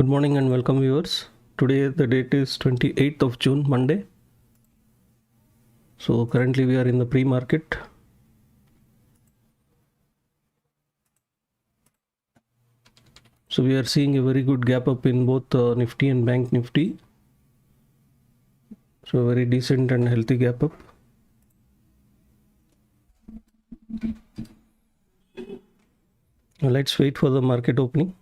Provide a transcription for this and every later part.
Good morning and welcome viewers. Today the date is 28th of June, Monday. So currently we are in the pre-market. So we are seeing a very good gap up in both Nifty and Bank Nifty. So a very decent and healthy gap up. Now let's wait for the market opening.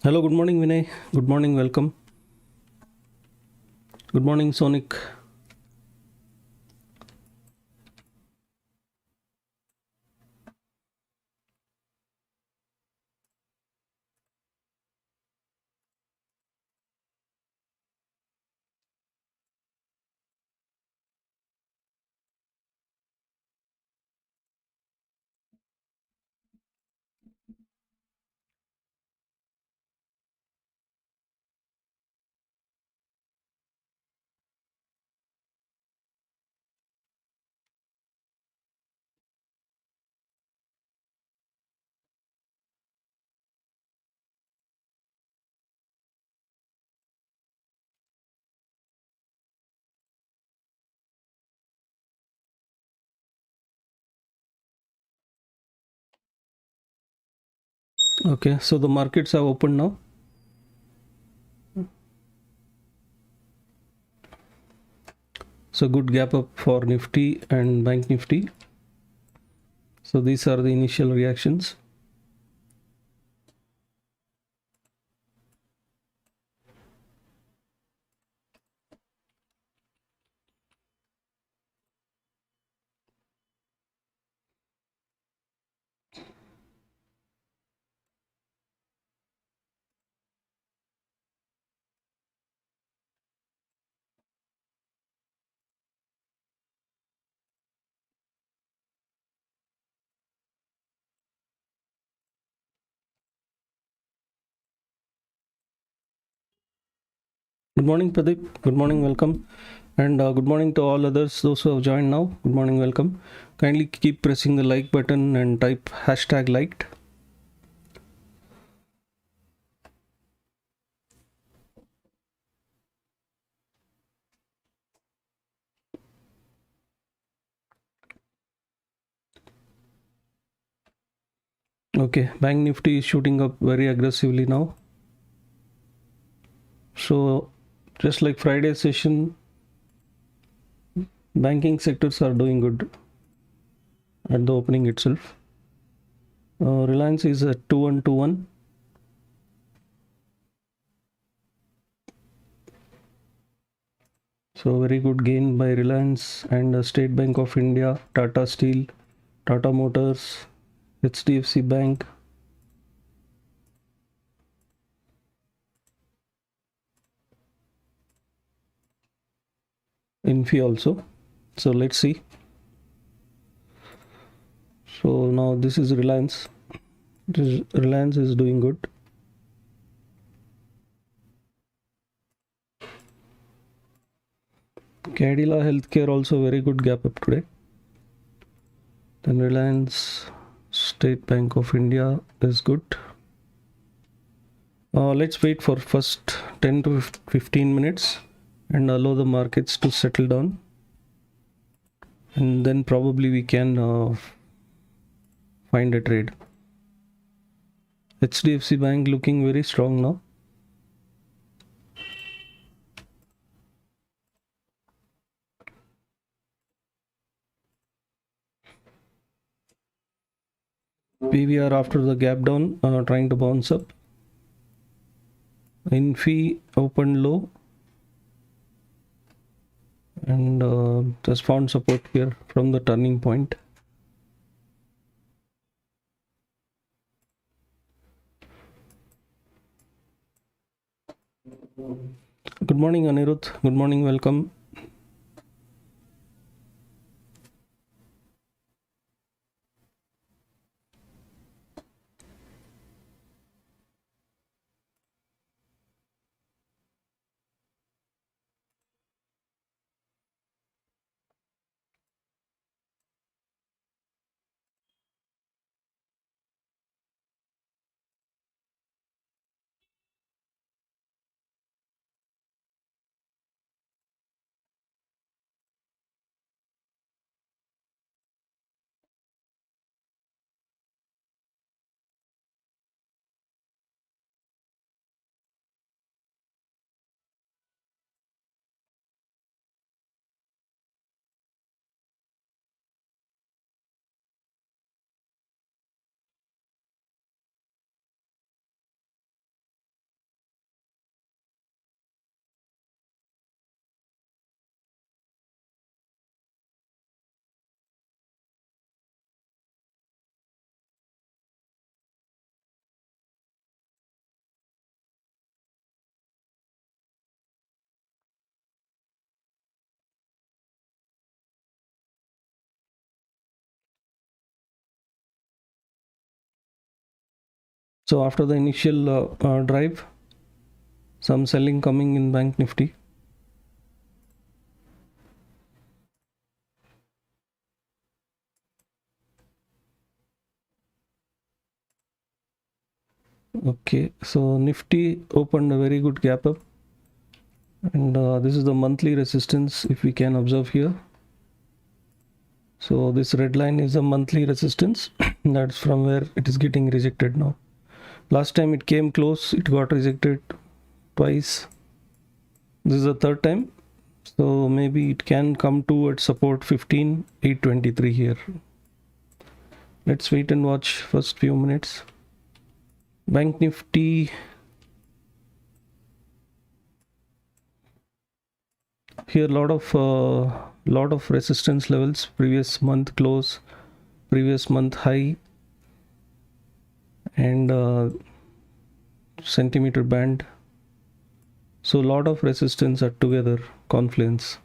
Hello, good morning Vinay. Good morning, welcome. Good morning Sonic. Okay, so the markets have opened now. So good gap up for Nifty and Bank Nifty. So these are the initial reactions. Good morning, Pradeep. Good morning, welcome. And good morning to all others, those who have joined now. Good morning, welcome. Kindly keep pressing the like button and type hashtag liked. Okay, Bank Nifty is shooting up very aggressively now. So just like Friday session, banking sectors are doing good at the opening itself. Reliance is at 2121. So very good gain by Reliance and State Bank of India, Tata Steel, Tata Motors, HDFC Bank. Infi also. So let's see. So now this is Reliance. Reliance is doing good. Cadila Healthcare also very good gap up today. Then Reliance, State Bank of India is good. Let's wait for first 10 to 15 minutes and allow the markets to settle down. And then probably we can find a trade. HDFC Bank looking very strong now. PVR after the gap down, trying to bounce up. Infi opened low and just found support here from the turning point. Good morning, Anirudh. Good morning, welcome. So after the initial drive, some selling coming in Bank Nifty. Okay, so Nifty opened a very good gap up, and this is the monthly resistance if we can observe here. So this red line is a monthly resistance. That's from where it is getting rejected now. Last time it came close, it got rejected twice. This is the third time. So maybe it can come towards support 15,823 here. Let's wait and watch first few minutes. Bank Nifty, here lot of resistance levels. Previous month close, previous month high, and centimeter band. So lot of resistance are together, confluence.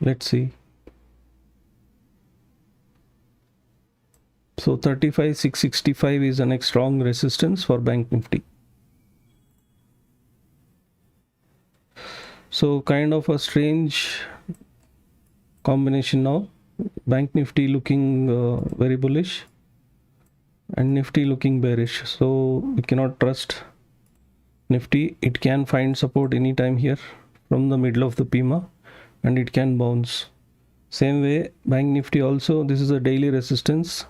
Let's see. So 35,665 is the next strong resistance for Bank Nifty. So kind of a strange combination now. Bank Nifty looking very bullish and Nifty looking bearish. So we cannot trust Nifty. It can find support anytime here from the middle of the PIMA and it can bounce. Same way Bank Nifty also, this is a daily resistance.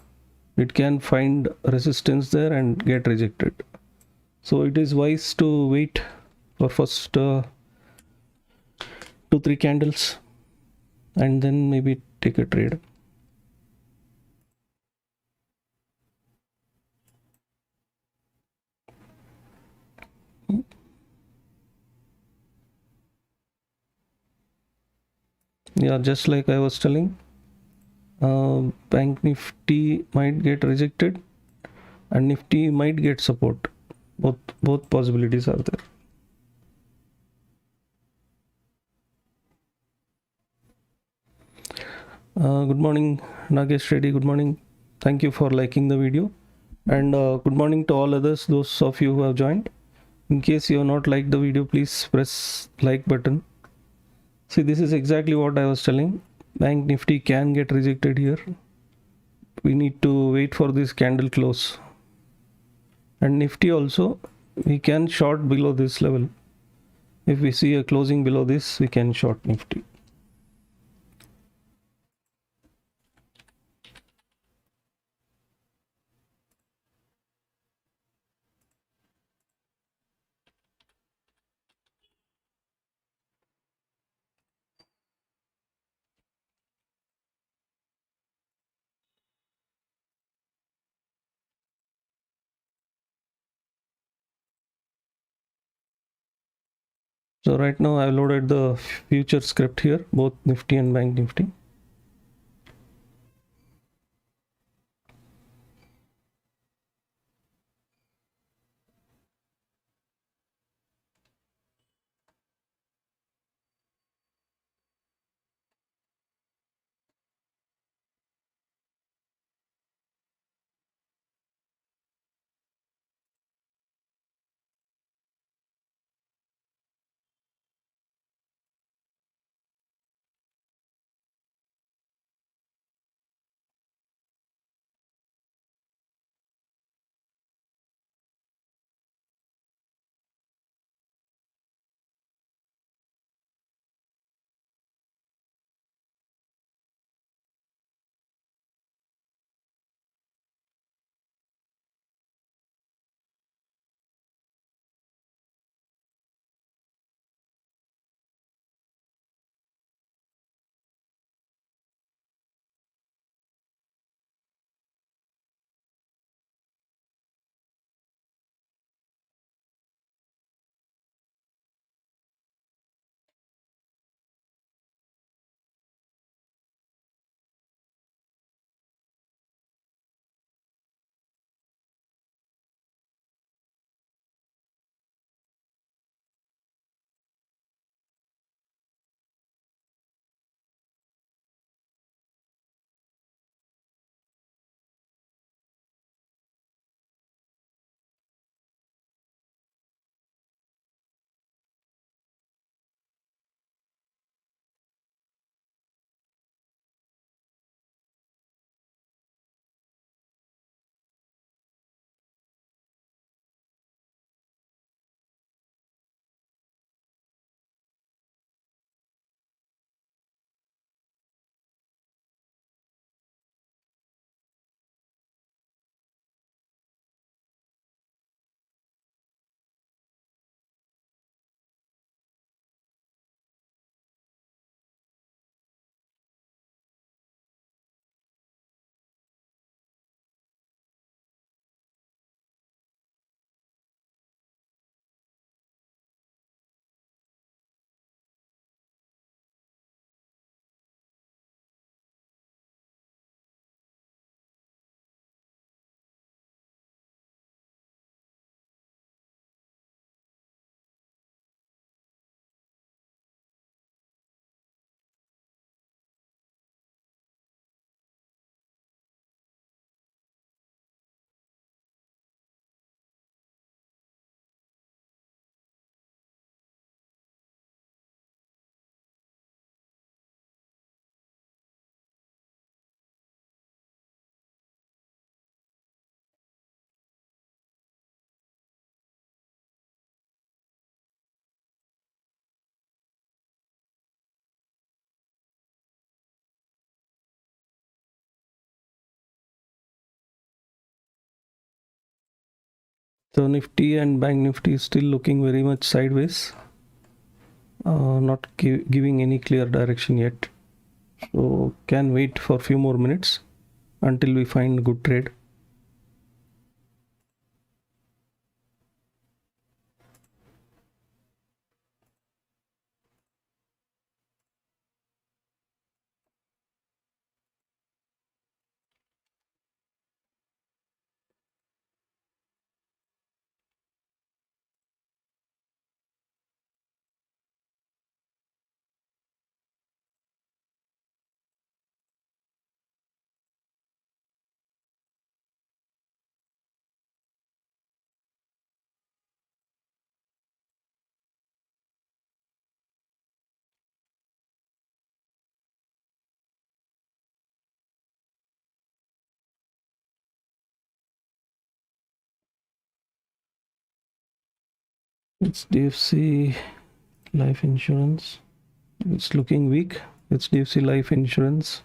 It can find resistance there and get rejected. So it is wise to wait for first 2-3 candles and then maybe take a trade. Yeah, just like I was telling, Bank Nifty might get rejected and Nifty might get support. Both possibilities are there. Good morning, Nagesh Reddy. Good morning. Thank you for liking the video, and good morning to all others, those of you who have joined. In case you have not liked the video, please press like button. See, this is exactly what I was telling. Bank Nifty can get rejected here. We need to wait for this candle close. And Nifty also, we can short below this level. If we see a closing below this, we can short Nifty. So right now I've loaded the future script here, both Nifty and Bank Nifty. So Nifty and Bank Nifty is still looking very much sideways, not giving any clear direction yet. So can wait for a few more minutes until we find good trade. HDFC Life Insurance. It's looking weak. HDFC Life Insurance.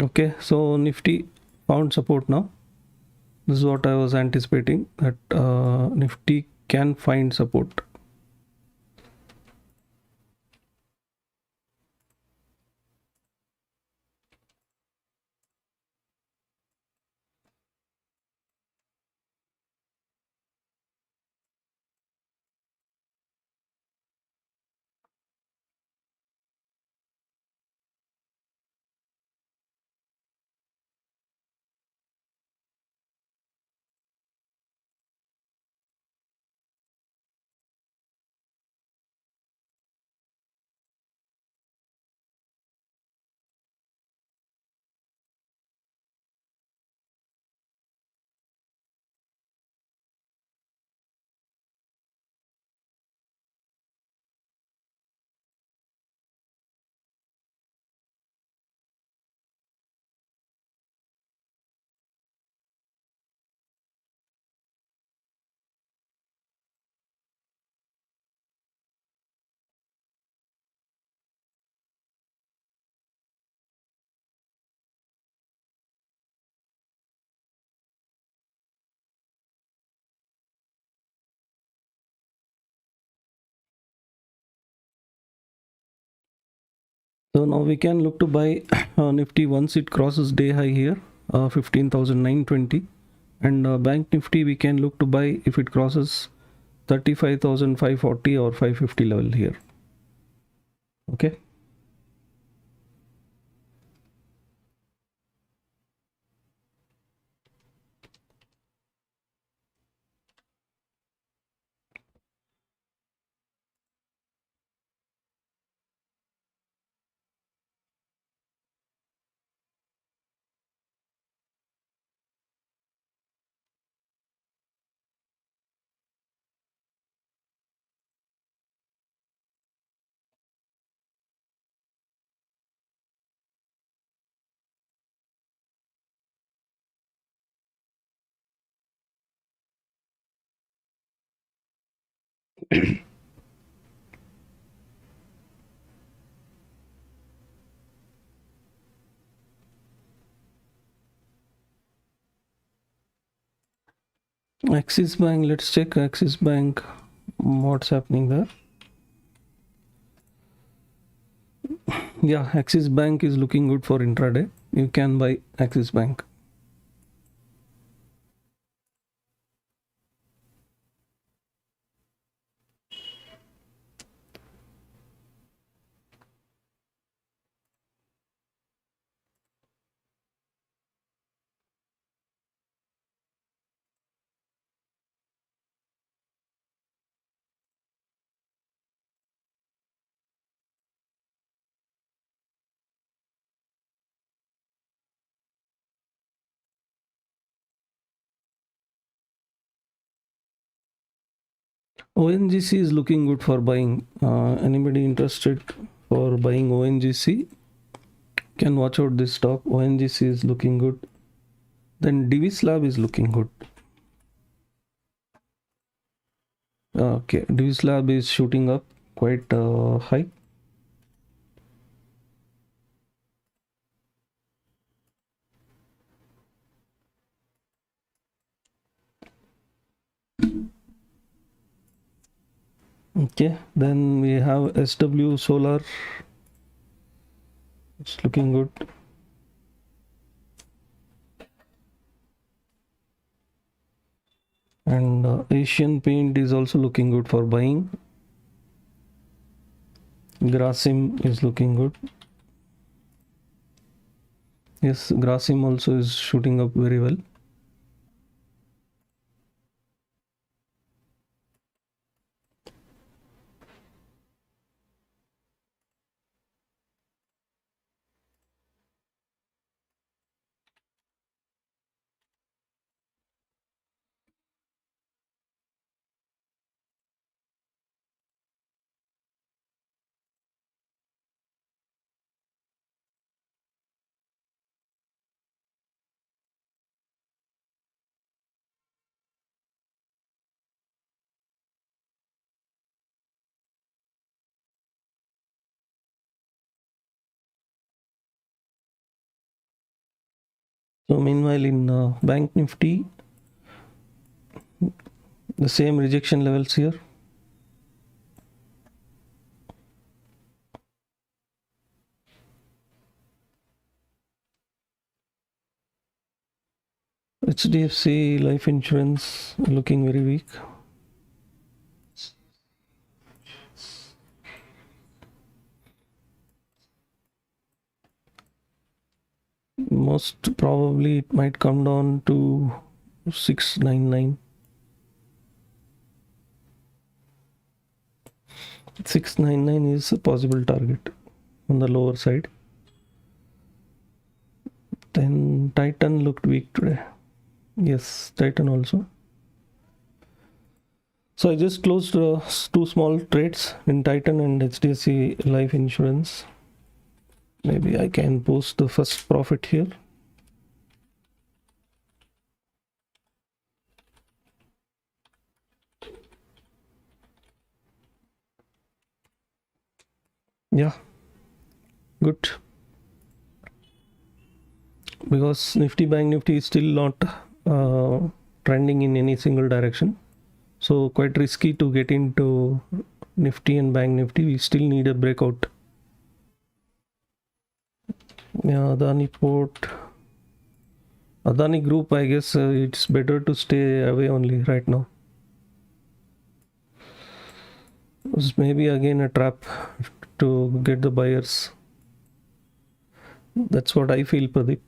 Okay, so Nifty found support now. This is what I was anticipating, that Nifty can find support. So now we can look to buy Nifty once it crosses day high here, 15,920, and Bank Nifty we can look to buy if it crosses 35,540 or 550 level here. Okay. Axis Bank, let's check Axis Bank, what's happening there. Yeah, Axis Bank is looking good for intraday. You can buy Axis Bank. ONGC is looking good for buying. Anybody interested for buying ONGC can watch out this stock. ONGC is looking good. Then Divis Lab is looking good. Okay, Divis Lab is shooting up quite high. Okay, then we have SW Solar. It's looking good. And Asian Paint is also looking good for buying. Grasim is looking good. Yes, Grasim also is shooting up very well. So meanwhile in Bank Nifty, the same rejection levels here. HDFC life insurance looking very weak. Most probably it might come down to 699. 699 is a possible target on the lower side. Then Titan looked weak today. Yes, Titan also. So I just closed two small trades in Titan and HDFC life insurance. Maybe I can post the first profit here. Yeah, good. Because Nifty Banknifty is still not trending in any single direction. So quite risky to get into Nifty and Banknifty. We still need a breakout. Yeah, Adani Port. Adani Group, I guess it's better to stay away only right now. It's maybe again a trap to get the buyers. That's what I feel, Pradeep.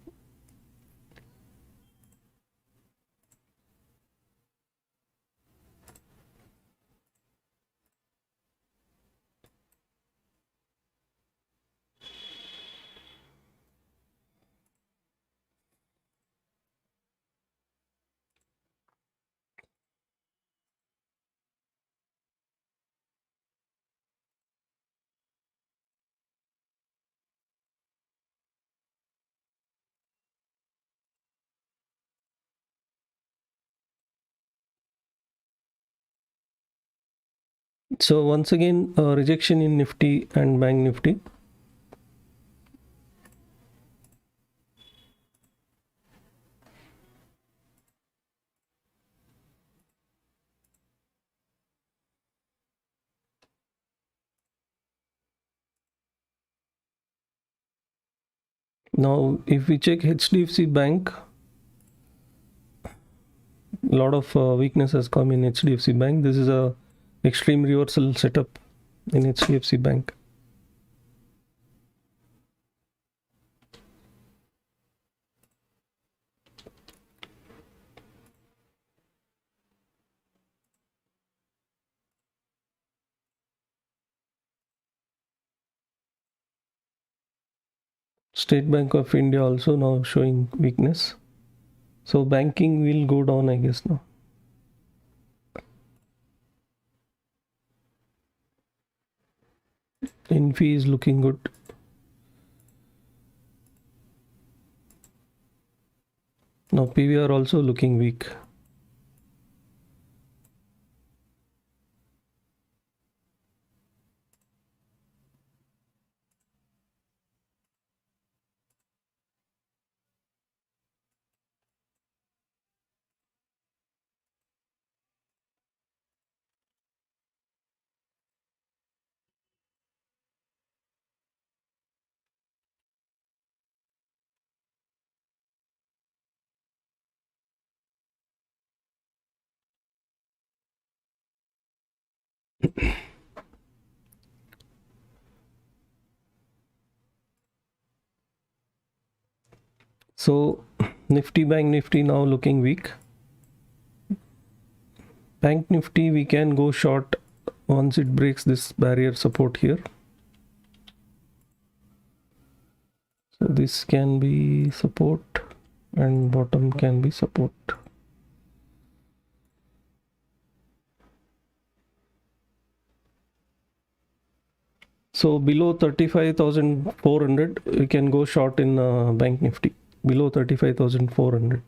So once again, rejection in Nifty and Bank Nifty. Now, if we check HDFC Bank, a lot of weakness has come in HDFC Bank. This is a extreme reversal setup in HDFC Bank. State Bank of India also now showing weakness. So banking will go down, I guess, now. Infi is looking good. Now PVR also looking weak. So Nifty Bank Nifty now looking weak. Bank Nifty we can go short once it breaks this barrier support here. So this can be support and bottom can be support. So below 35,400 we can go short in Bank Nifty. Below 35,400.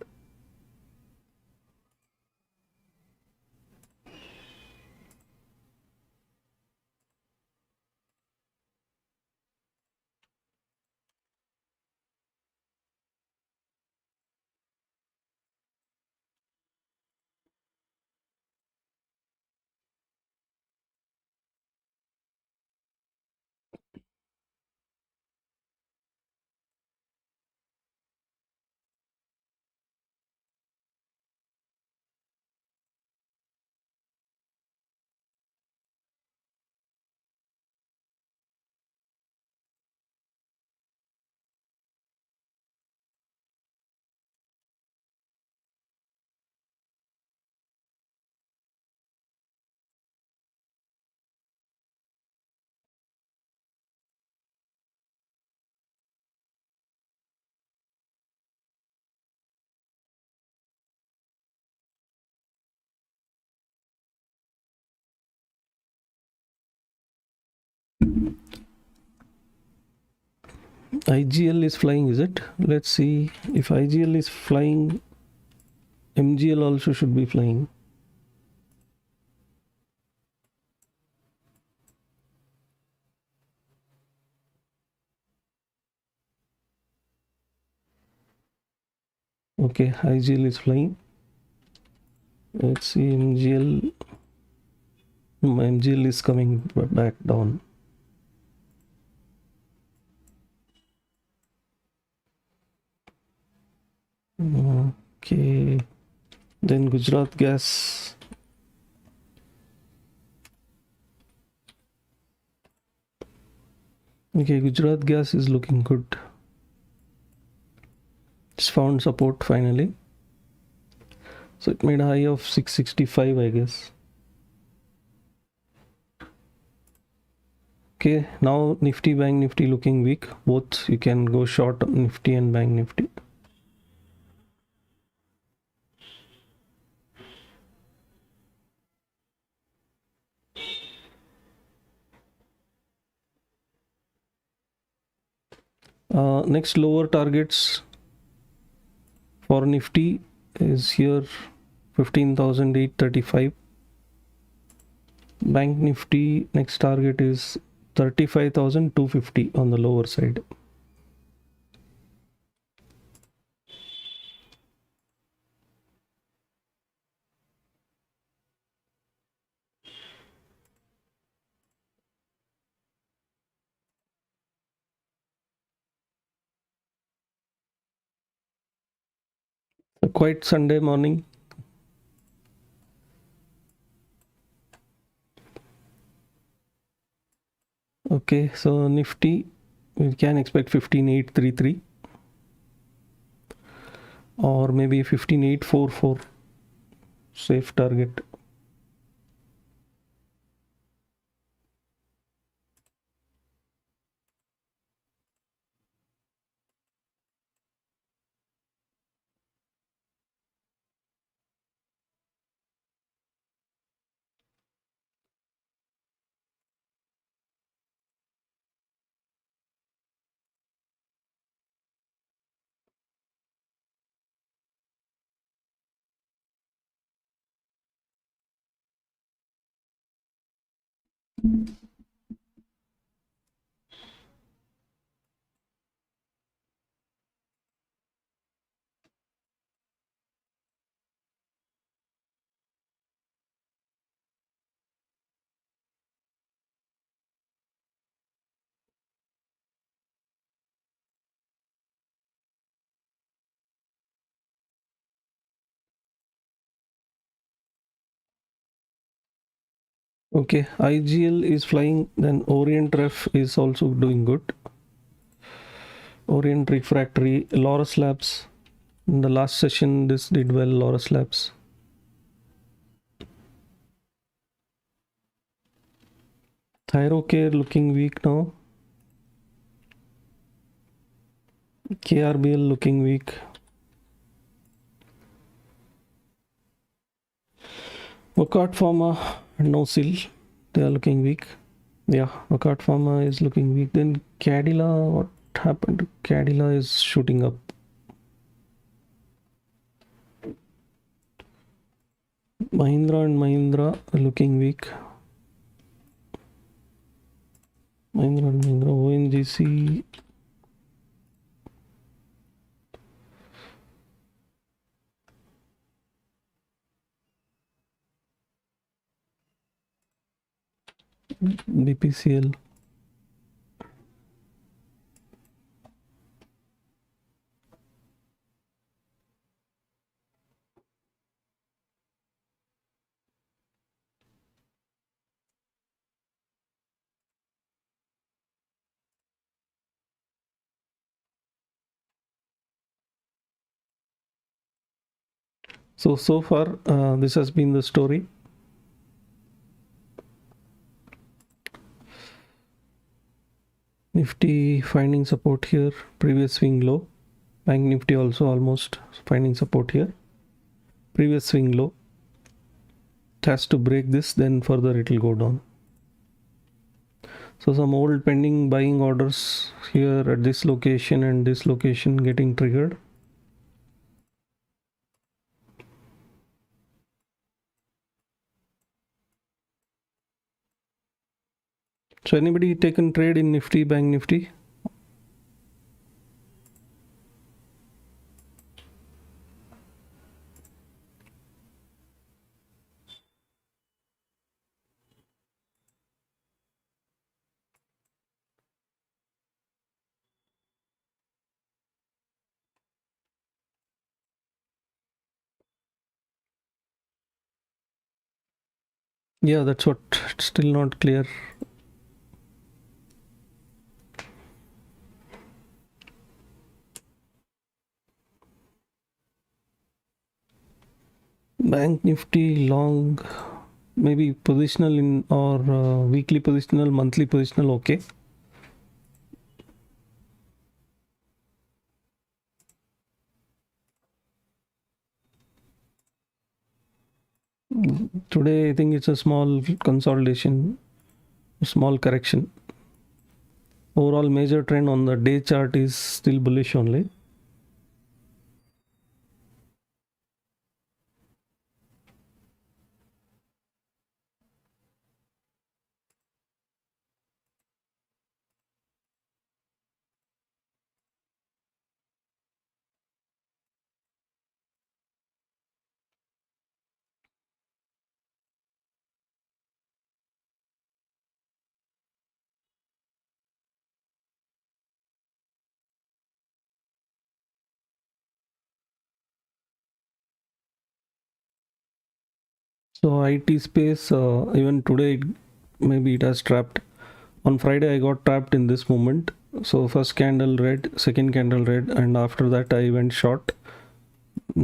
IGL is flying, is it? Let's see. If IGL is flying, MGL also should be flying. Okay, IGL is flying. Let's see, MGL. MGL is coming back down. Okay, then Gujarat Gas. Okay, Gujarat Gas is looking good. It's found support finally. So it made a high of 665, I guess. Okay, now Nifty Banknifty looking weak. Both you can go short on Nifty and Banknifty. Next lower targets for Nifty is here 15,835. Bank Nifty next target is 35,250 on the lower side. A quiet Sunday morning. Okay, so Nifty we can expect 15,833 or maybe 15,844 safe target. Okay, IGL is flying, then Orient Ref is also doing good. Orient Refractory, Loris Labs. In the last session, this did well, Loris Labs. Thyrocare looking weak now. KRBL looking weak. Wockhardt Pharma, no seal. They are looking weak. Yeah, Wockhardt Pharma is looking weak. Then Cadila, what happened to Cadila is shooting up. Mahindra and Mahindra are looking weak. Mahindra and Mahindra, ONGC. BPCL. So far, this has been the story. Nifty finding support here, previous swing low. Bank Nifty also almost finding support here. Previous swing low. It has to break this, then further it will go down. So some old pending buying orders here at this location and this location getting triggered. So anybody taken trade in Nifty Banknifty? Yeah, that's what, it's still not clear. Bank Nifty long, maybe positional in or weekly positional, monthly positional, okay. Today I think it's a small consolidation, small correction. Overall major trend on the day chart is still bullish only. So IT space, even today, maybe it has trapped. On Friday, I got trapped in this moment. So first candle red, second candle red, and after that I went short.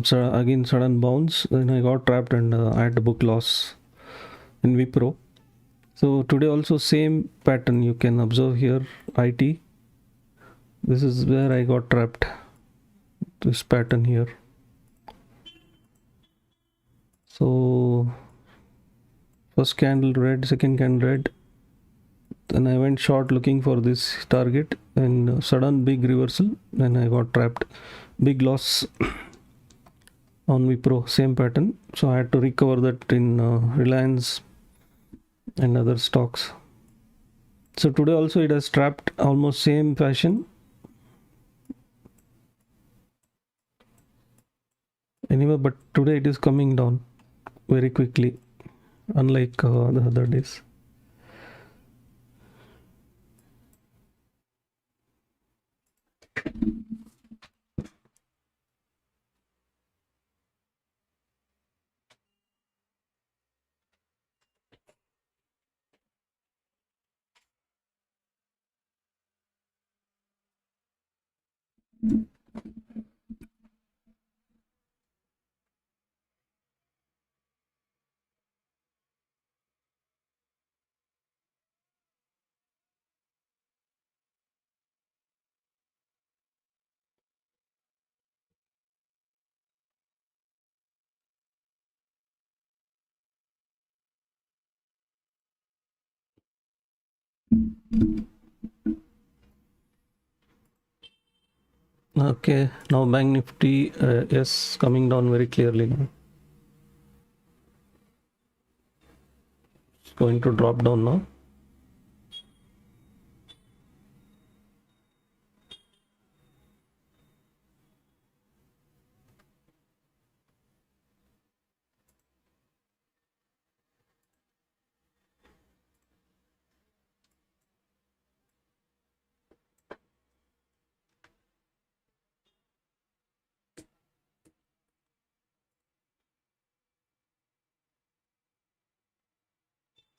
So again sudden bounce, then I got trapped and I had to book loss in Wipro. So today also same pattern you can observe here. IT. This is where I got trapped. This pattern here. So first candle red, second candle red. Then I went short looking for this target and sudden big reversal. Then I got trapped. Big loss on Wipro, same pattern. So I had to recover that in Reliance and other stocks. So today also it has trapped almost same fashion. Anyway, but today it is coming down very quickly, unlike the other days. Okay, now Bank Nifty is coming down very clearly now. It's going to drop down now.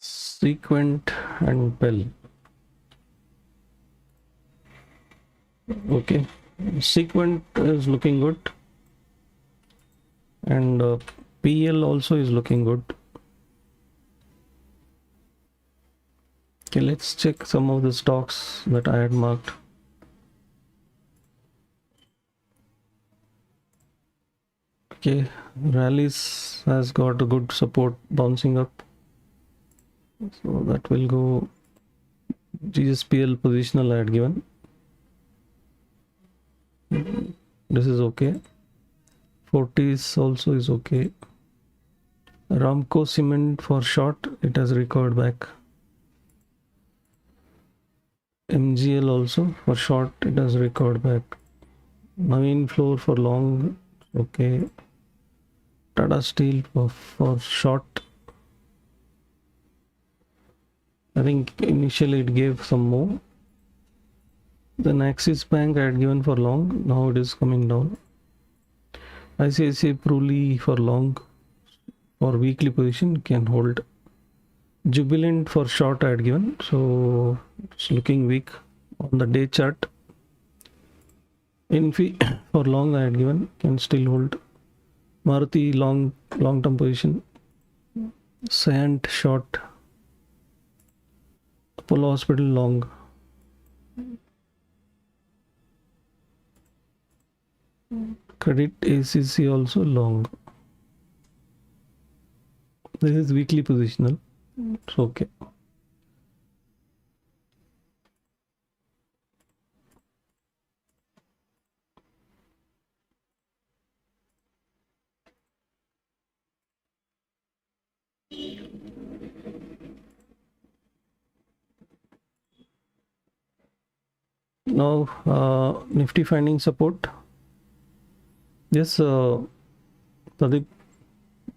Sequent and Bell. Okay, Sequent is looking good, and PL also is looking good. Okay, let's check some of the stocks that I had marked. Okay, Rallies has got a good support bouncing up, so that will go GSPL positional I had given. This is okay. Fortis also is okay. Ramco Cement for short, it has recovered back. MGL also for short, it has recovered back. Navin Floor for long, okay. Tata Steel for short. I think initially it gave some more. Then Axis Bank I had given for long, now it is coming down. ICICI Pruli for long, for weekly position can hold. Jubilant for short I had given, so it's looking weak on the day chart. Infi for long I had given, can still hold. Maruti long term position. Sand short. Apollo Hospital long. Credit ACC also long. This is weekly positional. It's okay. Now Nifty finding support. Yes, Pradeep,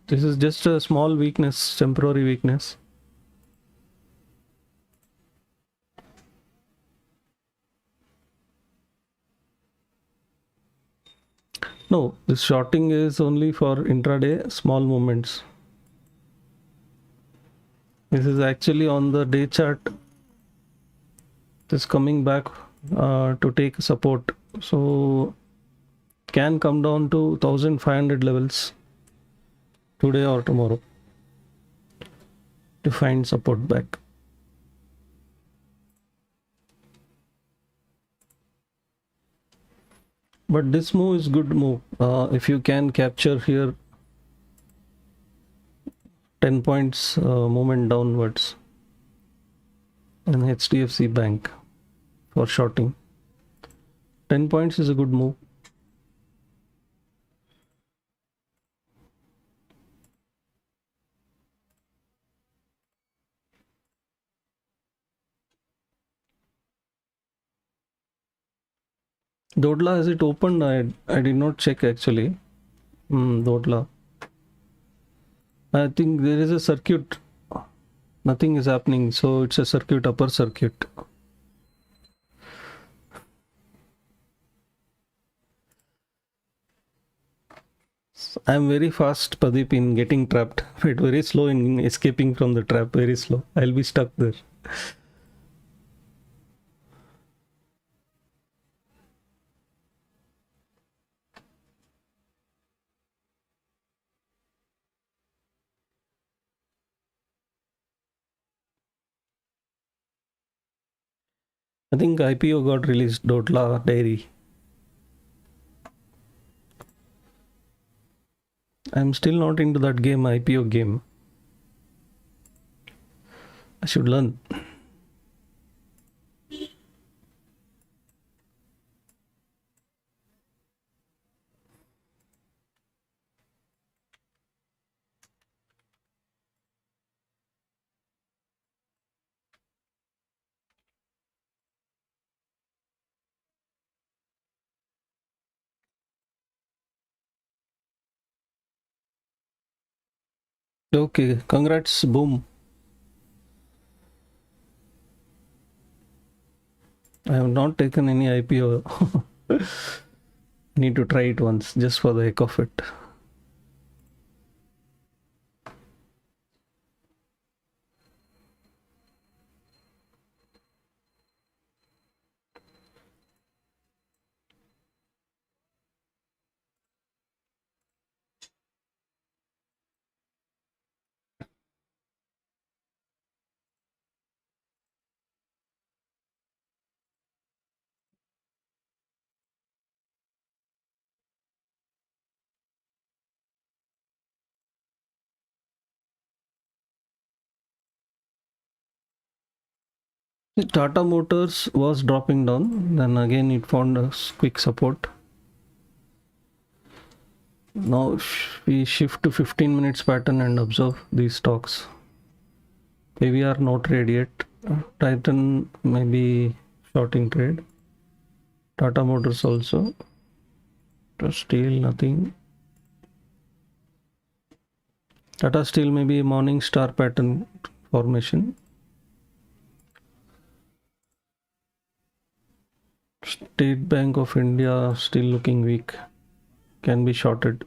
this is just a small weakness, temporary weakness. No, this shorting is only for intraday small movements. This is actually on the day chart. This coming back to take support. So can come down to 1500 levels today or tomorrow to find support back. But this move is good move. If you can capture here 10 points movement downwards in HDFC Bank for shorting. 10 points is a good move. Dodla, has it opened? I did not check actually. Dodla. I think there is a circuit. Nothing is happening, so it's a circuit, upper circuit. I'm very fast, Pradeep, in getting trapped, but very slow in escaping from the trap. Very slow. I'll be stuck there. I think IPO got released, Dodla Dairy. I'm still not into that game, IPO game. I should learn. Okay, congrats, boom. I have not taken any IPO. Need to try it once, just for the heck of it. Tata Motors was dropping down, then again it found a quick support. Now if we shift to 15 minutes pattern and observe these stocks. AVR no trade yet. Titan maybe shorting trade. Tata Motors also. Steel nothing. Tata Steel maybe morning star pattern formation. State Bank of India still looking weak. Can be shorted.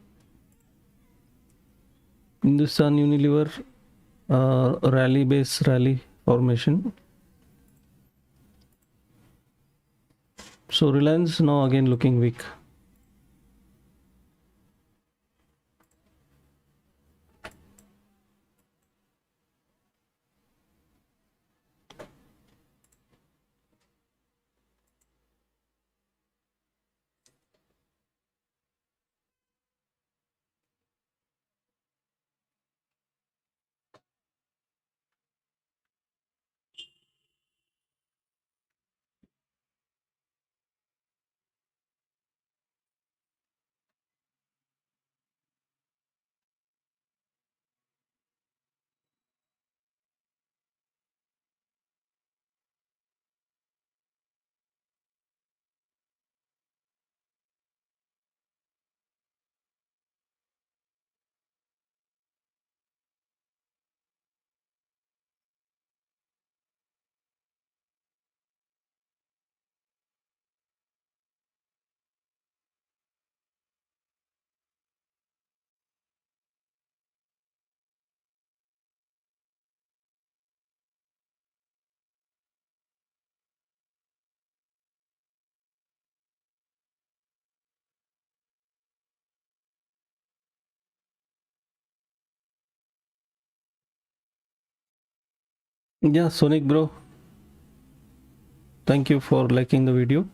Hindustan Unilever rally base rally formation. So Reliance now again looking weak. Yeah, Sonic bro. Thank you for liking the video.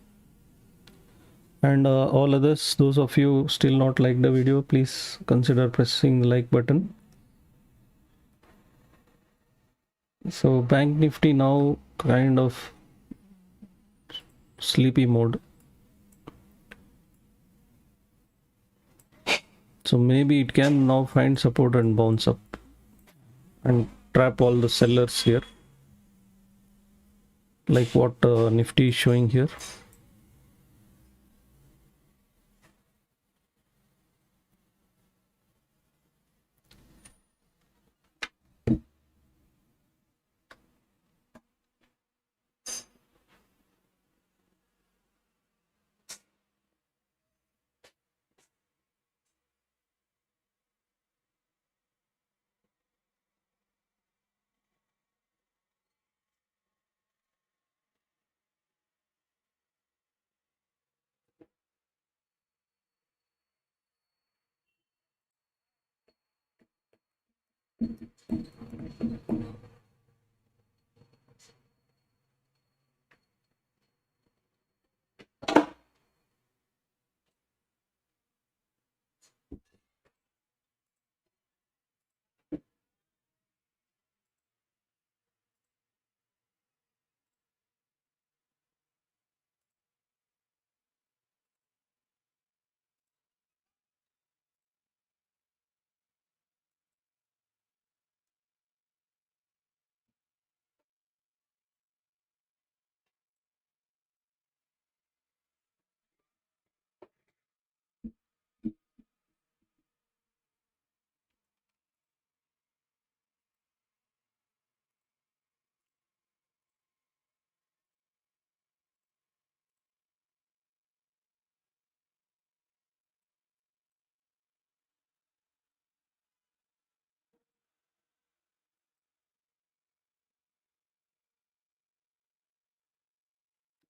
And all others, those of you still not like the video, please consider pressing the like button. So Bank Nifty now kind of sleepy mode. So maybe it can now find support and bounce up and trap all the sellers here, like what Nifty is showing here.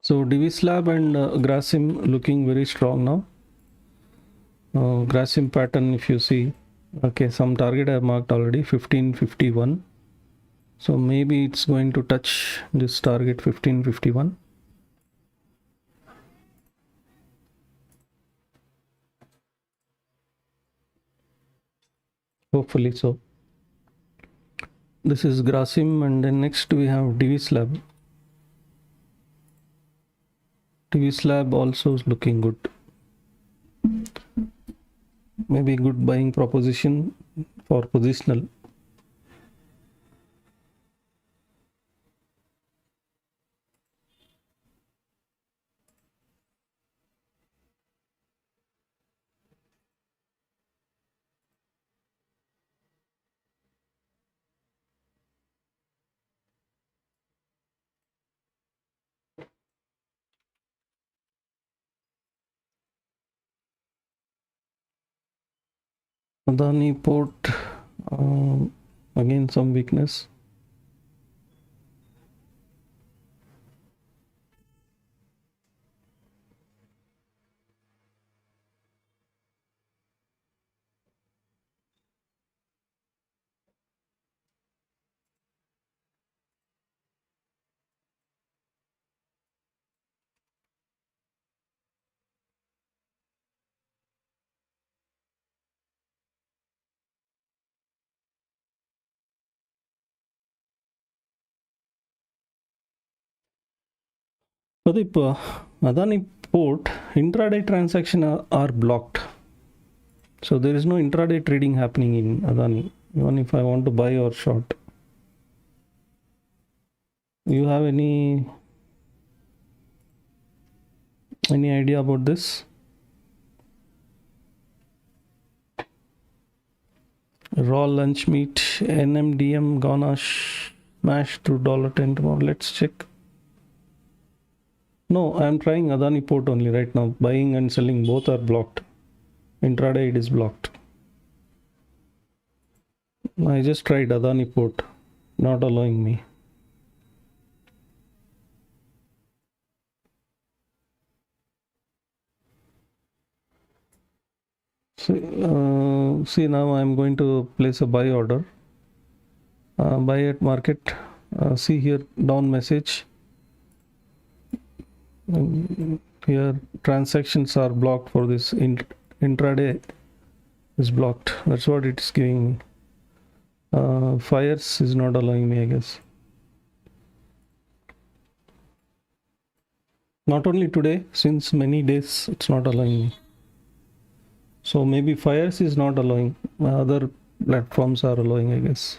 So Divislab and Grasim looking very strong now. Grasim pattern, if you see, okay, some target I have marked already, 1551. So maybe it's going to touch this target 1551. Hopefully so. This is Grasim, and then next we have Divislab. TV slab also is looking good. Maybe good buying proposition for positional. Adani port, again some weakness. Pradeep, Adani port intraday transaction are blocked. So there is no intraday trading happening in Adani, even if I want to buy or short. You have any idea about this? Raw lunch meat, NMDM gonna smash to $10 tomorrow. Let's check. No, I'm trying Adani port only right now. Buying and selling both are blocked. Intraday it is blocked. I just tried Adani port, not allowing me. See now I'm going to place a buy order. Buy at market. See here down message. Here transactions are blocked for this intraday is blocked. That's what it's giving me. Fires is not allowing me, I guess. Not only today, since many days it's not allowing me. So maybe Fires is not allowing. Other platforms are allowing, I guess.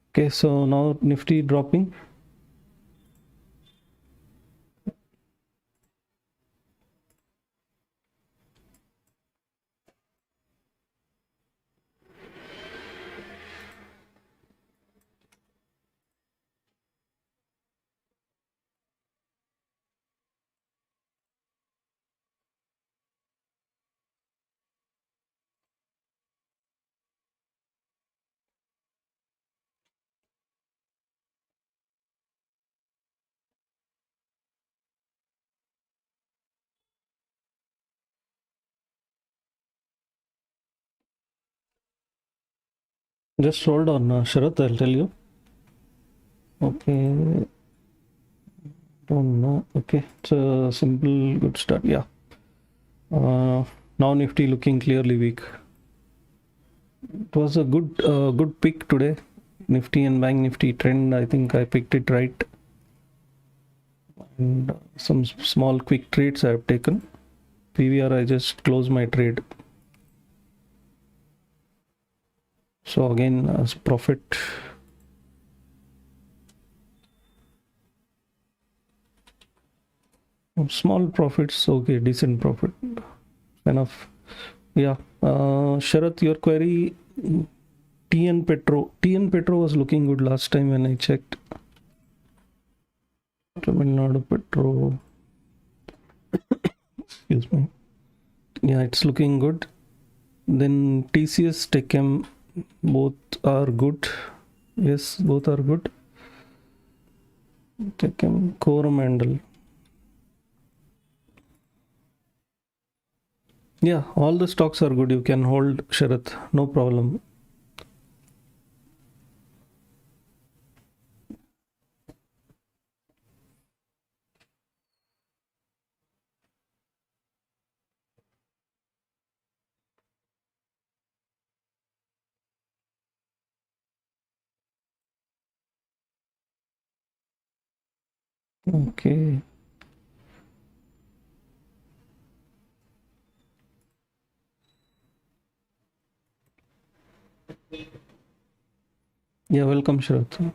Okay, so now Nifty dropping. Just hold on, Sharath, I'll tell you. Okay. Don't know. Okay, it's a simple good start. Yeah. Now Nifty looking clearly weak. It was a good pick today. Nifty and Bank Nifty trend. I think I picked it right. And some small quick trades I have taken. PVR I just closed my trade. So again as profit. Small profits, okay, decent profit. Enough. Yeah. Sharath, your query. TN Petro was looking good last time when I checked. Tamil Nadu Petro. Excuse me. Yeah, it's looking good. Then TCS, Techem, both are good. Yes, both are good. Techem, Coromandel. Yeah, all the stocks are good. You can hold, Sharath, no problem. Okay. Yeah, welcome, Shraddha.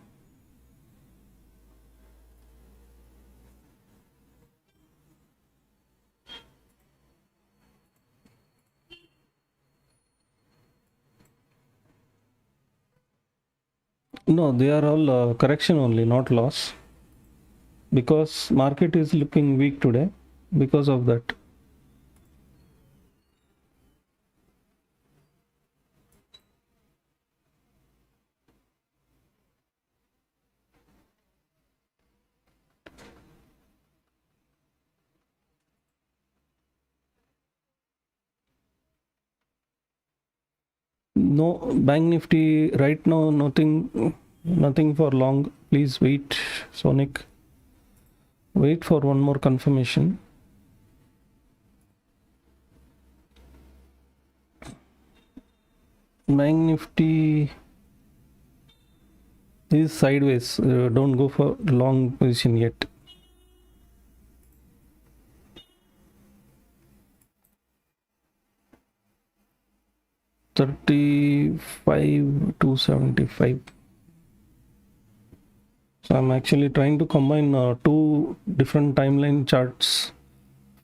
No, they are all correction only, not loss. Because market is looking weak today because of that. No, Bank Nifty right now, nothing for long. Please wait, Sonic. Wait for one more confirmation. Bank Nifty is sideways. Don't go for long position yet. $35,275. So I'm actually trying to combine two different timeline charts,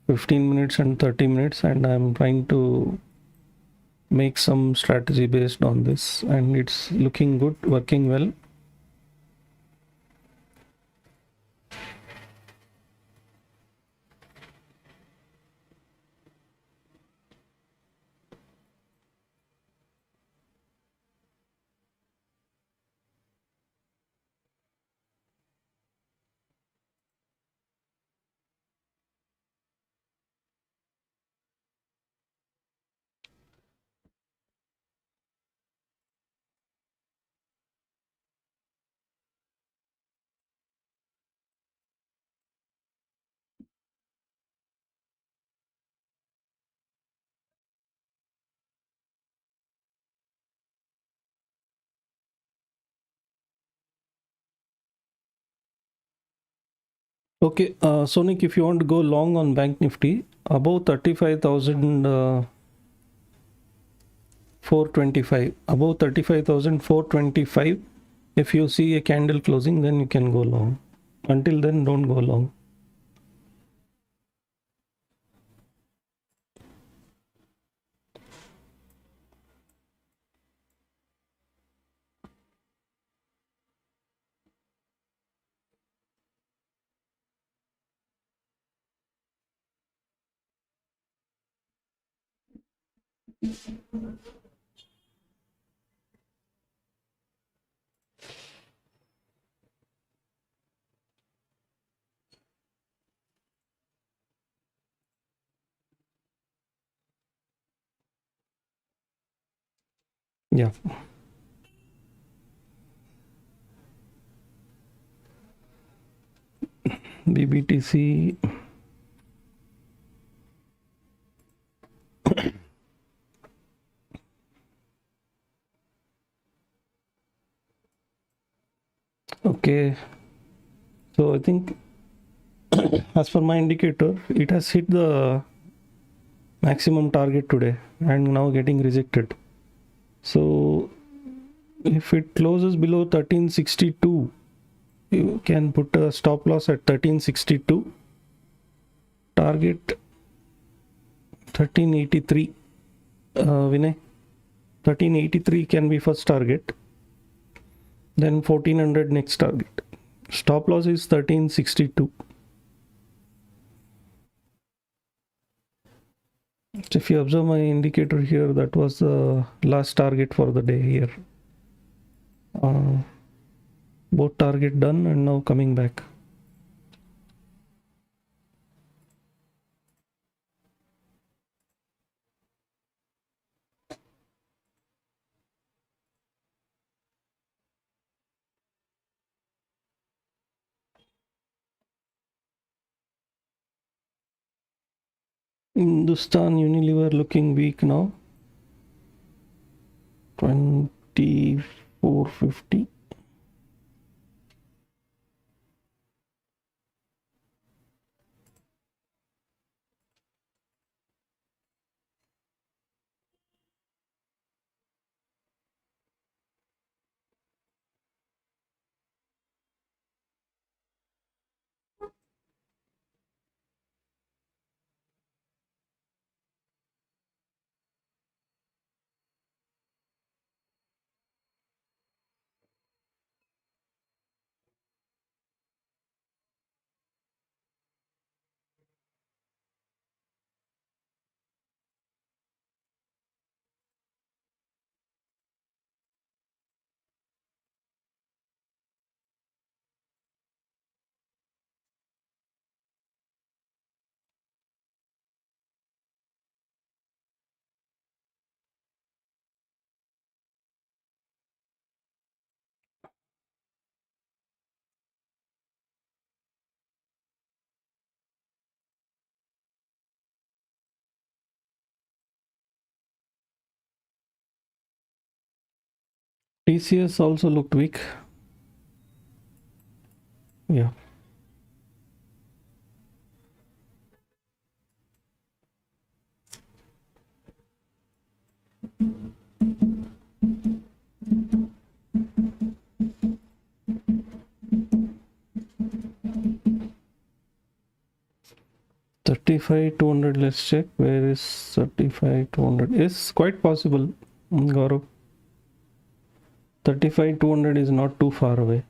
15 minutes and 30 minutes, and I'm trying to make some strategy based on this, and it's looking good, working well. Okay, Sonic, if you want to go long on Bank Nifty, above 35,425, above 35,425, if you see a candle closing, then you can go long. Until then, don't go long. Yeah. BBTC. Okay. So I think as per my indicator, it has hit the maximum target today and now getting rejected. So if it closes below 1362, you can put a stop loss at 1362. Target 1383. Vinay, 1383 can be first target. Then 1400 next target. Stop loss is 1362. So if you observe my indicator here, that was the last target for the day here. Both target done and now coming back. Hindustan Unilever looking weak now. 2450. TCS also looked weak. Yeah. $35 200. Let's check. Where is 35 200? It's quite possible, Gaurav. 35 200 is not too far away.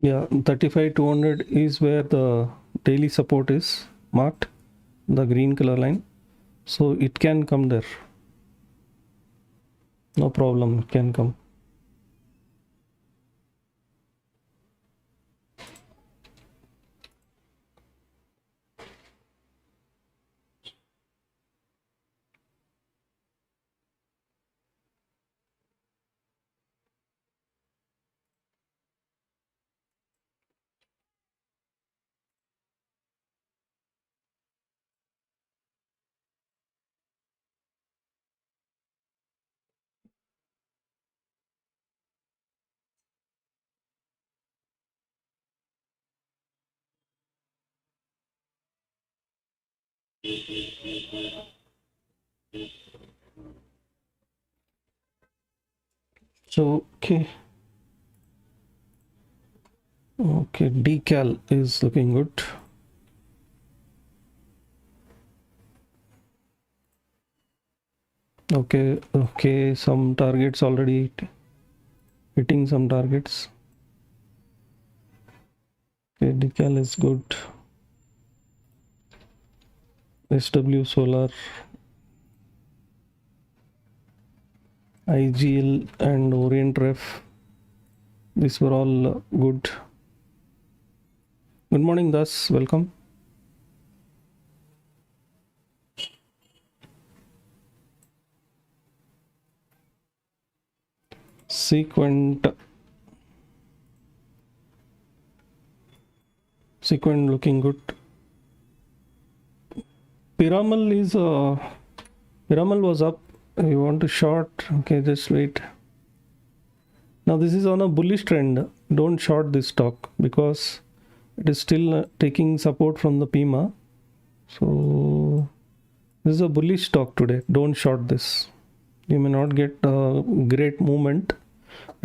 Yeah, 35 200 is where the daily support is marked, the green color line. So it can come there. No problem, it can come. So okay, decal is looking good. Okay, some targets already hitting some targets. Okay, decal is good. SW Solar, IGL and Orient Ref, these were all good. Good morning, Das, welcome. Sequent looking good. Piramal was up. You want to short? Okay, just wait. Now this is on a bullish trend. Don't short this stock because it is still taking support from the PIMA. So this is a bullish stock today. Don't short this. You may not get a great movement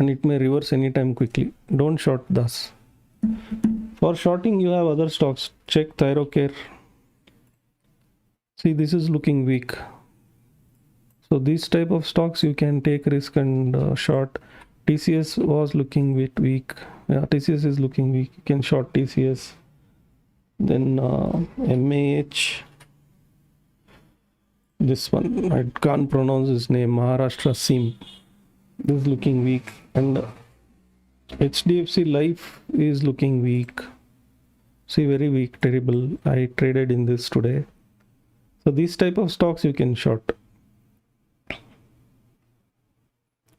and it may reverse anytime quickly. Don't short thus. For shorting, you have other stocks. Check Thyrocare. See, this is looking weak. So these type of stocks you can take risk and short. TCS was looking bit weak. Yeah, TCS is looking weak. You can short TCS. Then MAH. This one, I can't pronounce his name. Maharashtra Sim. This is looking weak. And HDFC Life is looking weak. See, very weak, terrible. I traded in this today. So these type of stocks you can short,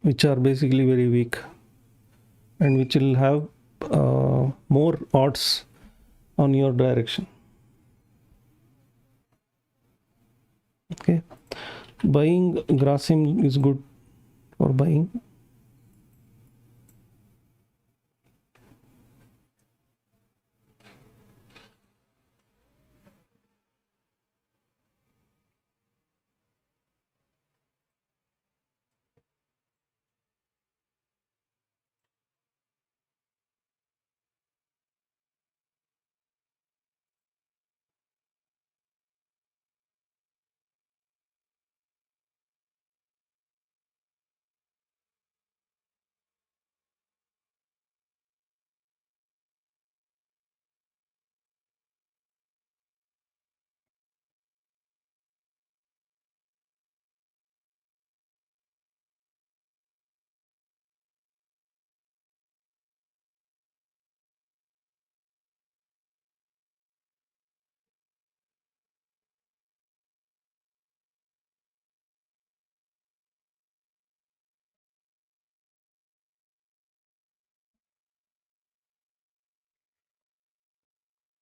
which are basically very weak and which will have more odds on your direction. Okay, buying Grasim is good for buying.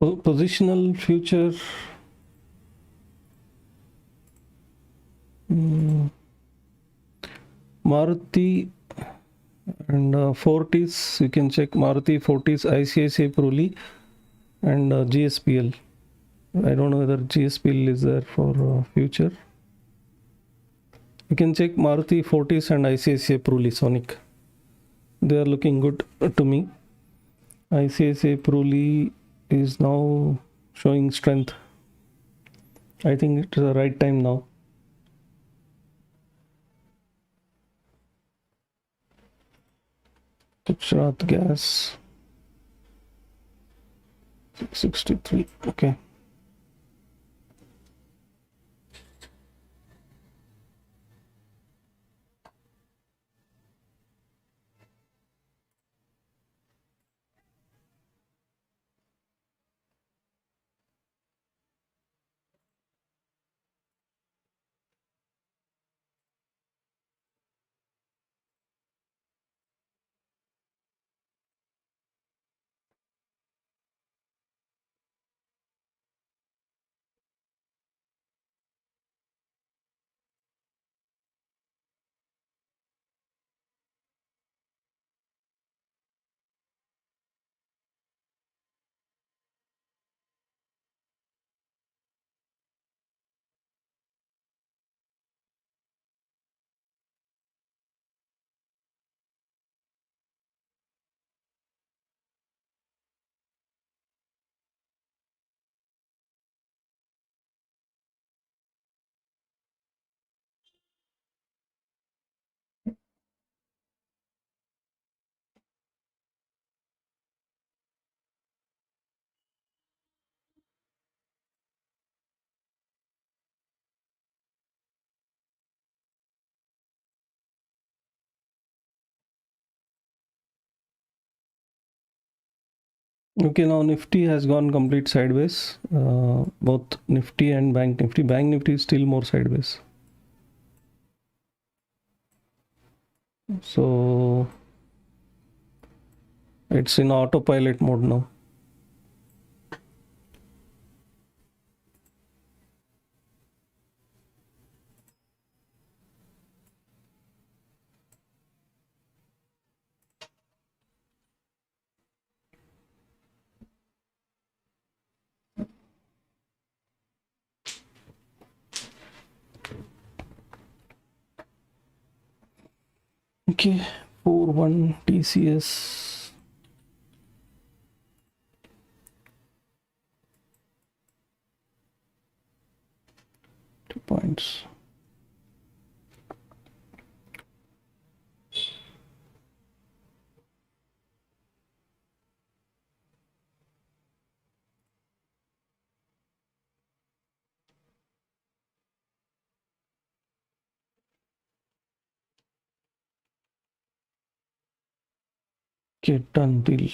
Positional future. Maruti and Fortis, you can check Maruti, Fortis, ICICI Pruli and GSPL. I don't know whether GSPL is there for future. You can check Maruti, Fortis and ICICI Pruli Sonic. They are looking good to me. ICICI Pruli is now showing strength. I think it's the right time now. Gujarat Gas 663. Okay. Okay, now Nifty has gone complete sideways. Both Nifty and Bank Nifty. Bank Nifty is still more sideways. So it's in autopilot mode now. Okay, 4-1 TCS. Points. Okay, done deal.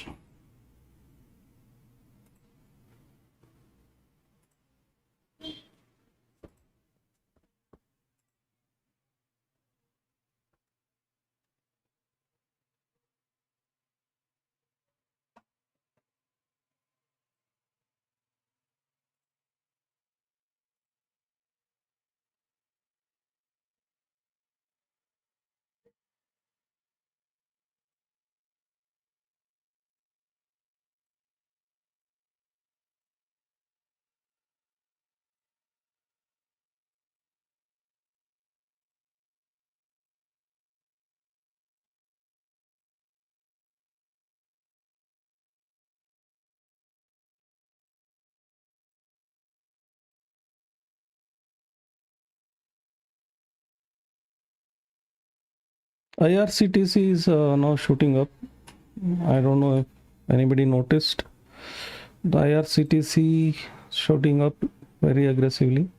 IRCTC is now shooting up. I don't know if anybody noticed. The IRCTC shooting up very aggressively.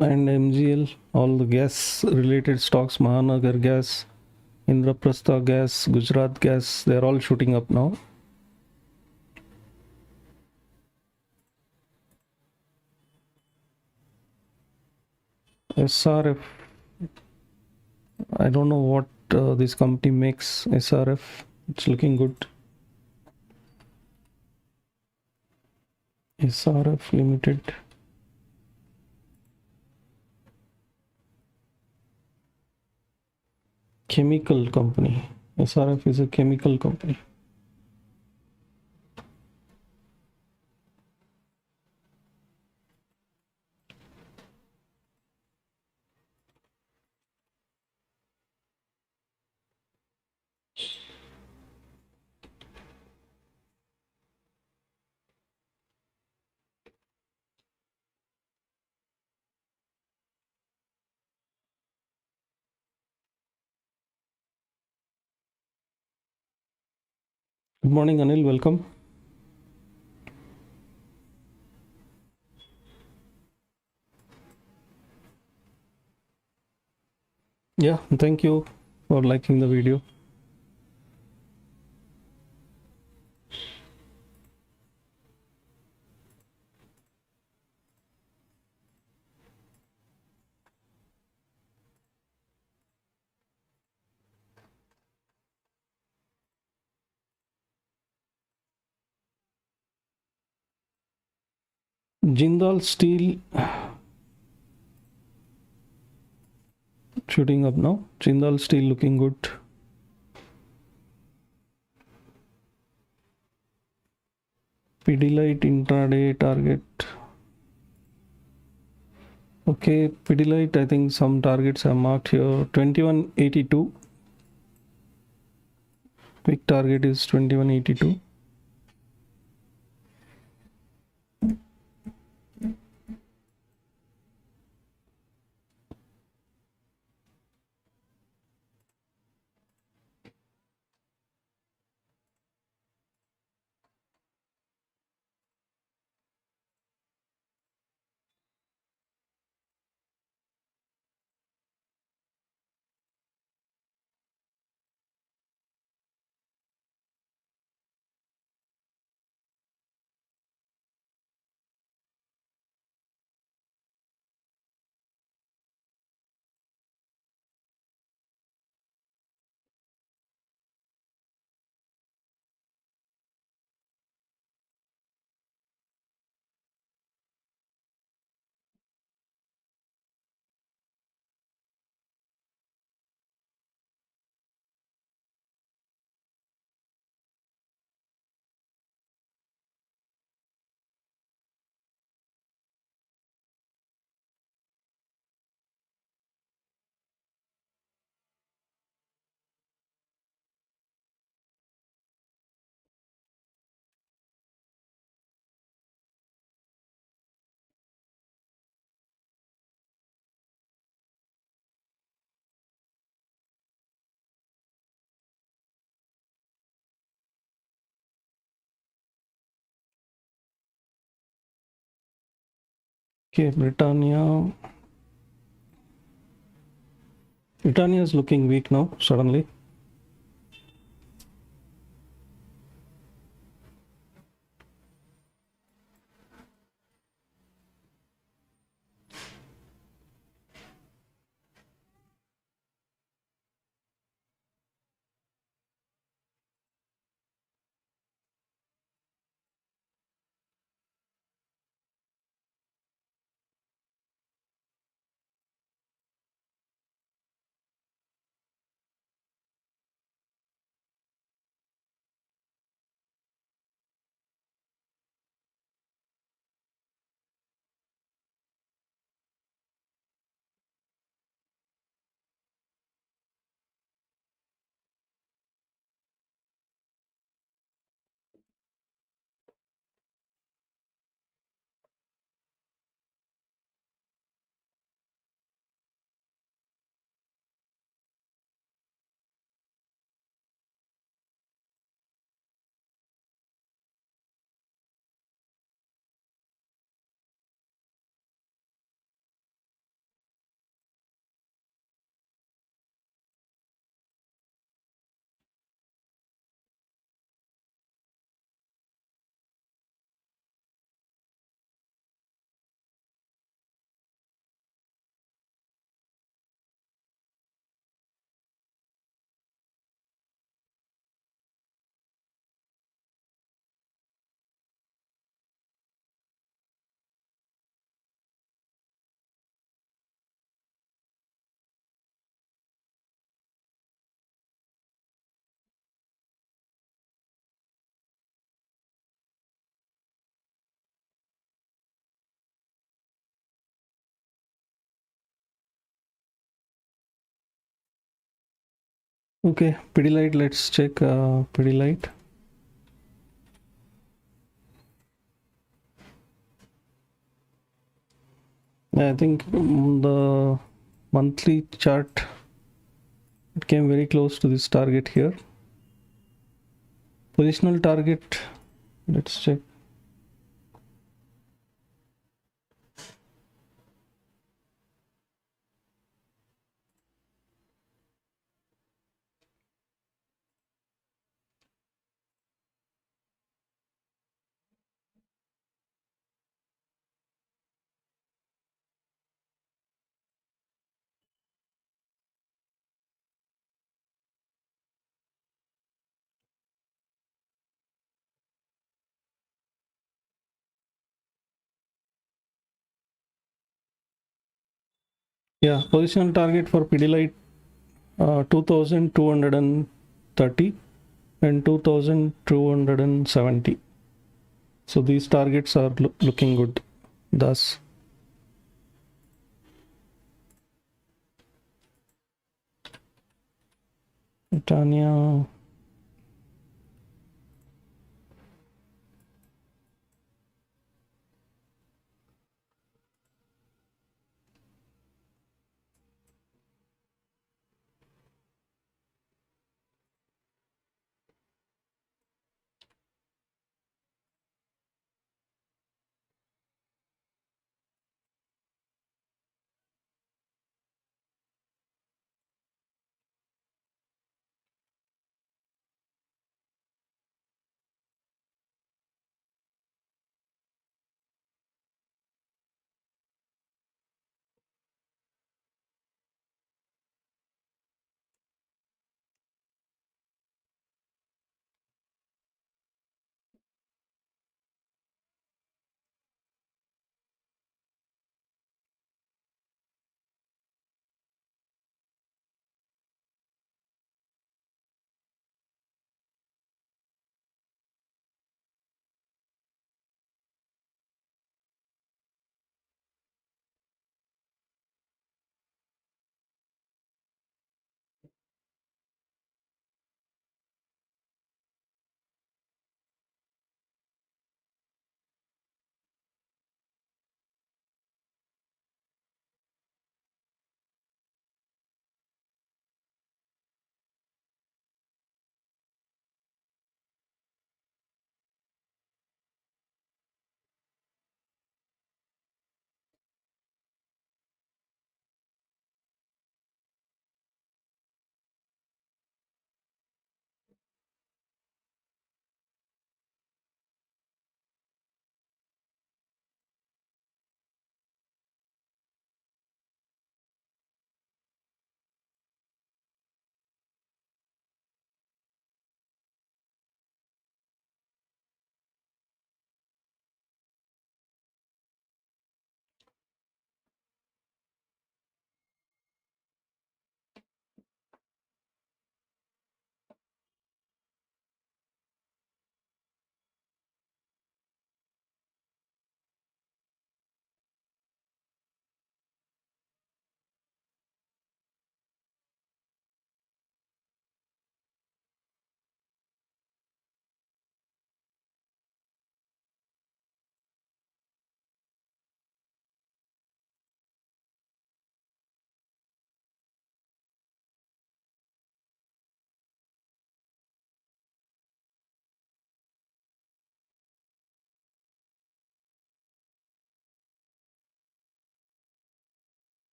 And MGL, all the gas related stocks, Mahanagar Gas, Indraprastha Gas, Gujarat Gas, they're all shooting up now. SRF, I don't know what this company makes. SRF, it's looking good. SRF Limited. Chemical company. SRF is a chemical company. Good morning, Anil. Welcome. Yeah, thank you for liking the video. Jindal Steel shooting up now. Jindal Steel looking good. Pidilite intraday target. Okay, Pidilite, I think some targets are marked here. 2182. Big target is 2182. Okay, Britannia. Britannia is looking weak now, suddenly. Okay, Pidilite, let's check Pidilite. I think the monthly chart, it came very close to this target here. Positional target, let's check. Yeah, positional target for Pidilite 2230 and 2270. So these targets are looking good. Thus, Britannia.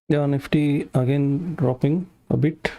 Yeah, Nifty again dropping a bit.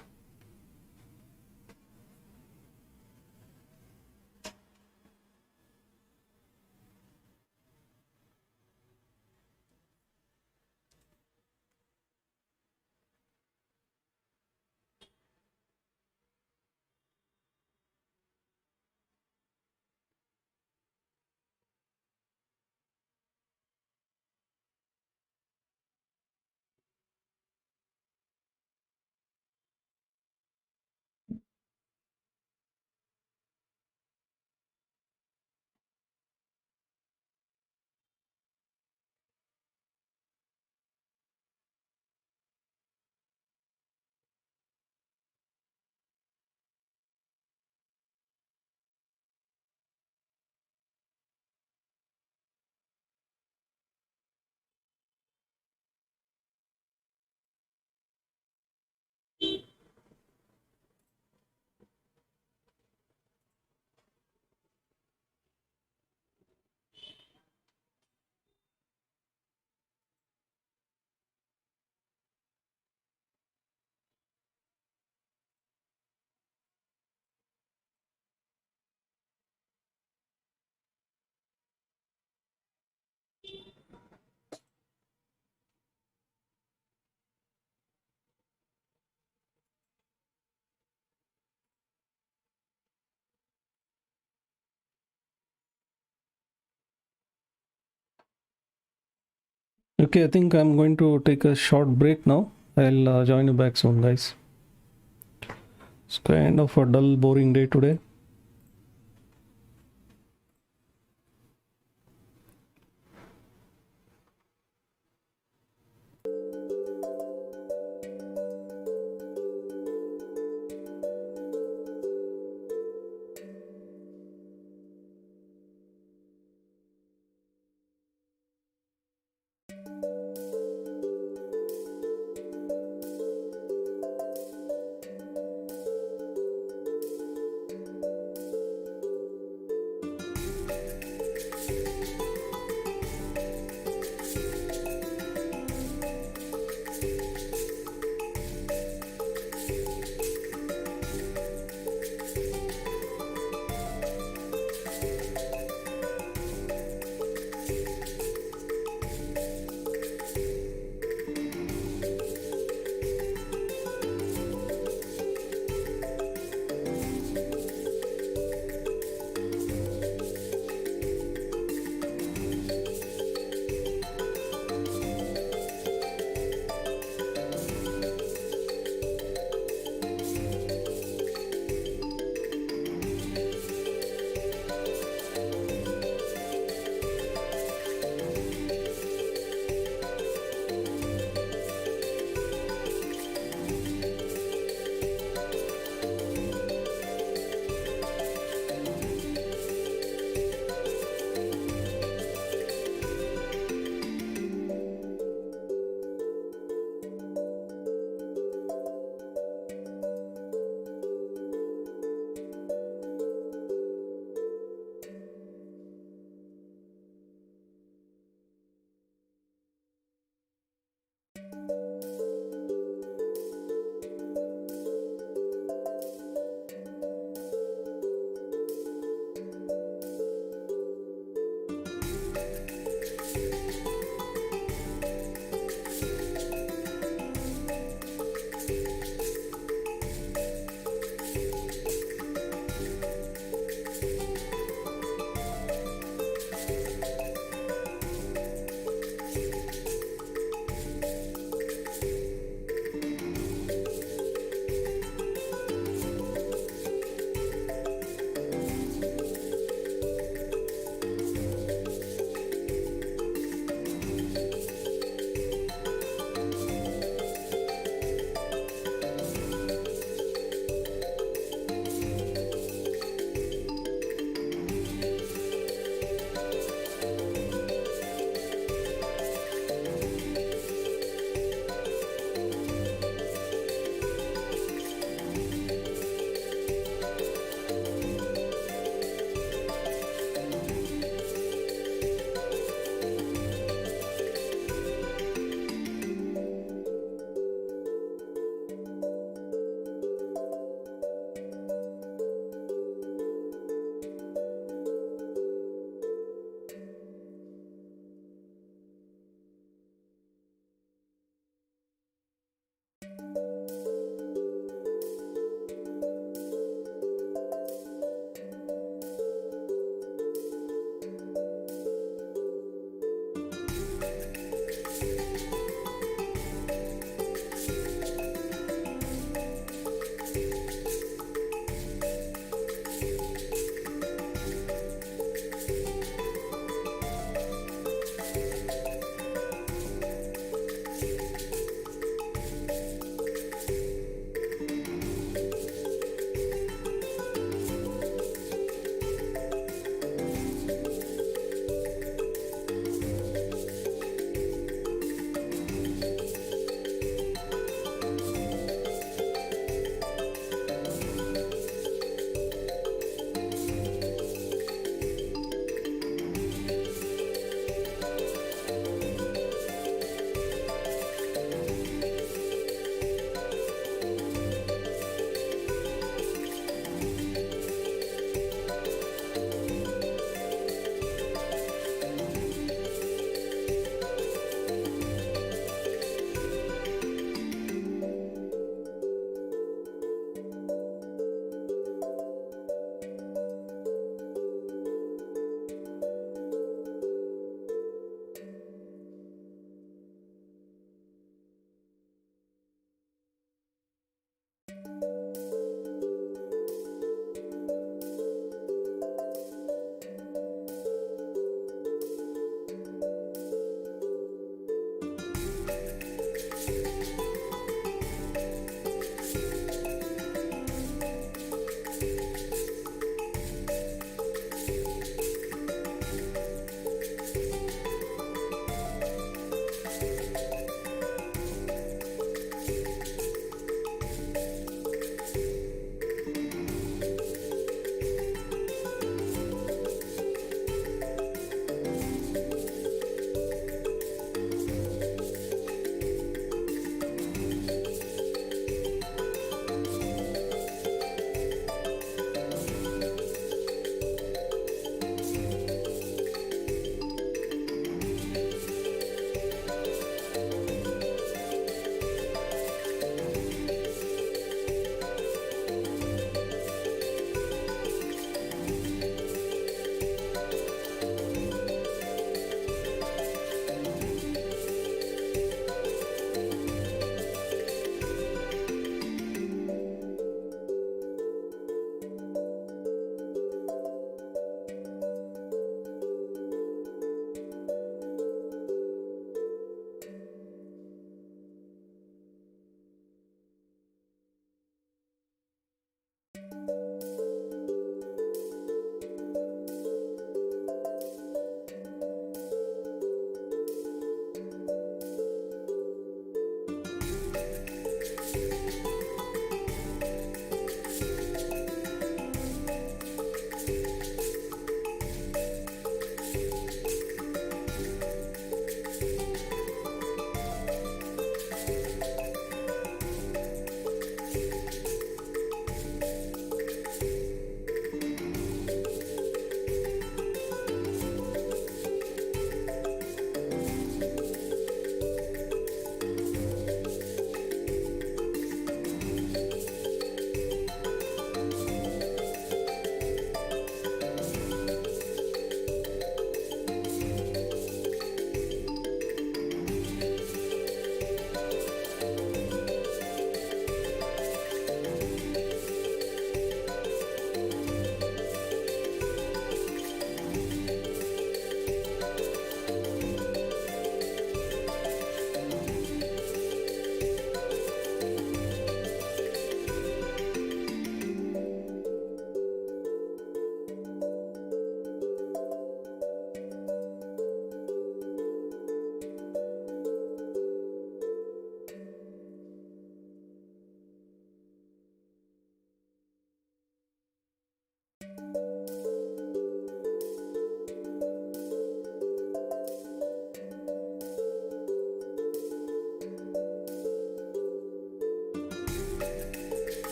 Okay, I think I'm going to take a short break now. I'll join you back soon, guys. It's kind of a dull, boring day today.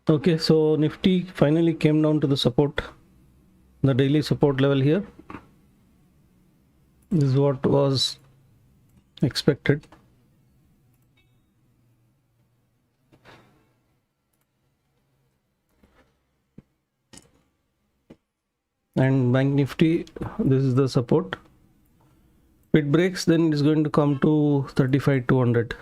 Okay, so Nifty finally came down to the support, the daily support level here. This is what was expected. And Bank Nifty, this is the support. If it breaks, then it is going to come to 35,200.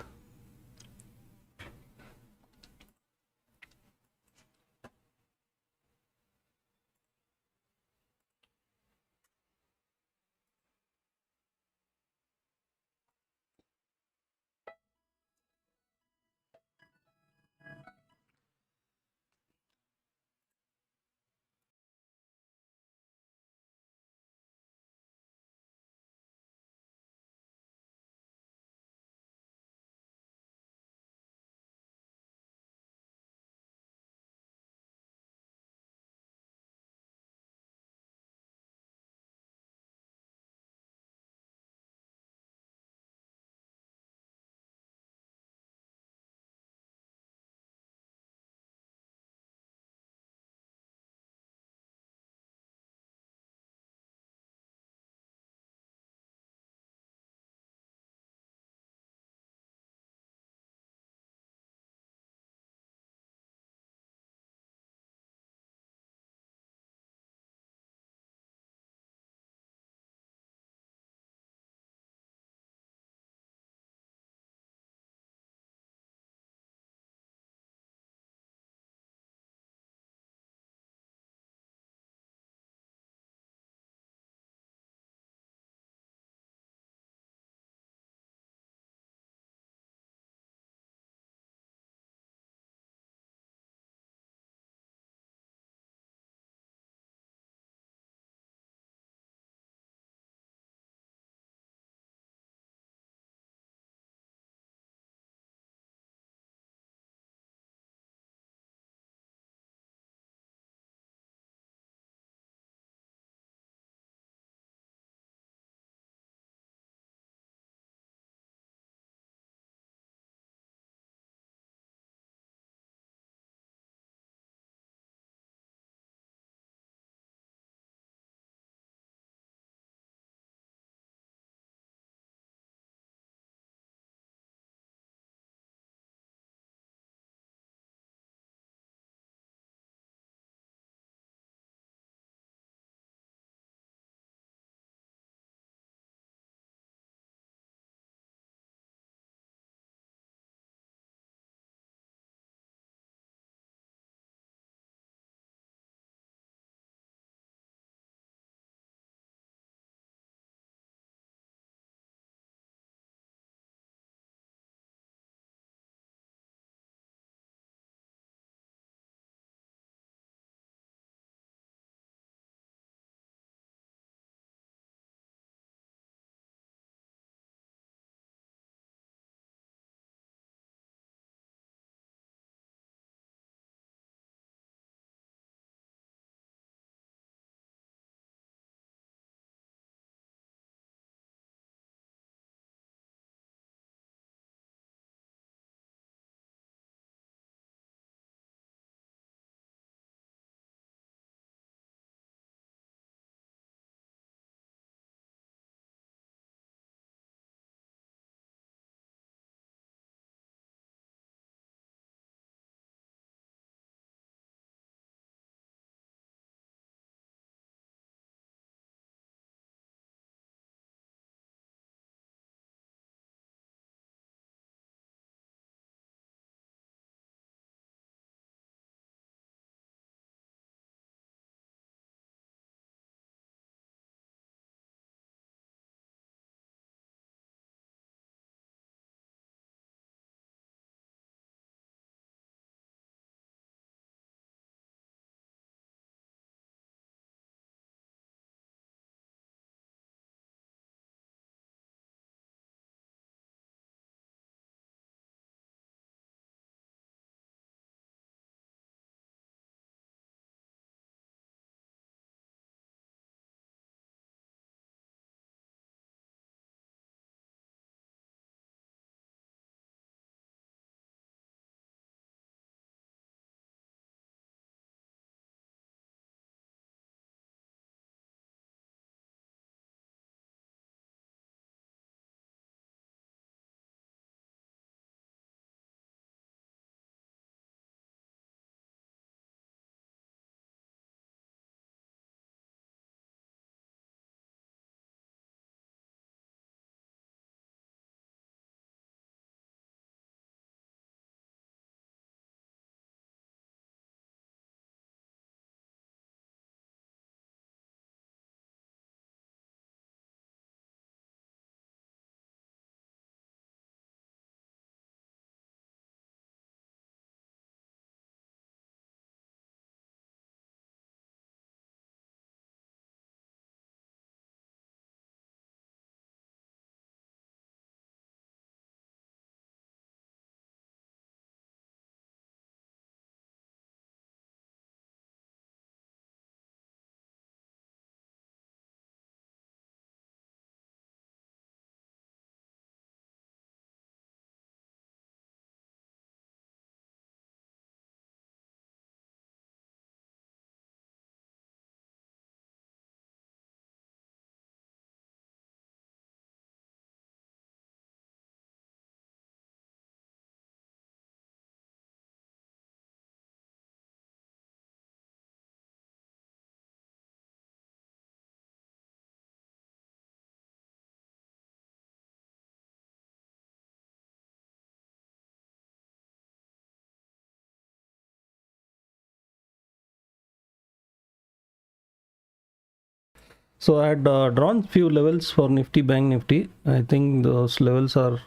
So I had drawn few levels for Nifty Banknifty. I think those levels are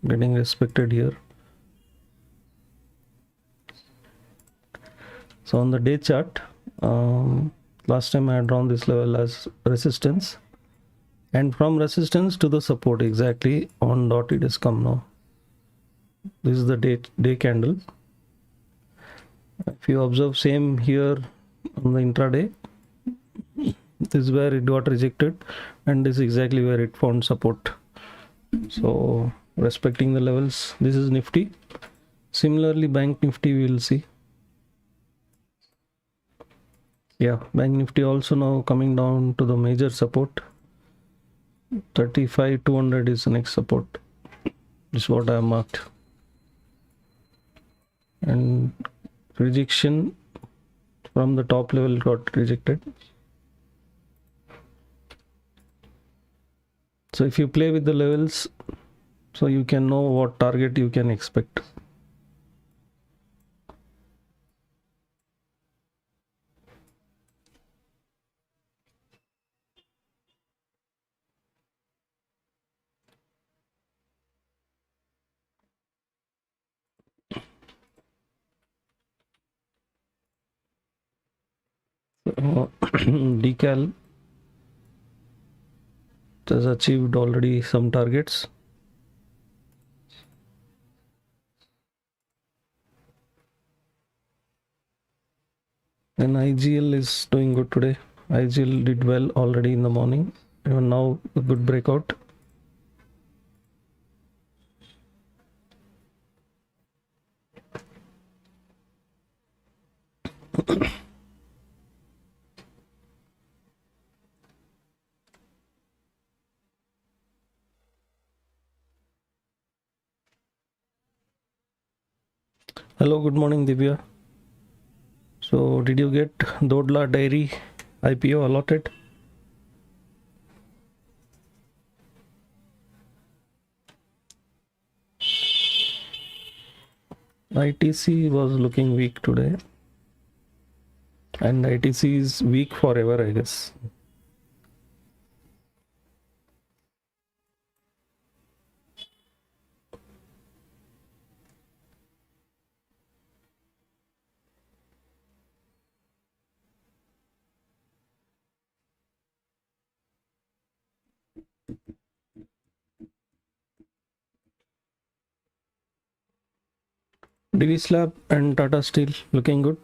getting respected here. So on the day chart, last time I had drawn this level as resistance, and from resistance to the support exactly on dot it has come now. This is the day candle. If you observe same here on the intraday, this is where it got rejected, and this is exactly where it found support. So respecting the levels, this is Nifty. Similarly, Bank Nifty we will see. Yeah, Bank Nifty also now coming down to the major support. 35,200 is the next support. This is what I have marked. And rejection from the top level got rejected. So if you play with the levels, so you can know what target you can expect. Decal has achieved already some targets. And IGL is doing good today. IGL did well already in the morning. Even now a good breakout. Hello, good morning, Divya. So did you get Dodla Dairy IPO allotted? ITC was looking weak today, and ITC is weak forever, I guess. Divi Slab and Tata Steel looking good.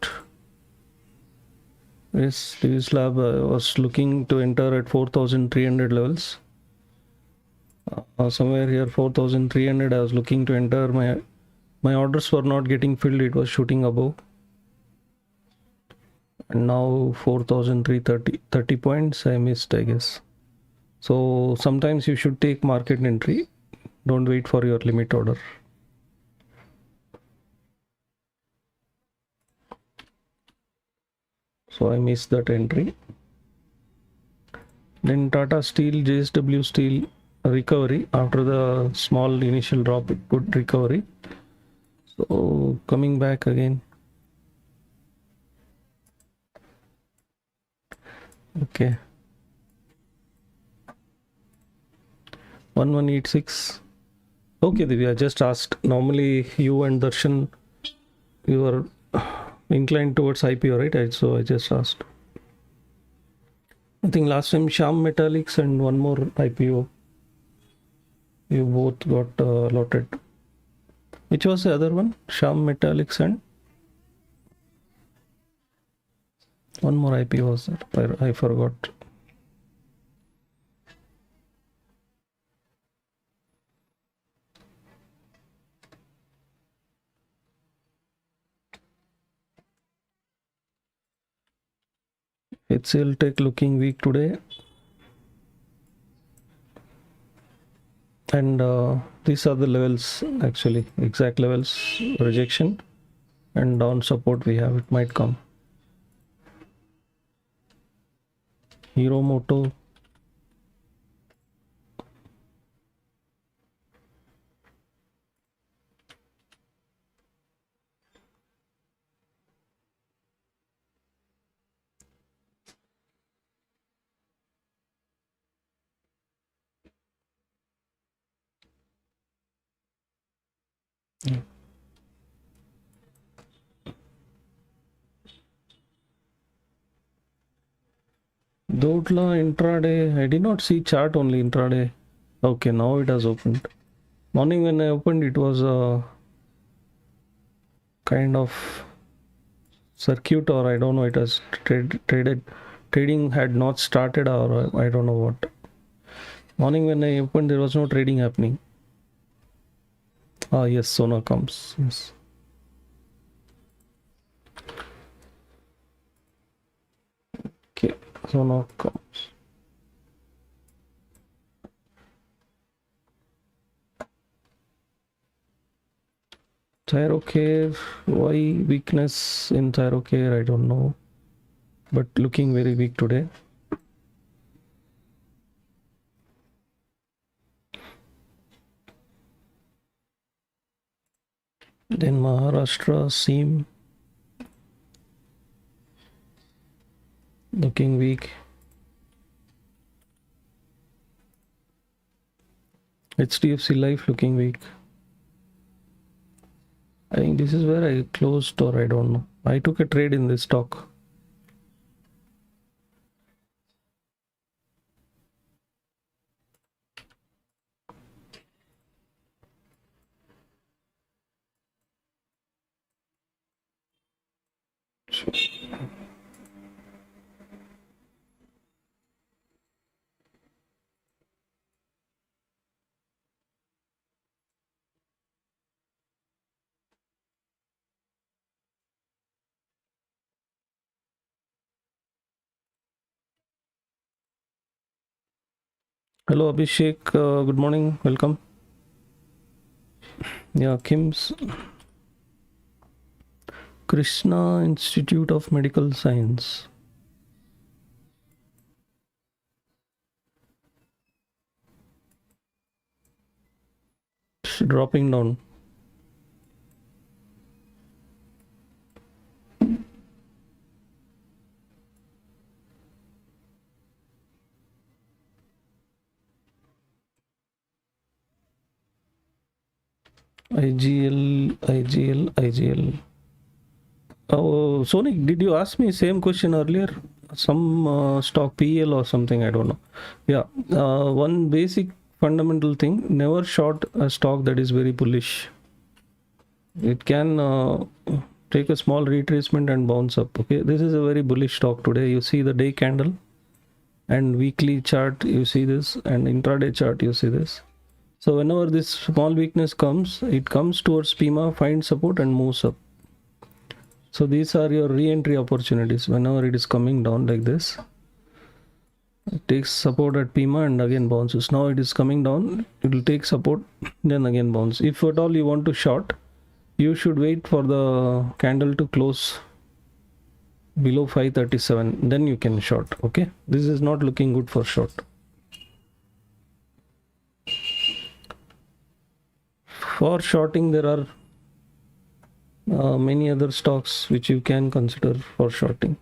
Yes, Divi Slab was looking to enter at 4,300 levels. Somewhere here 4,300 I was looking to enter. My orders were not getting filled, it was shooting above. And now 4,330 30 points I missed, I guess. So sometimes you should take market entry, don't wait for your limit order. So I missed that entry. Then Tata Steel, JSW Steel recovery after the small initial drop, good recovery. So coming back again. Okay. 1186. Okay, Divya, I just asked. Normally you and Darshan, you are inclined towards IPO, right? So I just asked. I think last time Sham Metallics and one more IPO, you both got allotted. Which was the other one? Sham Metallics and one more IPO was that? I forgot. HCL Tech looking weak today. And these are the levels, actually, exact levels, rejection and down support we have, it might come. Hero Moto. Dotla intraday. I did not see chart, only intraday. Okay, now it has opened. Morning when I opened, it was a kind of circuit, or I don't know. It has traded. Trading had not started, or I don't know what. Morning when I opened, there was no trading happening. Ah, yes, Sona comes. Yes. Okay, Sona comes. Thyrocare, why weakness in Thyrocare? I don't know, but looking very weak today. Then Maharashtra seem looking weak. HDFC Life looking weak. I think this is where I closed, or I don't know. I took a trade in this stock. Hello Abhishek, good morning, welcome. Yeah, Kim's Krishna Institute of Medical Science. It's dropping down. IGL. Oh, Sonic, did you ask me same question earlier? Some stock PL or something, I don't know. Yeah, one basic fundamental thing, never short a stock that is very bullish. It can take a small retracement and bounce up. Okay, this is a very bullish stock today. You see the day candle and weekly chart, you see this, and intraday chart, you see this. So whenever this small weakness comes, it comes towards PIMA, finds support and moves up. So these are your re-entry opportunities. Whenever it is coming down like this, it takes support at PIMA and again bounces. Now it is coming down, it will take support, then again bounce. If at all you want to short, you should wait for the candle to close below 537, then you can short. Okay, this is not looking good for short. For shorting, there are many other stocks which you can consider for shorting.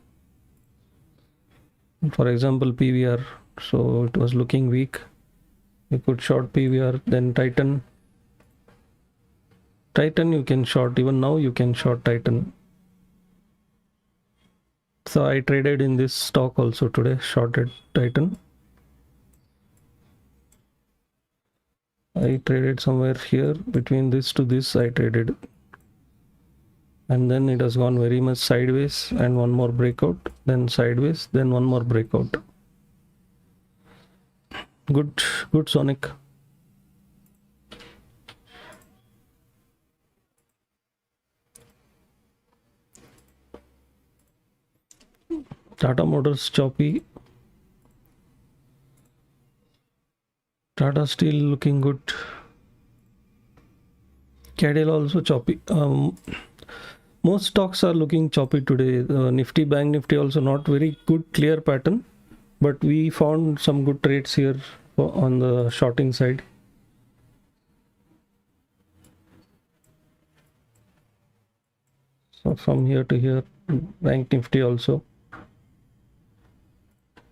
For example, PVR. So it was looking weak. You could short PVR. Then Titan. Titan you can short. Even now you can short Titan. So I traded in this stock also today. Shorted Titan. I traded somewhere here between this to this. I traded. And then it has gone very much sideways and one more breakout, then sideways, then one more breakout. Good Sonic. Tata Motors choppy. Tata Steel looking good. Cadel also choppy. Most stocks are looking choppy today. Nifty Banknifty also not very good clear pattern, but we found some good trades here on the shorting side. So from here to here, Bank Nifty also.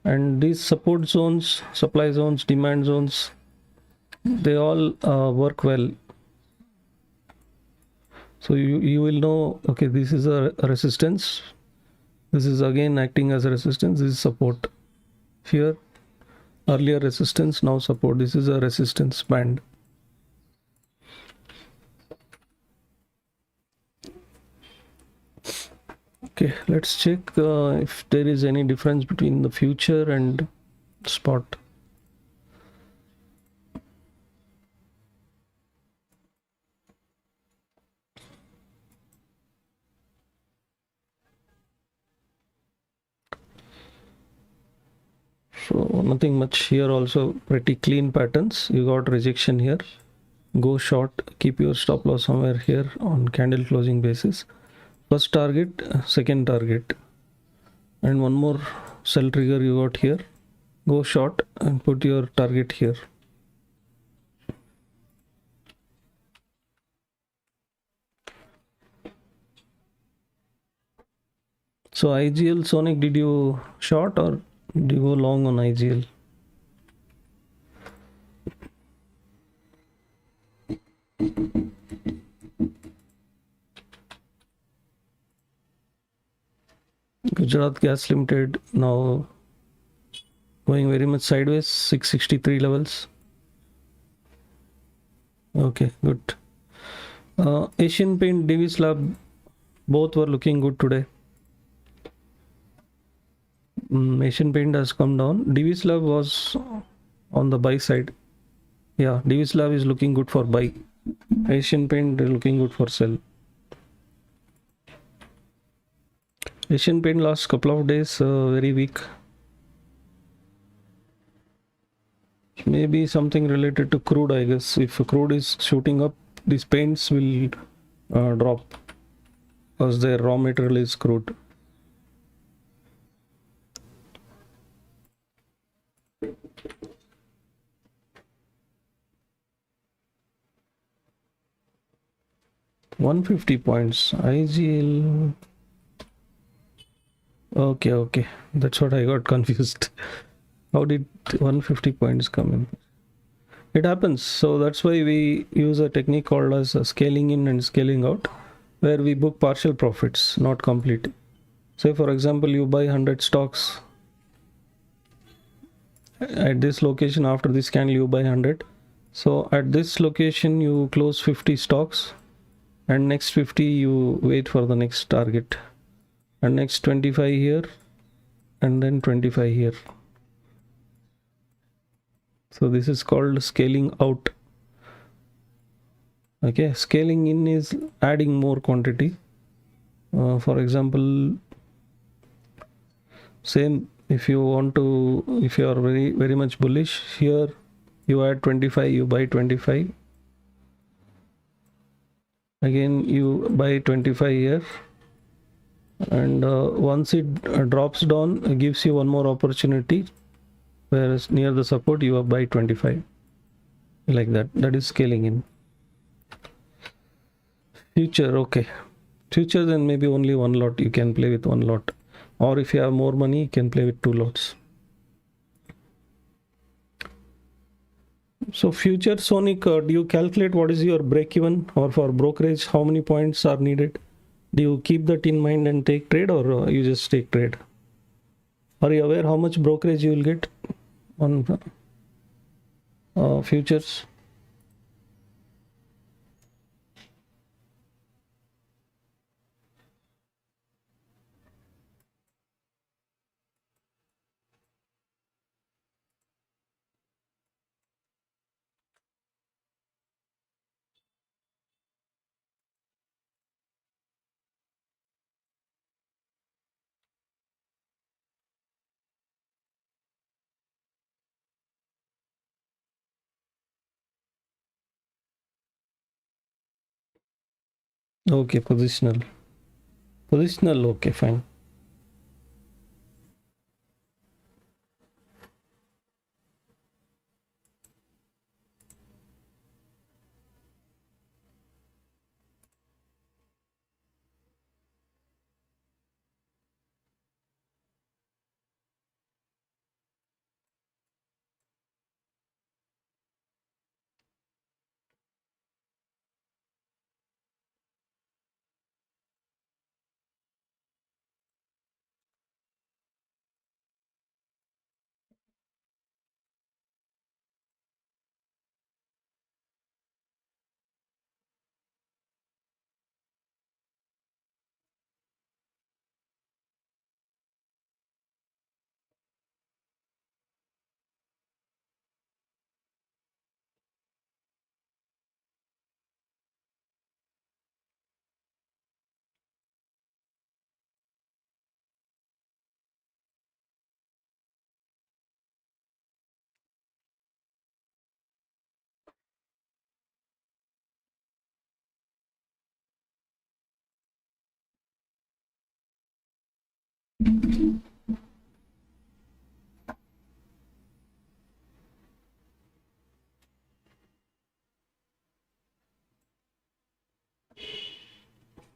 And these support zones, supply zones, demand zones, they all work well. So you will know, okay, this is a resistance, this is again acting as a resistance, this is support. Here earlier resistance, now support, this is a resistance band. Okay, let's check if there is any difference between the future and spot. So nothing much here, also pretty clean patterns. You got rejection here, go short, keep your stop loss somewhere here on candle closing basis. First target, second target, and one more sell trigger you got here. Go short and put your target here. So IGL Sonic, did you short or did you go long on IGL? Gujarat Gas Limited now going very much sideways, 663 levels. Okay, good. Asian Paint, Divis Lab, both were looking good today. Asian Paint has come down. Divis Lab was on the buy side. Yeah, Divis Lab is looking good for buy. Asian Paint looking good for sell. Asian Paint last couple of days very weak. Maybe something related to crude, I guess. If crude is shooting up, these paints will drop because their raw material is crude. $150. IGL. Okay. That's what I got confused. How did 150 points come in? It happens. So that's why we use a technique called as scaling in and scaling out, where we book partial profits, not complete. Say for example, you buy 100 stocks at this location. After this candle you buy 100. So at this location you close 50 stocks, and next 50 you wait for the next target, and next 25 here, and then 25 here. So this is called scaling out. Okay, scaling in is adding more quantity. For example, same, if you want to, if you are very much bullish, here you add 25, you buy 25, again you buy 25 here, and once it drops down, it gives you one more opportunity, whereas near the support you buy 25, like that. That is scaling in. Future, okay, future, then maybe only one lot, you can play with one lot, or if you have more money you can play with two lots. So future Sonic, do you calculate what is your break even, or for brokerage how many points are needed? Do you keep that in mind and take trade, or you just take trade? Are you aware how much brokerage you will get on futures? Okay, positional, okay, fine.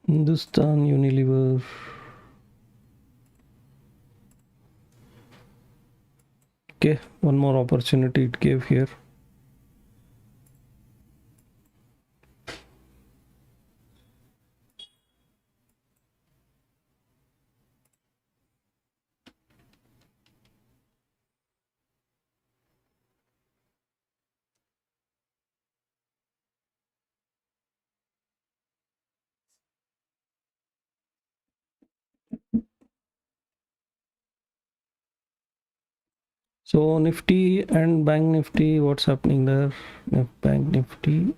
Hindustan Unilever. Okay, one more opportunity it gave here. So Nifty and Bank Nifty, what's happening there? Bank Nifty,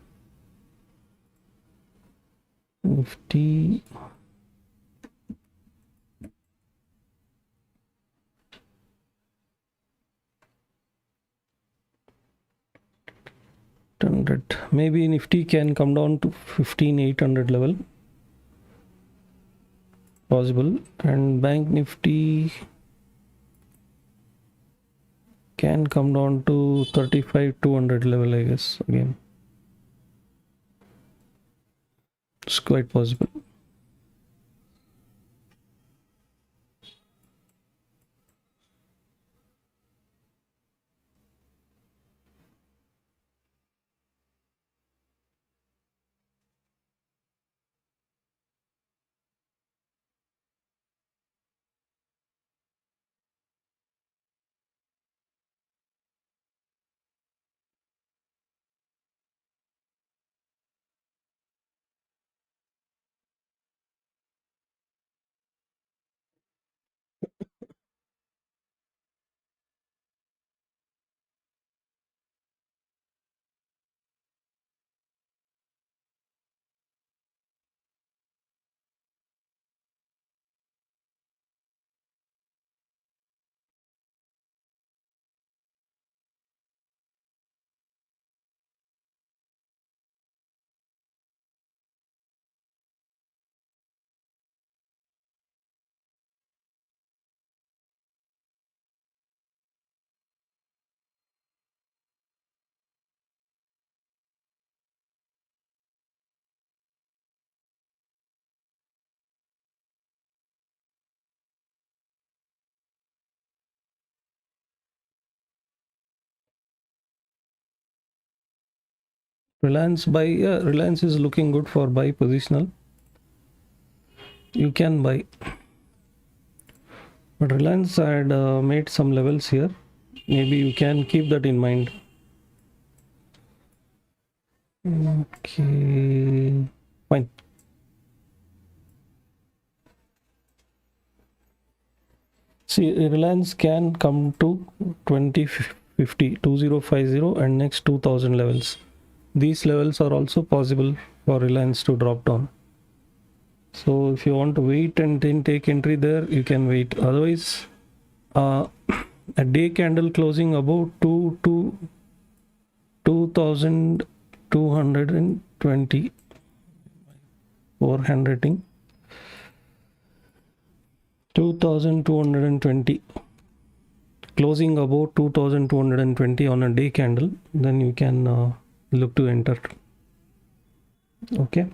Nifty. Maybe Nifty can come down to 15,800 level, possible, and Bank Nifty can come down to 35,200 level, I guess. Again, it's quite possible. Reliance buy, yeah, Reliance is looking good for buy positional. You can buy, but Reliance had made some levels here. Maybe you can keep that in mind. Okay, fine. See, Reliance can come to 2050, 2050 and next 2000 levels. These levels are also possible for Reliance to drop down. So if you want to wait and then take entry there, you can wait. Otherwise, a day candle closing above 2220 400 2220 closing above 2220 on a day candle, then you can look to enter. Okay.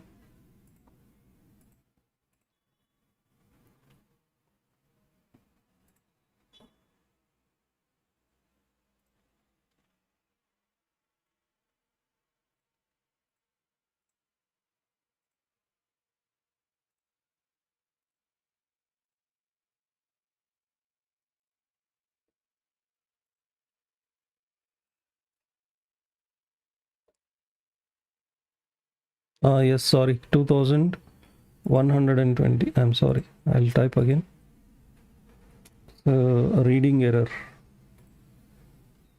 Yes, sorry, 2120. I'm sorry, I'll type again. Reading error.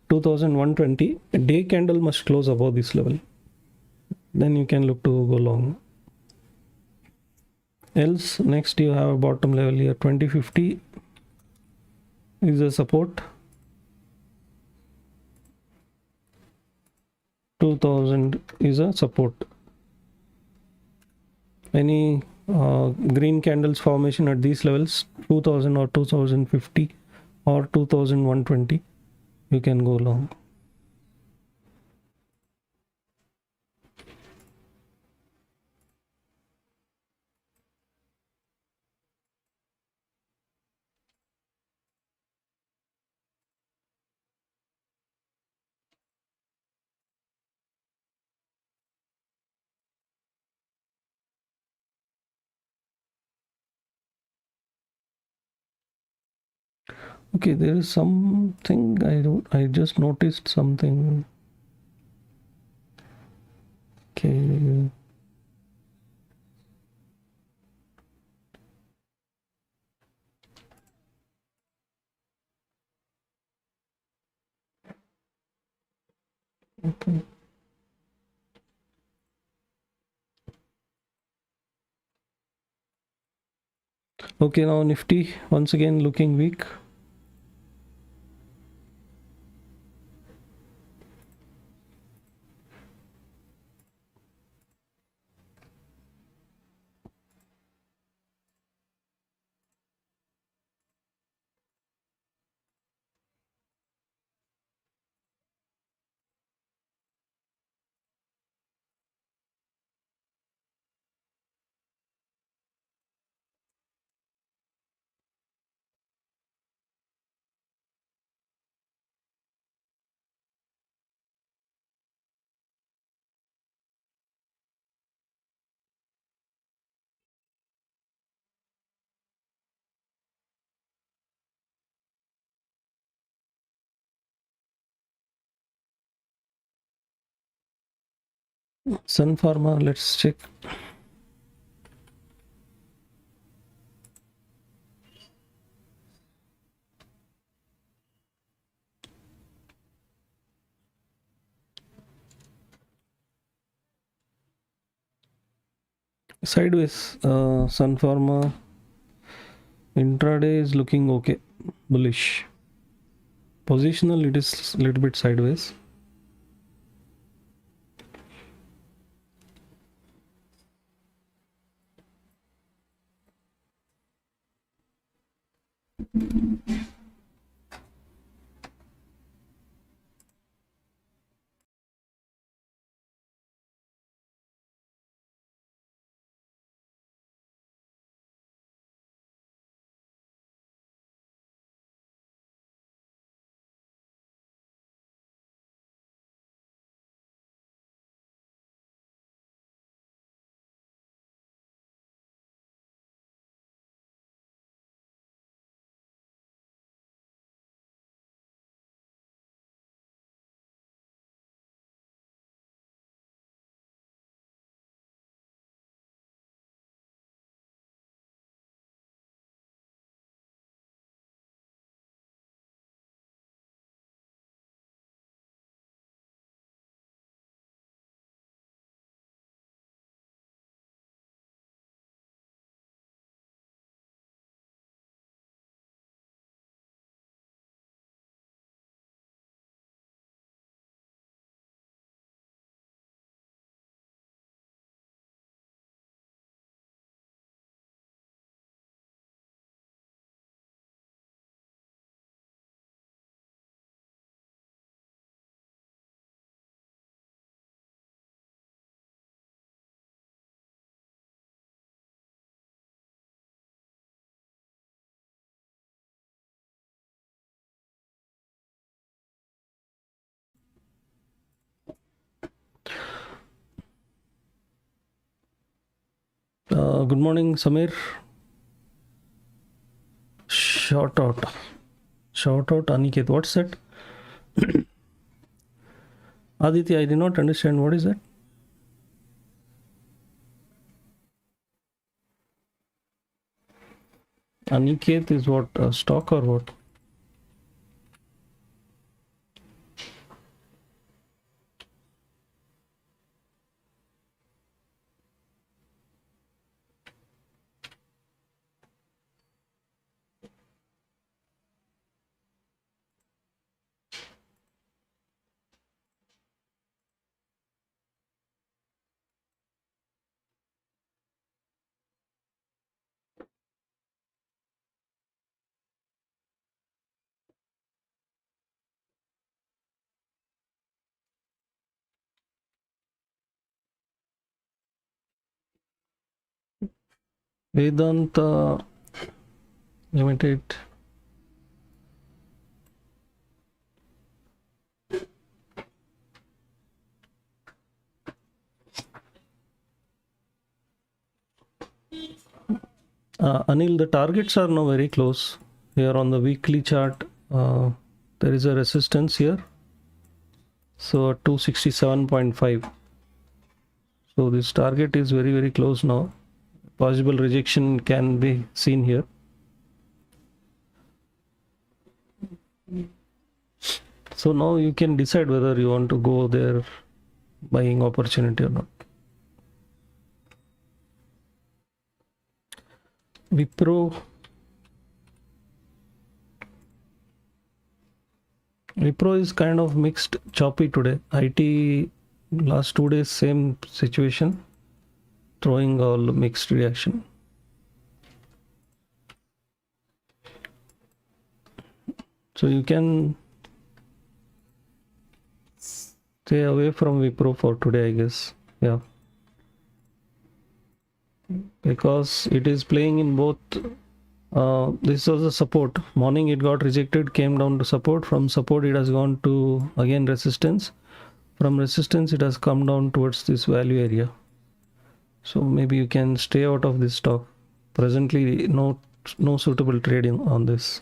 2120. A day candle must close above this level. Then you can look to go long. Else, next you have a bottom level here. 2050 is a support. 2000 is a support. Any green candles formation at these levels, 2000 or 2050 or 2120, you can go long. Okay, there is something I just noticed something. Okay. Okay. Okay, now Nifty once again looking weak. Sun Pharma, let's check. Sideways, Sun Pharma intraday is looking okay, bullish. Positional, it is a little bit sideways. Good morning, Samir. Shout out, Aniket. What's that? Aditya, I did not understand. What is that? Aniket is what? Stock or what? Vedanta Limited. Anil, the targets are now very close. Here on the weekly chart, there is a resistance here. So 267.5. So this target is very, very close now. Possible rejection can be seen here. So now you can decide whether you want to go there buying opportunity or not. Wipro is kind of mixed, choppy today. IT last 2 days same situation, throwing all mixed reaction. So you can stay away from Wipro for today, I guess. Yeah, because it is playing in both. This was a support. Morning it got rejected, came down to support. From support it has gone to again resistance. From resistance it has come down towards this value area. So maybe you can stay out of this stock. Presently no suitable trading on this.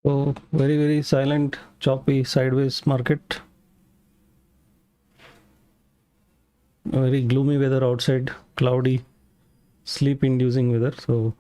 So very silent, choppy, sideways market. Very gloomy weather outside, cloudy, sleep-inducing weather. So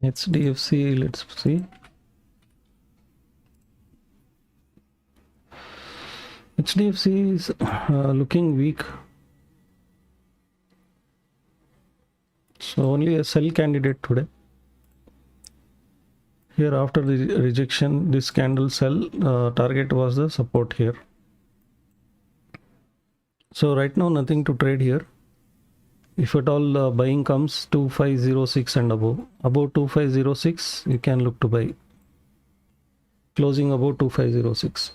HDFC, let's see. HDFC is looking weak. So only a sell candidate today. Here after the rejection, this candle sell target was the support here. So right now nothing to trade here. If at all buying comes 2506 and above 2506, you can look to buy. Closing above 2506.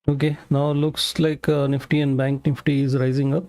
Okay, now looks like Nifty and Bank Nifty is rising up.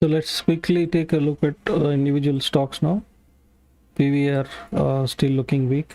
So let's quickly take a look at individual stocks now. PVR still looking weak.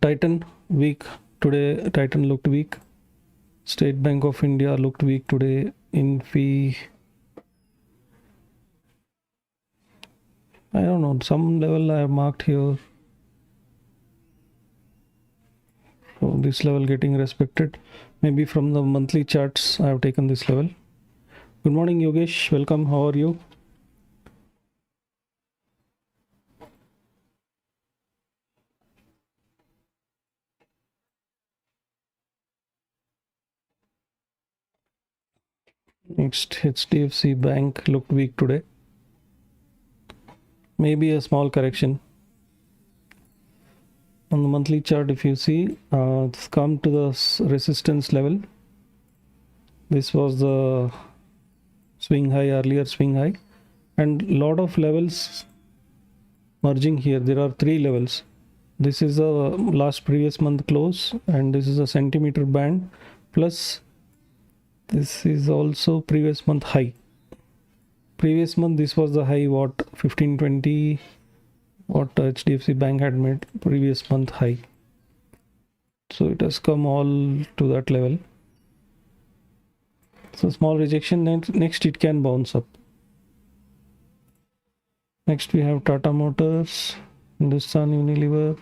Titan weak today. Titan looked weak. State Bank of India looked weak today. Infi, I don't know, some level I have marked here. So this level getting respected. Maybe from the monthly charts I have taken this level. Good morning, Yogesh. Welcome. How are you? Next, HDFC Bank looked weak today. Maybe a small correction. On the monthly chart, if you see, it's come to the resistance level. This was the swing high, earlier swing high, and lot of levels merging here. There are 3 levels. This is the last previous month close, and this is a centimeter band, plus this is also previous month high. Previous month this was the high, what, 1520, what HDFC Bank had made previous month high. So it has come all to that level. So small rejection. Next it can bounce up. Next we have Tata Motors, Hindustan Unilever.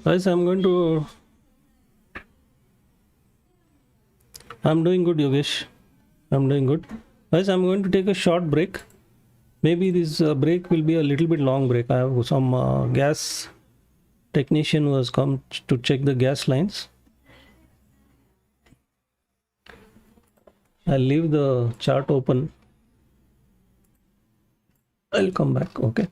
Guys, I'm doing good, Yogesh. I'm doing good. Guys, I'm going to take a short break. Maybe this break will be a little bit long break. I have some gas technician who has come to check the gas lines. I'll leave the chart open. I'll come back, okay?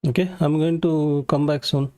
Okay, I'm going to come back soon.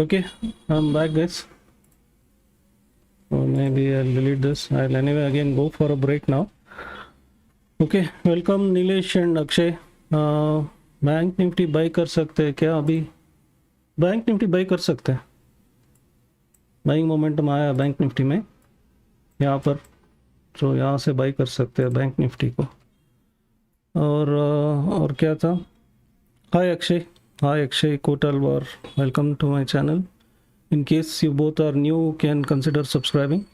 Okay, I'm back, guys. Maybe I'll delete this. I'll anyway again go for a break now. Okay, welcome Nilesh and Akshay. Bank Nifty by कर सकते हैं क्या? अभी bank Nifty by कर सकते हैं. Buying momentum आया bank Nifty में यहाँ पर, तो यहाँ से बाई कर सकते हैं बैंक निफ्टी को. और क्या था? Hi Akshay Kotalwar, welcome to my channel. In case you both are new, can consider subscribing.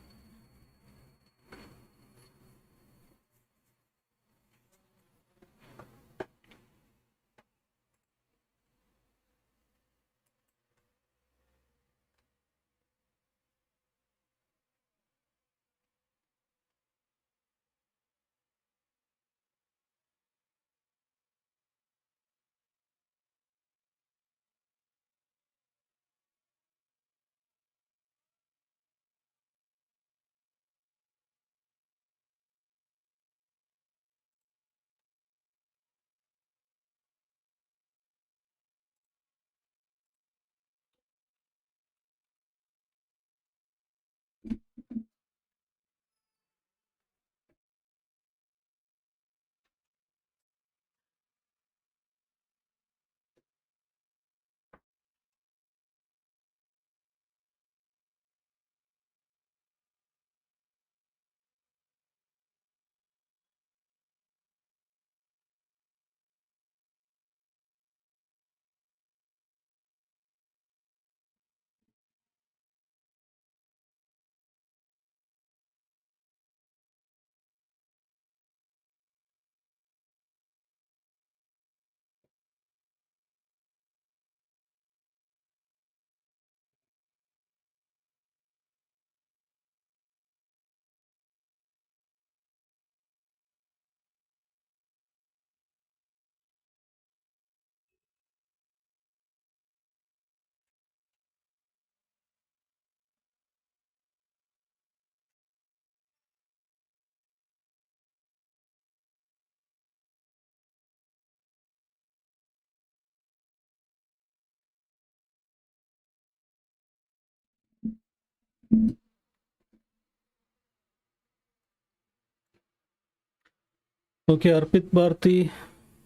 Okay, Arpit Bharti,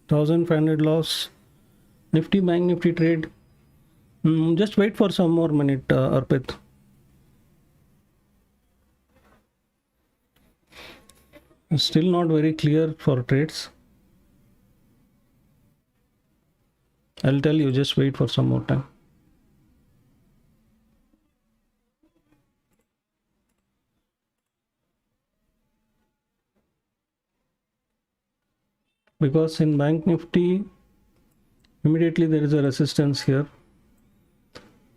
1500 loss. Nifty Banknifty trade. Just wait for some more minute, Arpit. Still not very clear for trades. I'll tell you, just wait for some more time. Because in Bank Nifty, immediately there is a resistance here.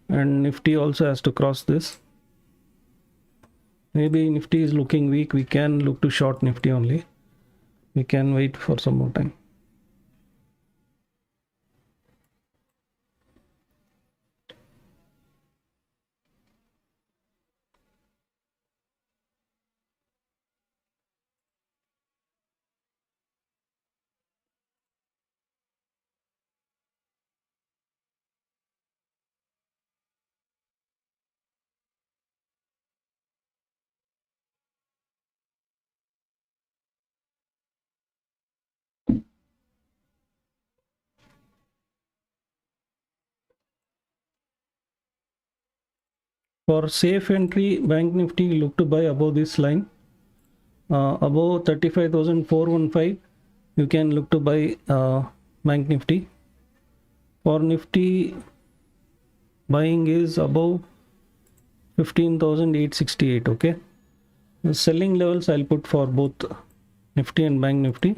And Nifty also has to cross this. Maybe Nifty is looking weak. We can look to short Nifty only. We can wait for some more time. For safe entry, Bank Nifty look to buy above this line. Above 35,415, you can look to buy Bank Nifty. For Nifty, buying is above 15,868. Okay. The selling levels I'll put for both Nifty and Bank Nifty.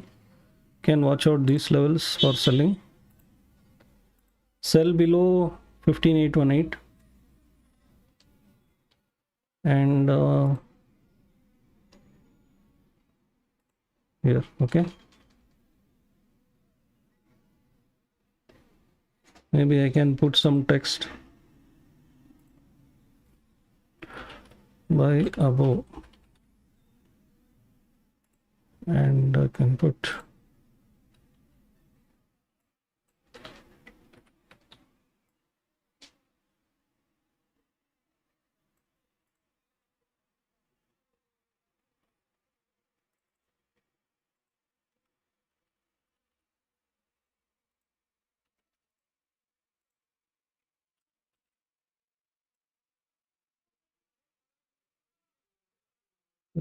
Can watch out these levels for selling. Sell below 15,818. And here, okay. Maybe I can put some text. Buy above. And I can put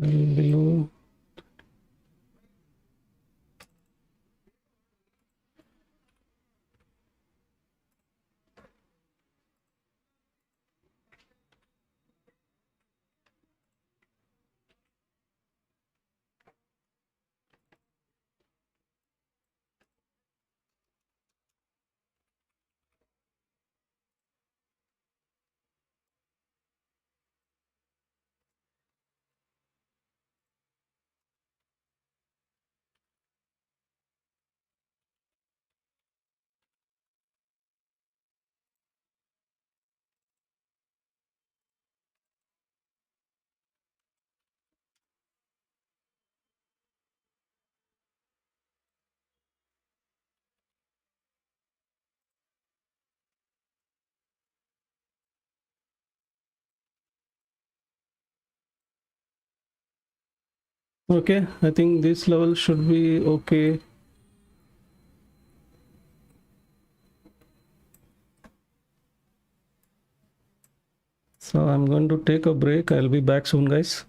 And below. Okay, I think this level should be okay. So I'm going to take a break. I'll be back soon, guys.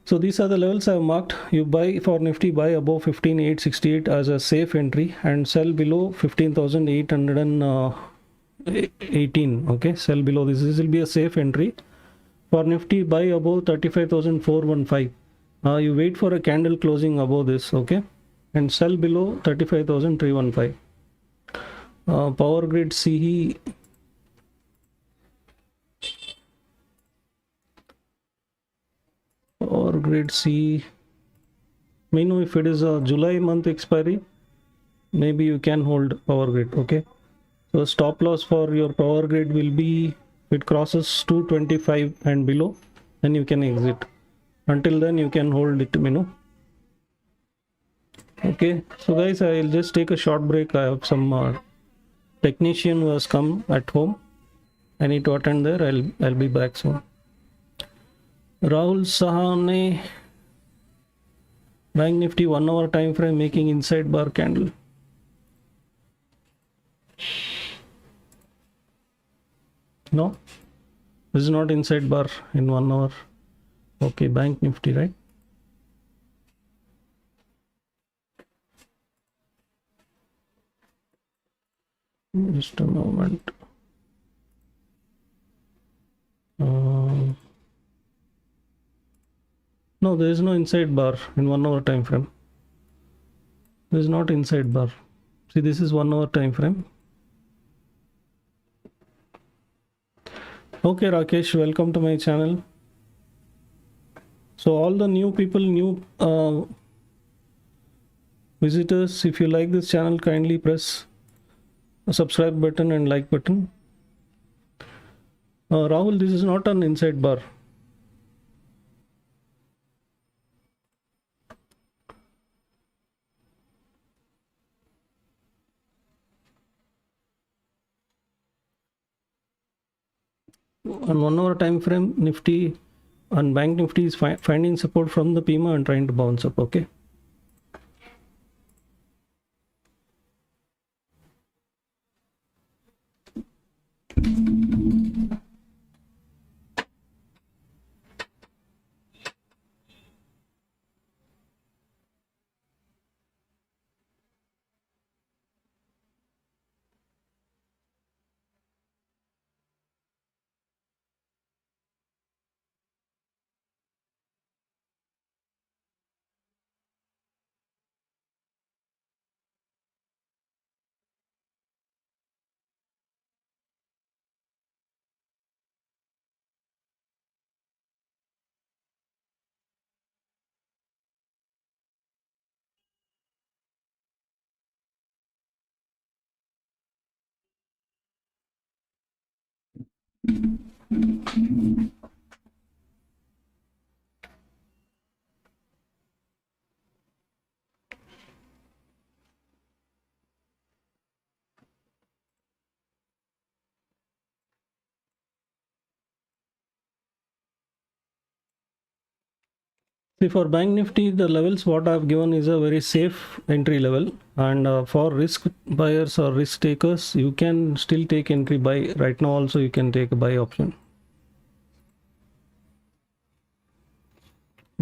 So these are the levels I've marked. You buy for Nifty, buy above 15,868 as a safe entry and sell below 15,818. Okay, sell below this. This will be a safe entry. For Nifty, buy above 35,415. You wait for a candle closing above this, okay, and sell below 35,315. Power grid CE. Power grid C. May know if it is a July month expiry, maybe you can hold power grid. Okay, so stop loss for your power grid will be if it crosses 225 and below, then you can exit. Until then you can hold it, Okay, so guys, I'll just take a short break. I have some technician who has come at home. I need to attend there. I'll be back soon. Rahul Sahane, Bank Nifty 1 hour time frame making inside bar candle. No, this is not inside bar in 1 hour. Okay, Bank Nifty, right? Just a moment. No, there is no inside bar in 1 hour time frame. There is not inside bar. See, this is 1 hour time frame. Okay, Rakesh, welcome to my channel. So all the new people, new visitors, if you like this channel, kindly press the subscribe button and like button. Rahul, this is not an inside bar. On 1 hour time frame, Nifty and Bank Nifty is finding support from the PIMA and trying to bounce up. Okay. See, for Bank Nifty, the levels what I've given is a very safe entry level, and for risk buyers or risk takers, you can still take entry buy. Right now also you can take a buy option.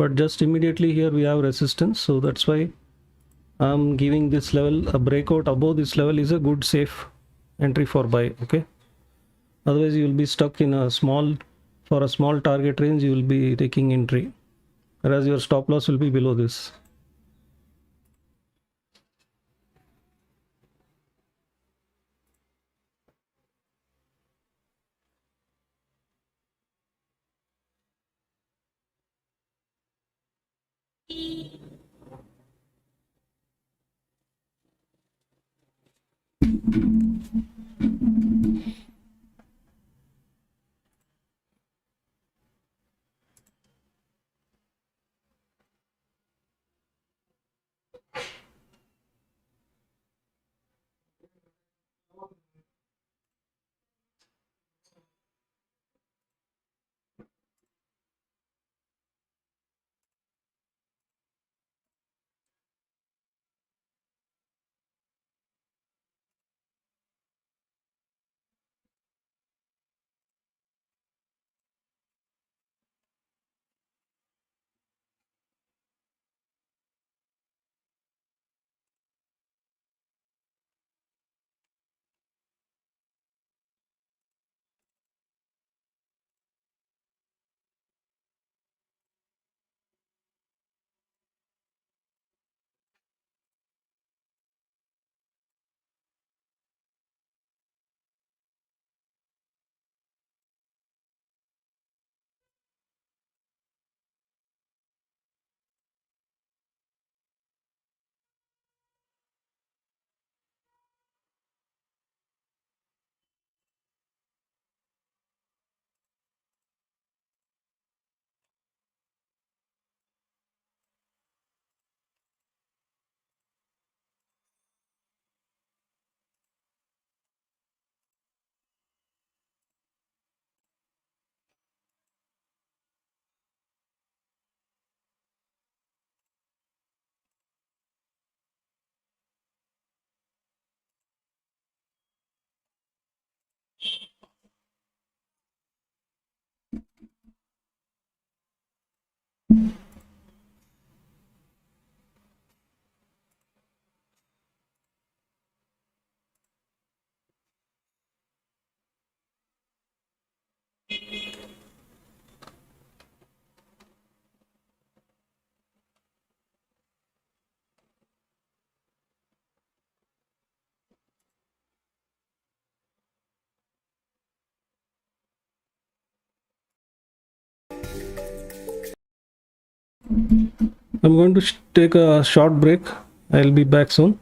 but just immediately here we have resistance, so that's why I'm giving this level a breakout above this level is a good safe entry for buy. Okay, otherwise you will be stuck in a small, for a small target range you will be taking entry, whereas your stop loss will be below this. I'm going to take a short break. I'll be back soon.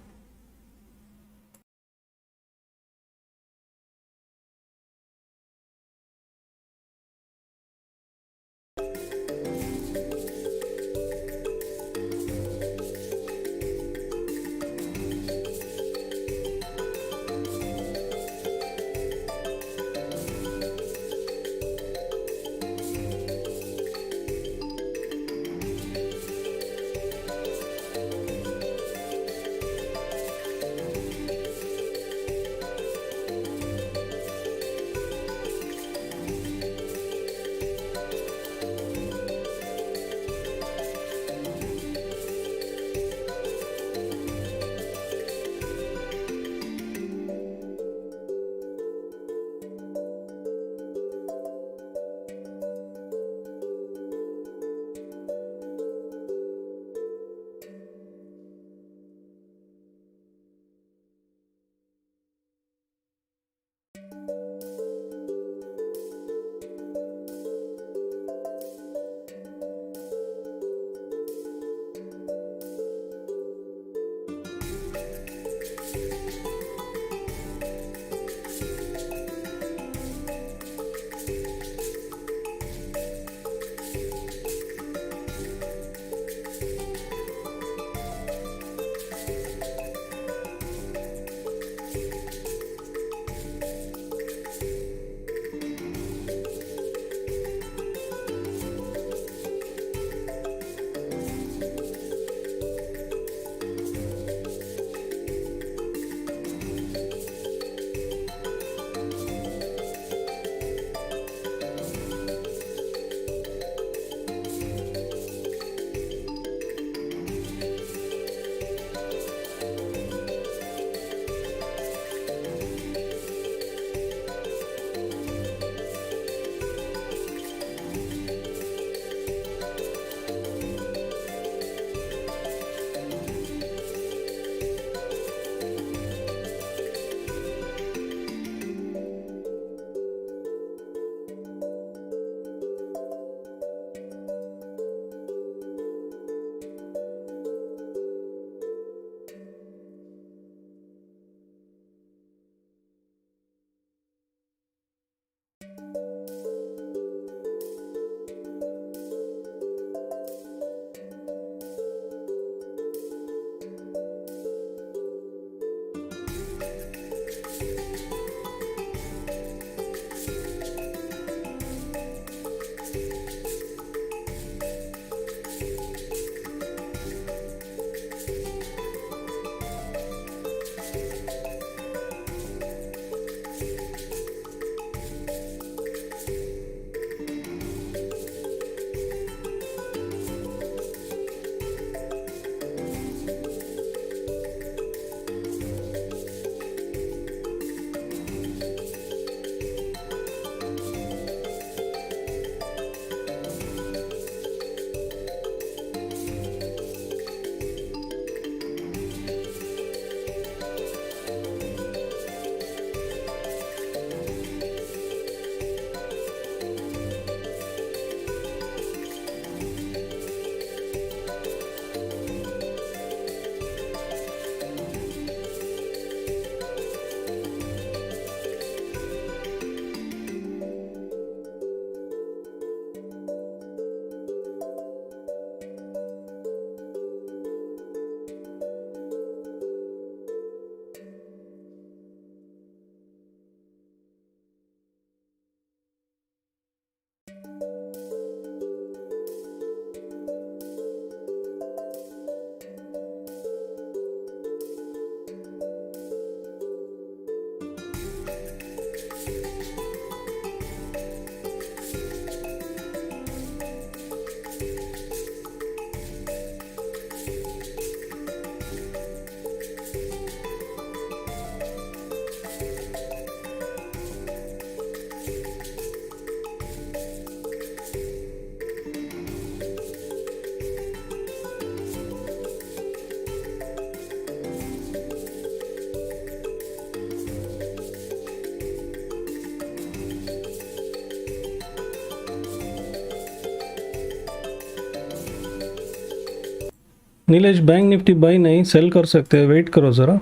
Nilesh, bank Nifty by नहीं, cell कर सकते हैं, wait करो ज़रा।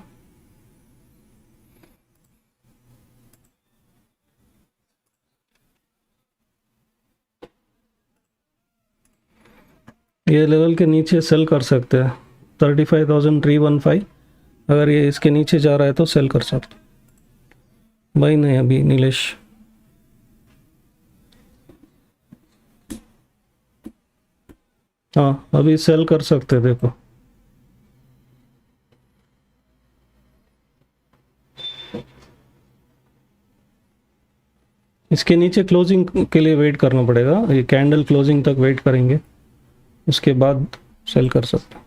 ये level के नीचे cell कर सकते हैं, 35,315। अगर ये इसके नीचे जा रहा है तो सेल कर सकते, बाई नहीं अभी नीलेश। हाँ, अभी सेल कर सकते हैं, देखो। इसके नीचे क्लोजिंग के लिए वेट करना पड़ेगा, ये कैंडल क्लोजिंग तक वेट करेंगे, उसके बाद सेल कर सकते हैं।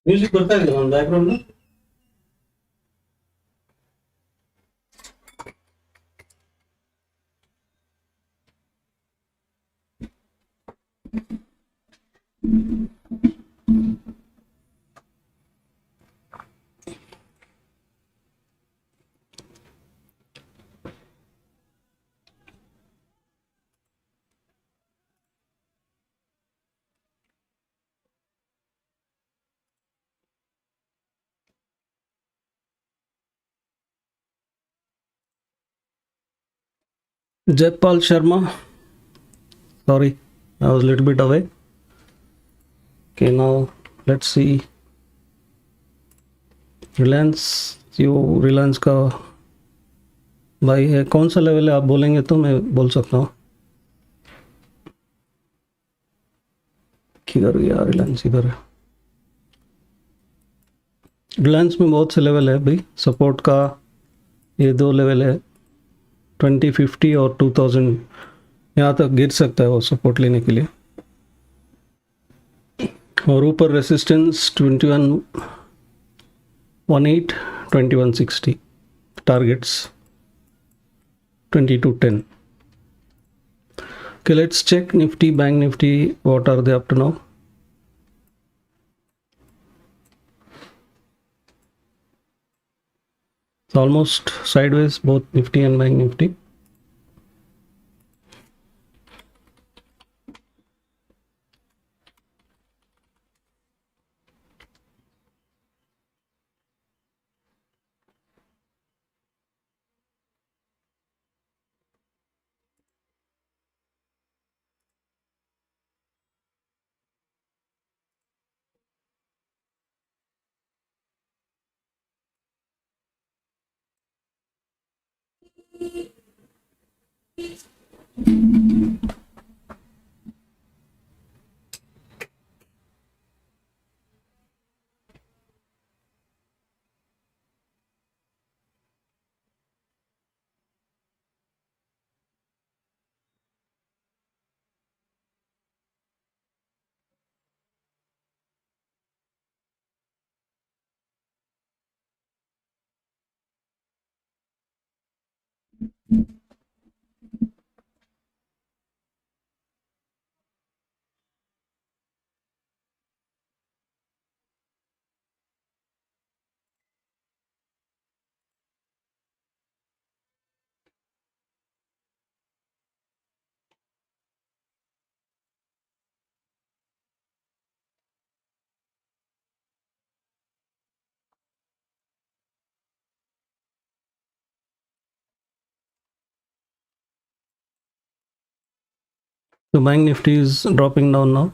ಮ್ಯೂಸಿಕ್ ಬರ್ತಾ ಇದೆ ಒಂದು background. Jaypal Sharma. Sorry, I was a little bit away. Okay, now let's see. Reliance, जो रिलायंस का भाई है, कौन सा लेवल है आप बोलेंगे तो मैं बोल सकता हूँ. किधर गया रिलायंस? इधर है. रिलायंस में बहुत से लेवल है भाई. सपोर्ट का ये 2 लेवल है, 2050 और 2000. यहाँ तक गिर सकता है वो सपोर्ट लेने के लिए. और ऊपर resistance 2118, 2160. Targets 2210. Okay, let's check Nifty Banknifty. What are they up to now? It's almost sideways, both Nifty and Banknifty. So Bank Nifty is dropping down now.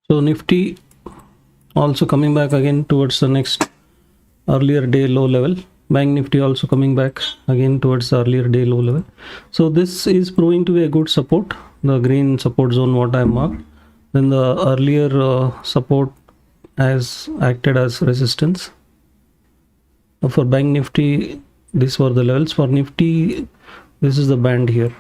So Nifty also coming back again towards the next earlier day low level. Bank Nifty also coming back again towards the earlier day low level. So this is proving to be a good support, the green support zone what I marked. Then the earlier support has acted as resistance. For Bank Nifty, these were the levels. For Nifty, this is the band here.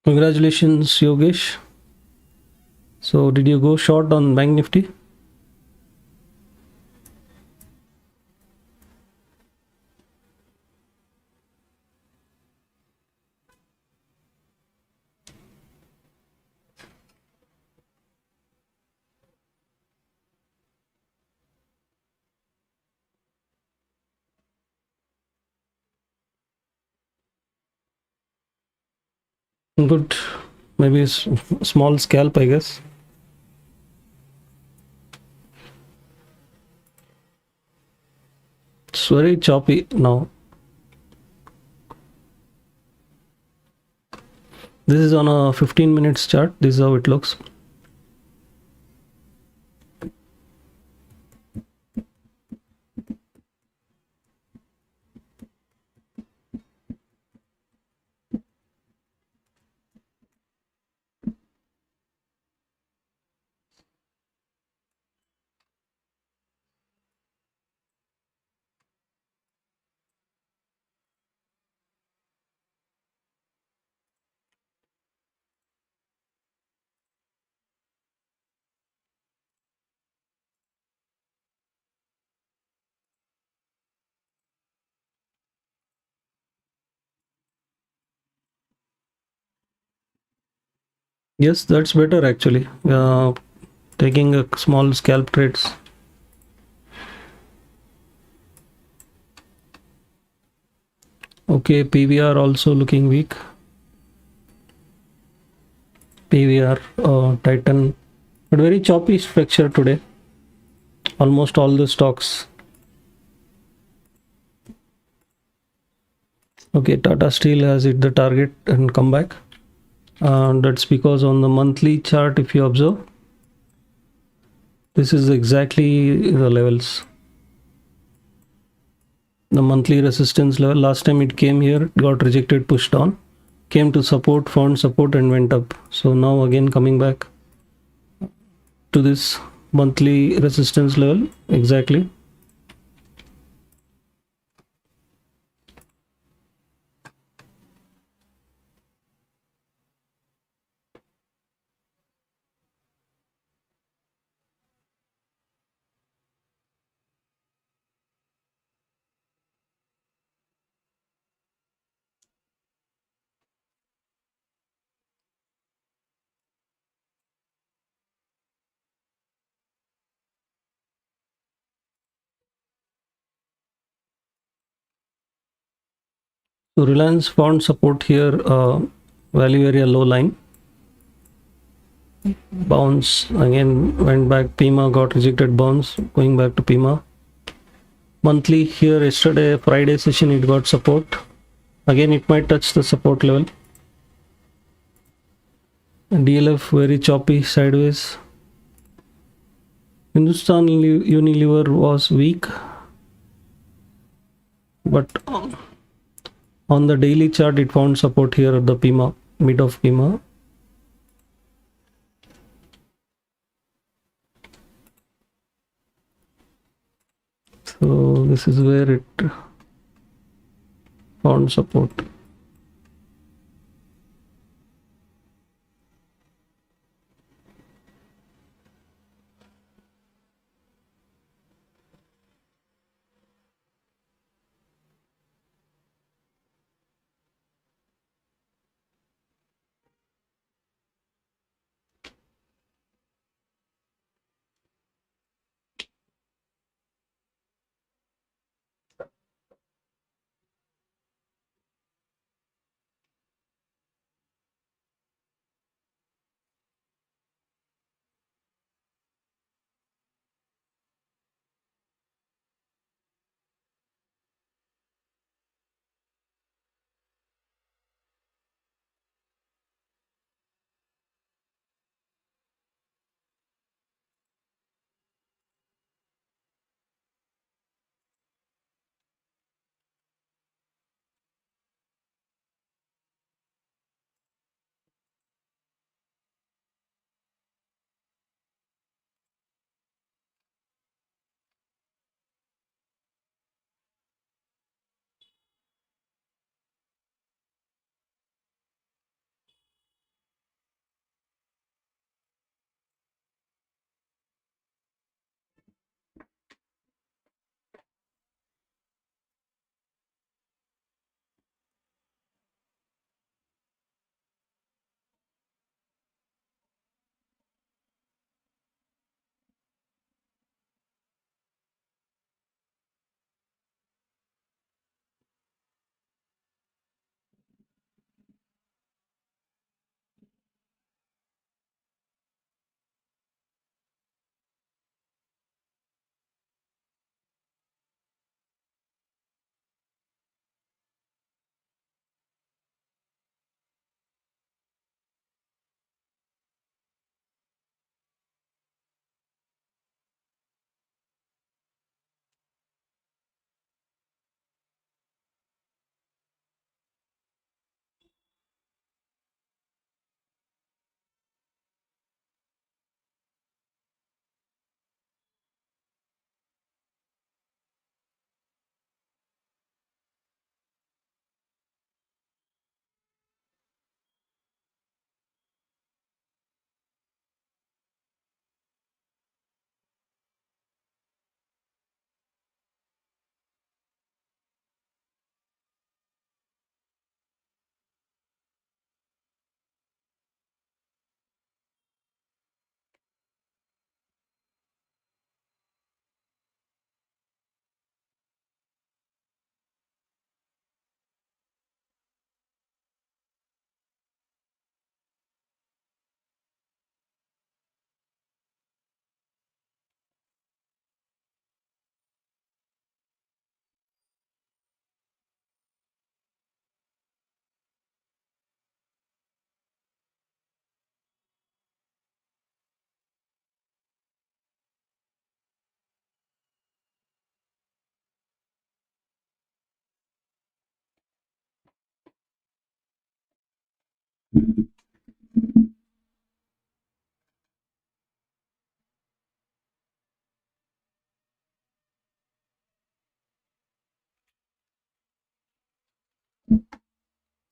Congratulations, Yogesh. So did you go short on Bank Nifty? Good. Maybe a small scalp, I guess. It's very choppy now. This is on a 15 minutes chart. This is how it looks. Yes, that's better actually. Taking a small scalp trades. Okay, PVR also looking weak. PVR, Titan, but very choppy structure today. Almost all the stocks. Okay, Tata Steel has hit the target and come back. That's because on the monthly chart, if you observe, this is exactly the levels. The monthly resistance level, last time it came here, got rejected, pushed on, came to support, found support and went up. So now again coming back to this monthly resistance level exactly. So Reliance found support here, value area low line, bounce again, went back. Pima got rejected, bounce, going back to Pima. Monthly here, yesterday Friday session it got support, again it might touch the support level. DLF very choppy sideways. Hindustan Unilever was weak, but On the daily chart, it found support here at the PIMA, mid of PIMA. So this is where it found support.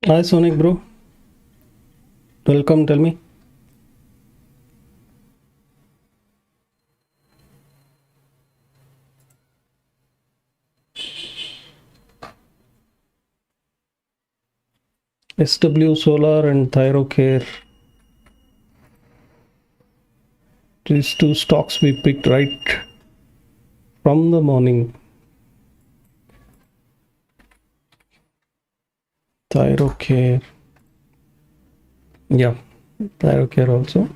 Hi Sonic bro, welcome. Tell me. SW Solar and Thyrocare. These two stocks we picked right from the morning. Thyrocare. Yeah, Thyrocare also.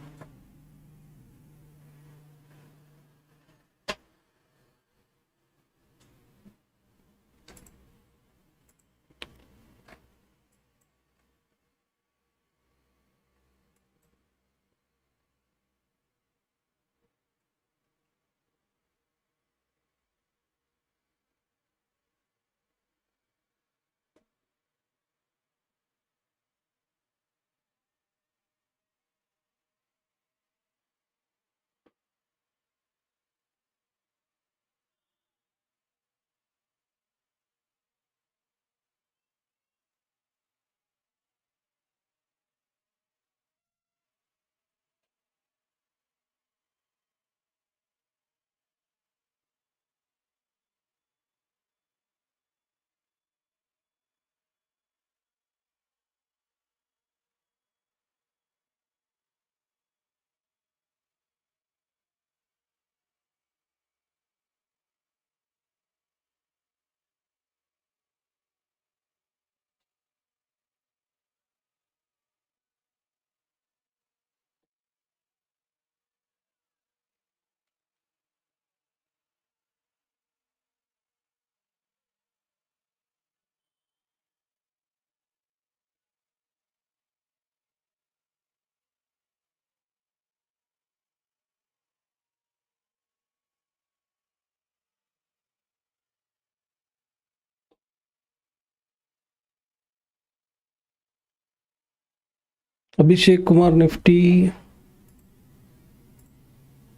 Abhishek Kumar, Nifty.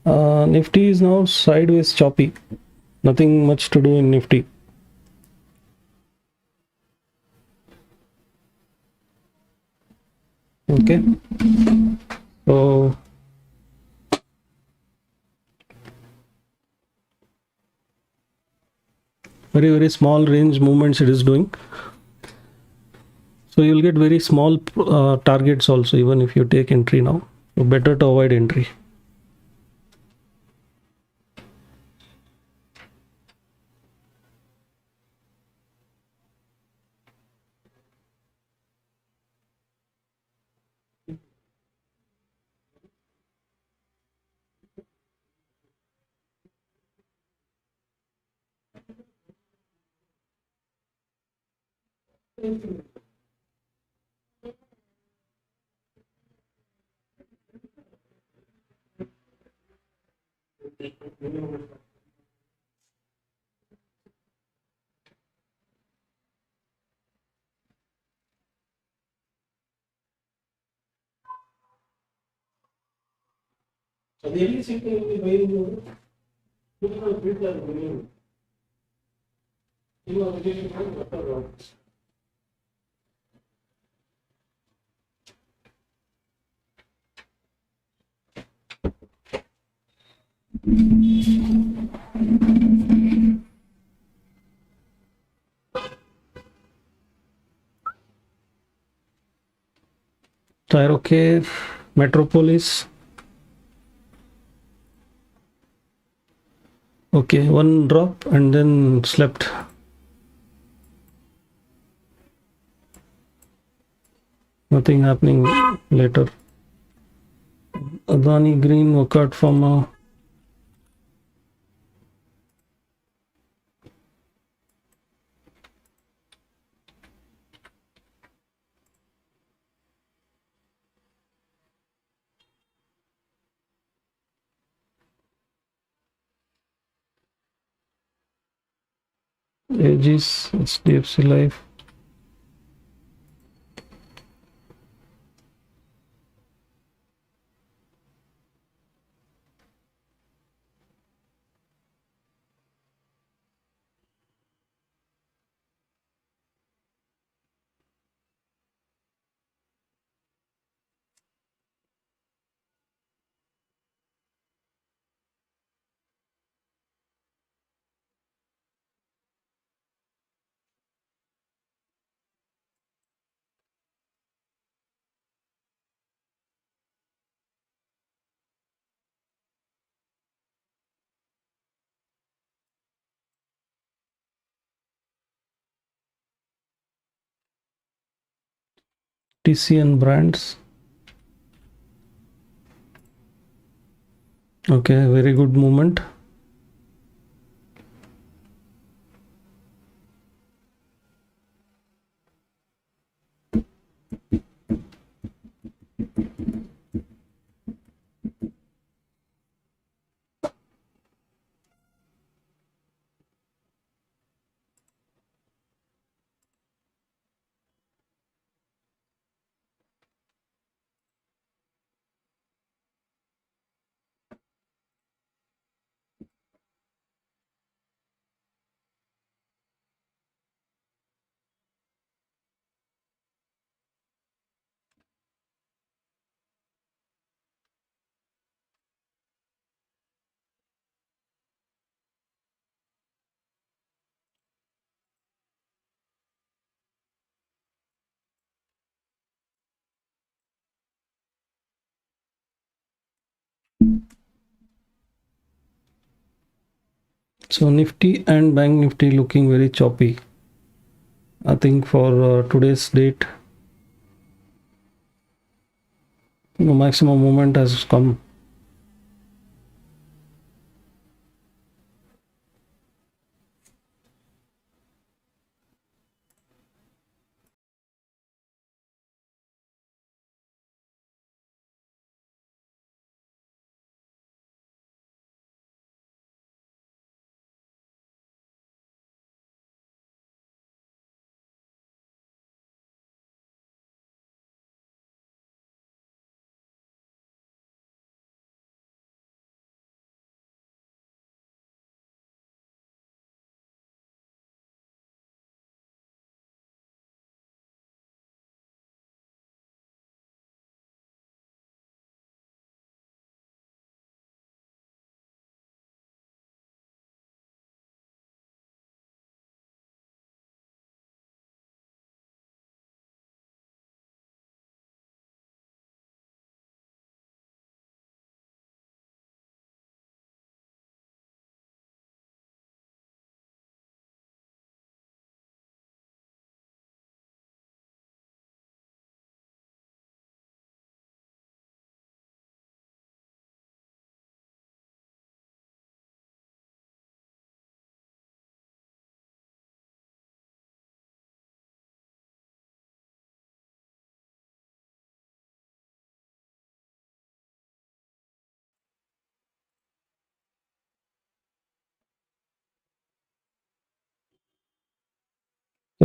Nifty is now sideways choppy. Nothing much to do in Nifty. Okay. So very small range movements it is doing. So you'll get very small targets also, even if you take entry now. So better to avoid entry. Tyrocare, Metropolis. Okay, one drop and then slept. Nothing happening later. Adani Green workout from Aegis, HDFC Life. TCN Brands. Okay, very good movement. So Nifty and Bank Nifty looking very choppy. I think for today's date, maximum movement has come.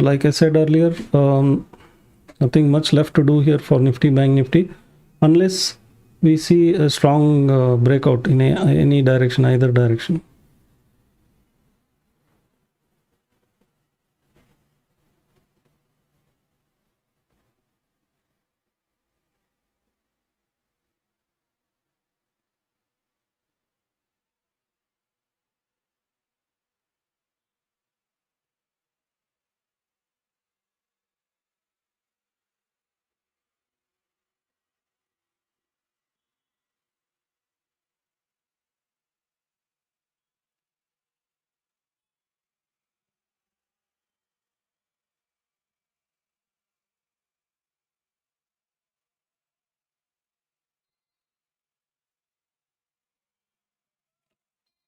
So like I said earlier, nothing much left to do here for Nifty Bank Nifty, unless we see a strong breakout in any direction, either direction.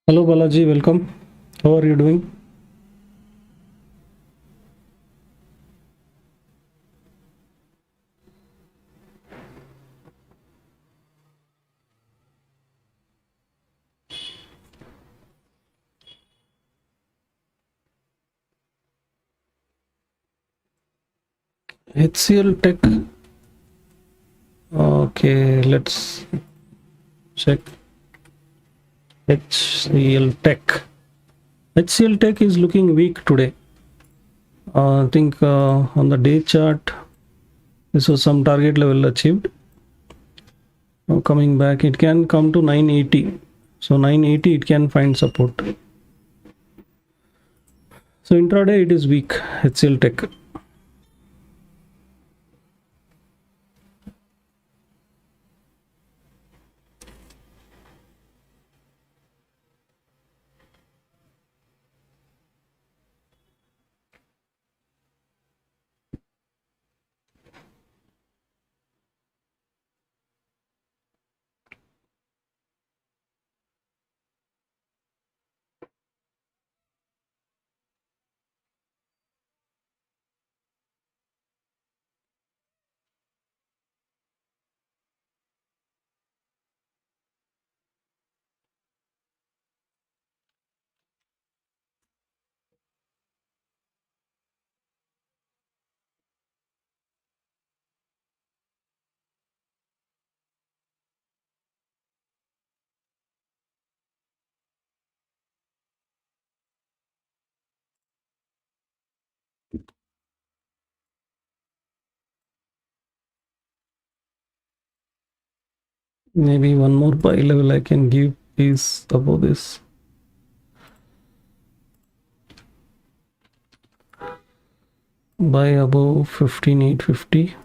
Hello Balaji, welcome. How are you doing? HCL Tech. Okay, let's check HCL Tech. HCL Tech is looking weak today. I think on the day chart, this was some target level achieved. Now coming back, it can come to 980. So 980, it can find support. So intraday, it is weak, HCL Tech. Maybe one more buy level I can give is above this. Buy above 15,850.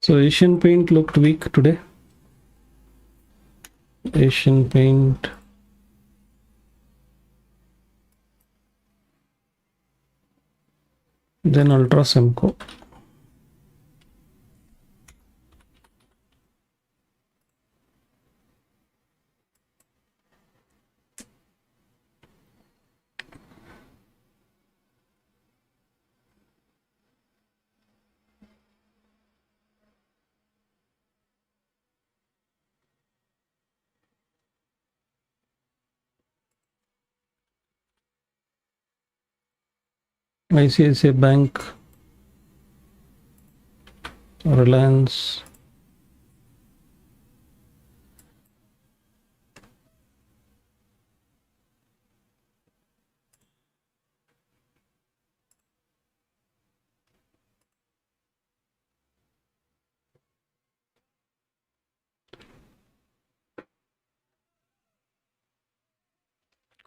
So Asian Paint looked weak today. Asian Paint. Then Ultra Semco. ICICI Bank. Reliance.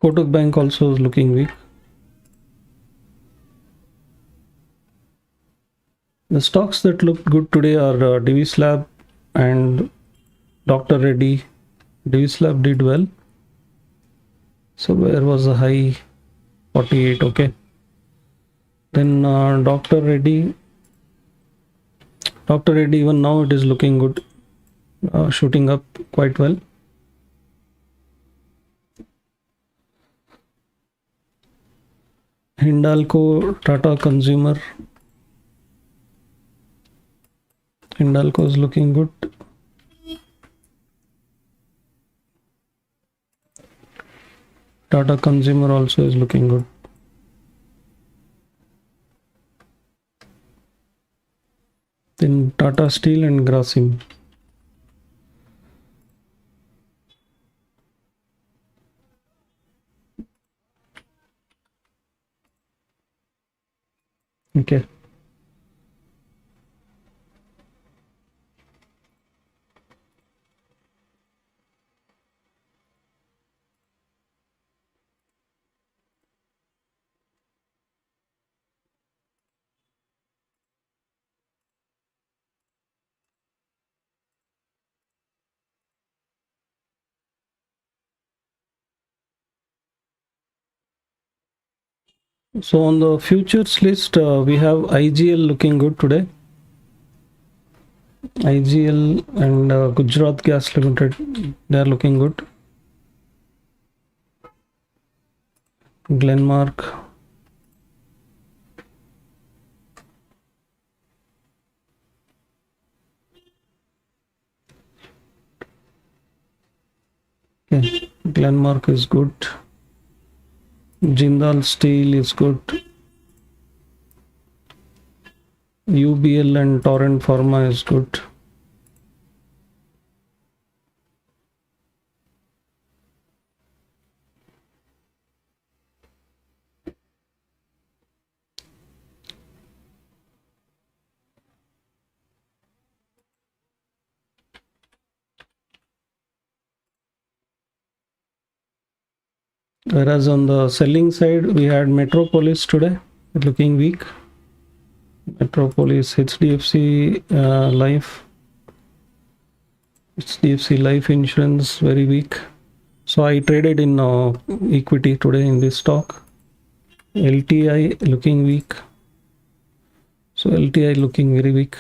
Kotak Bank also is looking weak. The stocks that look good today are Divis Lab and Dr. Reddy. Divis Lab did well. So where was the high? 48. Okay. Then Dr. Reddy. Dr. Reddy, even now it is looking good, shooting up quite well. Hindalco, Tata Consumer. Hindalco is looking good. Tata Consumer also is looking good. Then Tata Steel and Grasim. Okay. So on the futures list, we have IGL looking good today. IGL and Gujarat Gas Limited, they are looking good. Glenmark. Okay. Glenmark is good. Jindal Steel is good. UBL and Torrent Pharma is good. Whereas on the selling side, we had Metropolis today, looking weak. Metropolis, Life, HDFC Life Insurance, very weak. So I traded in equity today in this stock. LTI looking weak. So LTI looking very weak.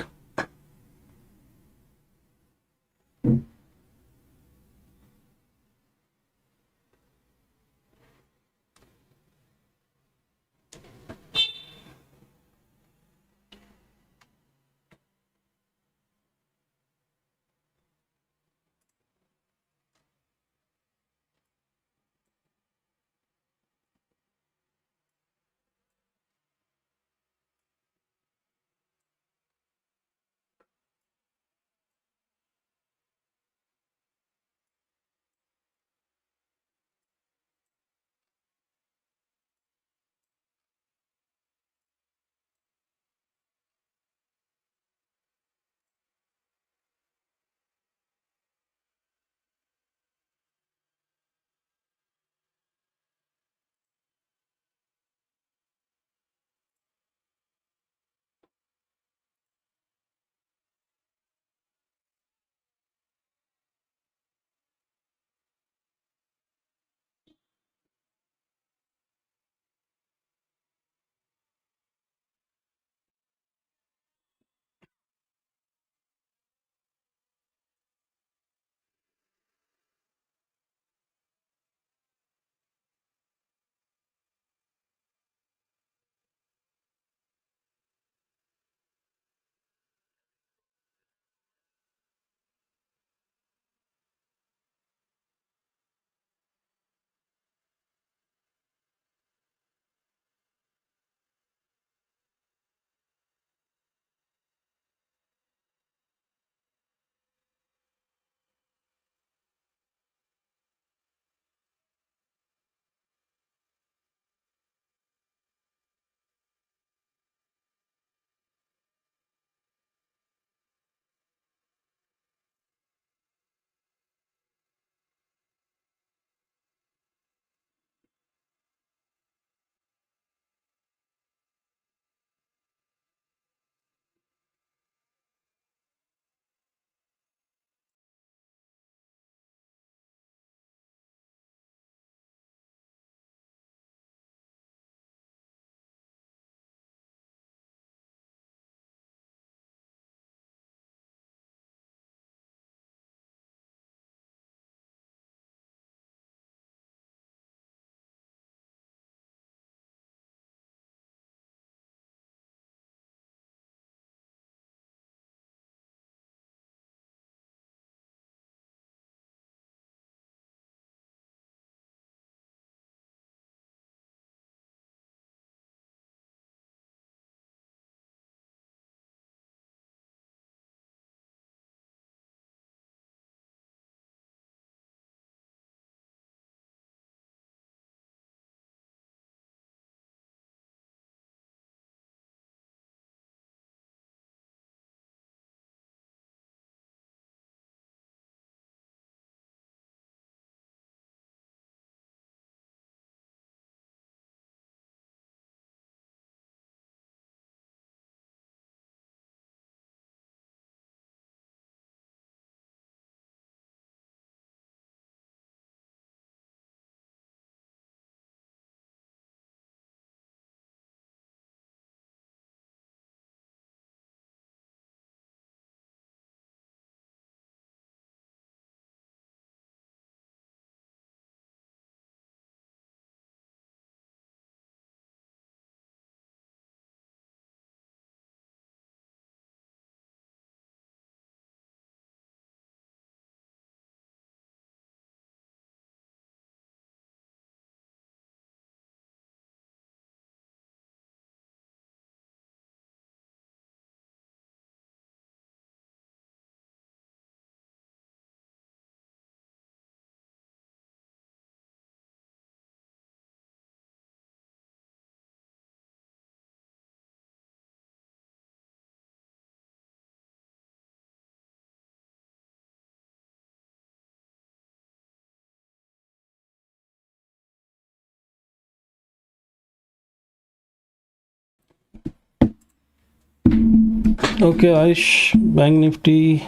Okay, Aish, Bank Nifty.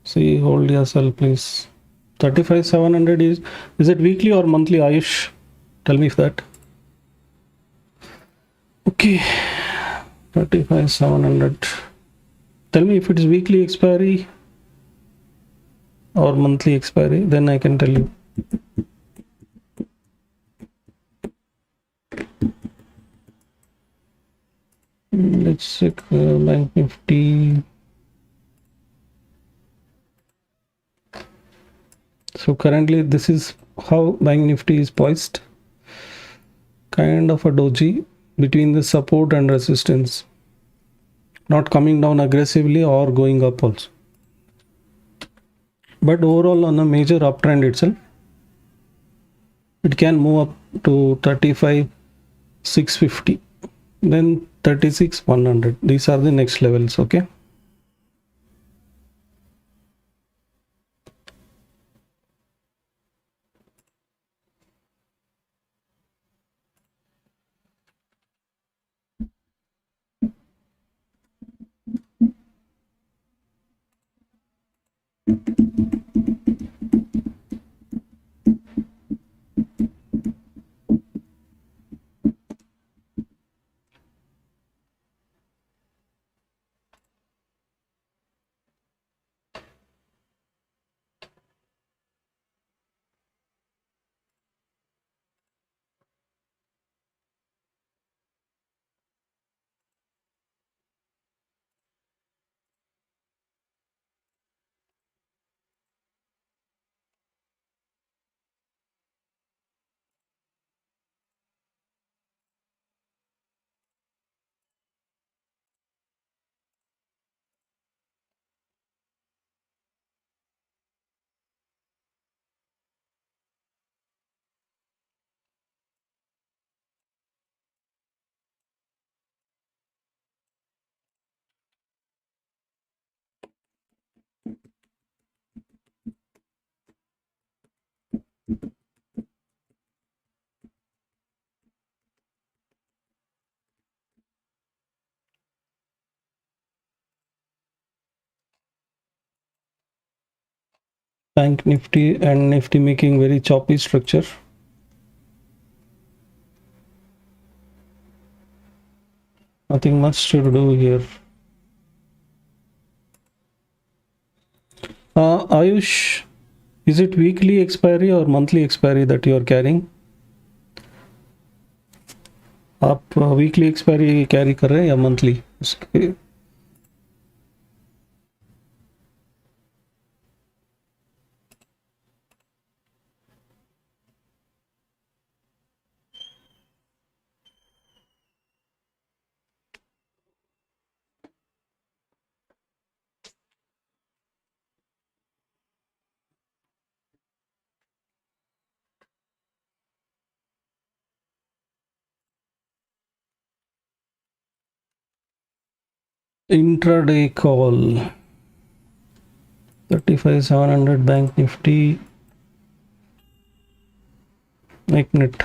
See, hold your sell, please. 35,700 is it weekly or monthly, Ayush? Tell me if that. Okay, 35,700. Tell me if it is weekly expiry or monthly expiry, then I can tell you. Let's check Bank Nifty. So currently this is how Bank Nifty is poised. Kind of a doji between the support and resistance. Not coming down aggressively or going up also. But overall on a major uptrend itself, it can move up to 35,650. Then 36,100. These are the next levels, okay? Bank Nifty and Nifty making very choppy structure. Nothing much to do here. Ayush, is it weekly expiry or monthly expiry that you are carrying? आप weekly expiry carry कर रहे हैं या monthly? Intraday call. 35,700 Bank Nifty. एक minute.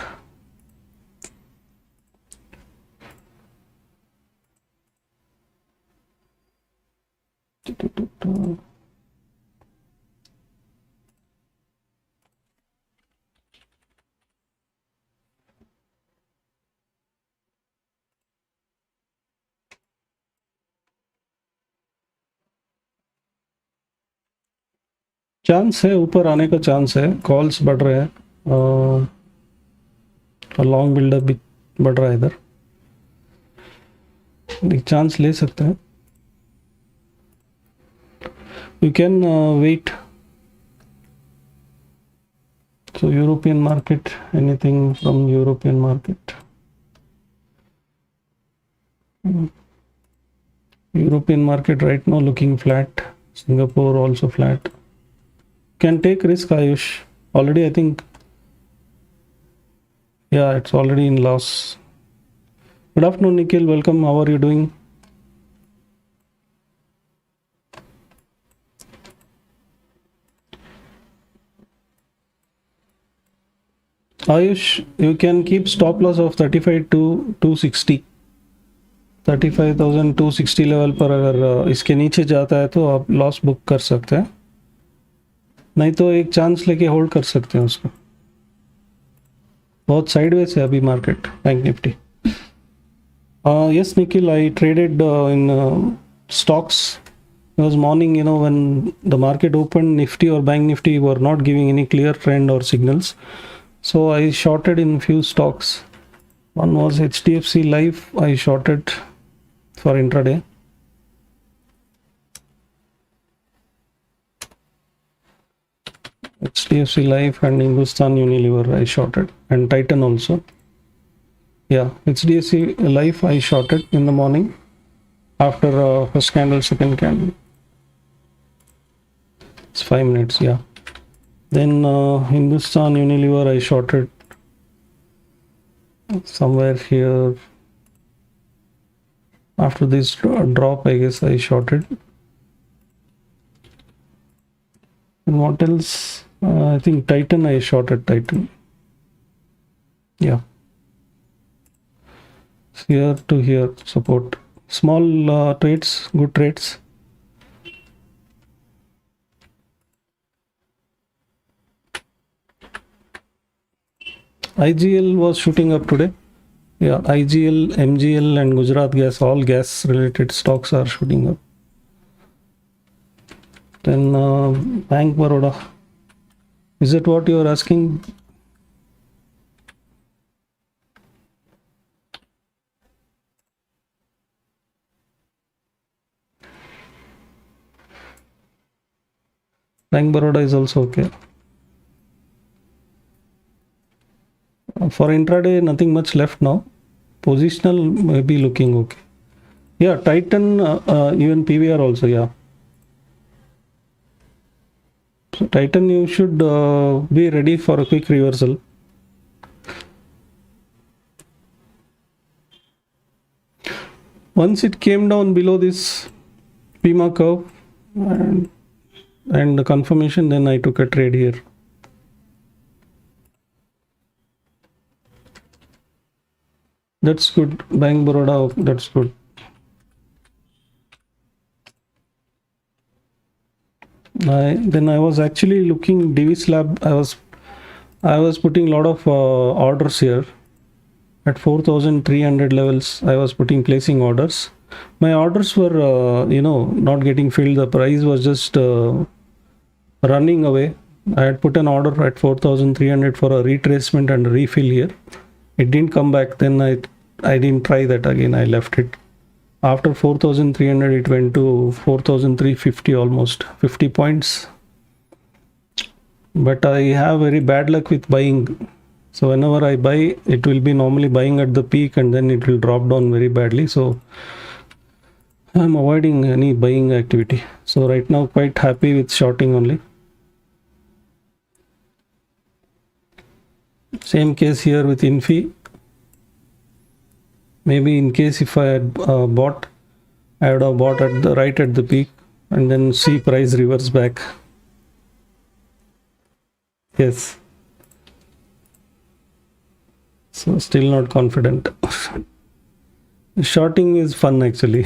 Chance है, ऊपर आने का चांस है. कॉल्स बढ़ रहे हैं. लॉन्ग बिल्डअप भी बढ़ रहा है इधर. चांस ले सकते हैं. You can wait. So European market, anything from European market? European market right now looking flat. Singapore also flat. Can take risk, Ayush. Already I think, yeah, it's already in loss. Good afternoon, Nikhil. Welcome. How are you doing? Ayush, you can keep stop loss of 35 to 260. 35,260 level पर अगर इसके नीचे जाता है तो आप loss book कर सकते हैं, नहीं तो एक चांस लेके होल्ड कर सकते हैं उसको। बहुत साइडवेज है अभी market bank Nifty. Yes, Nikhil, I traded in stocks. It was morning, when the market opened, Nifty or Bank Nifty were not giving any clear trend or signals. So I shorted in few stocks. One was HDFC Life, I shorted for intraday. HDFC Life and Hindustan Unilever I shorted, and Titan also. Yeah, HDFC Life I shorted in the morning after first candle, second candle. It's 5 minutes, yeah. Then Hindustan Unilever I shorted somewhere here. After this drop, I guess I shorted. And what else? I think Titan I shorted Titan. Yeah. Here to here support. Small trades, good trades. IGL was shooting up today. Yeah, IGL, MGL and Gujarat Gas, all gas related stocks are shooting up. Then Bank Baroda. Is it what you are asking? Bank Baroda is also okay. For intraday, nothing much left now. Positional may be looking okay. Yeah, Titan, even PVR also, yeah. So Titan, you should be ready for a quick reversal. Once it came down below this PIMA curve and the confirmation, then I took a trade here. That's good. Bank Baroda, that's good. Then I was actually looking Divis Lab. I was putting a lot of orders here at 4,300 levels. I was placing orders. My orders were not getting filled. The price was just running away. I had put an order at 4,300 for a retracement and a refill here. It didn't come back. Then I didn't try that again. I left it. After 4,300 it went to 4,350, almost 50 points. But I have very bad luck with buying. So whenever I buy, it will be normally buying at the peak and then it will drop down very badly. So I'm avoiding any buying activity. So right now quite happy with shorting only. Same case here with Infi. Maybe in case if I had bought, I would have bought right at the peak and then see price reverse back. Yes. So still not confident. Shorting is fun actually.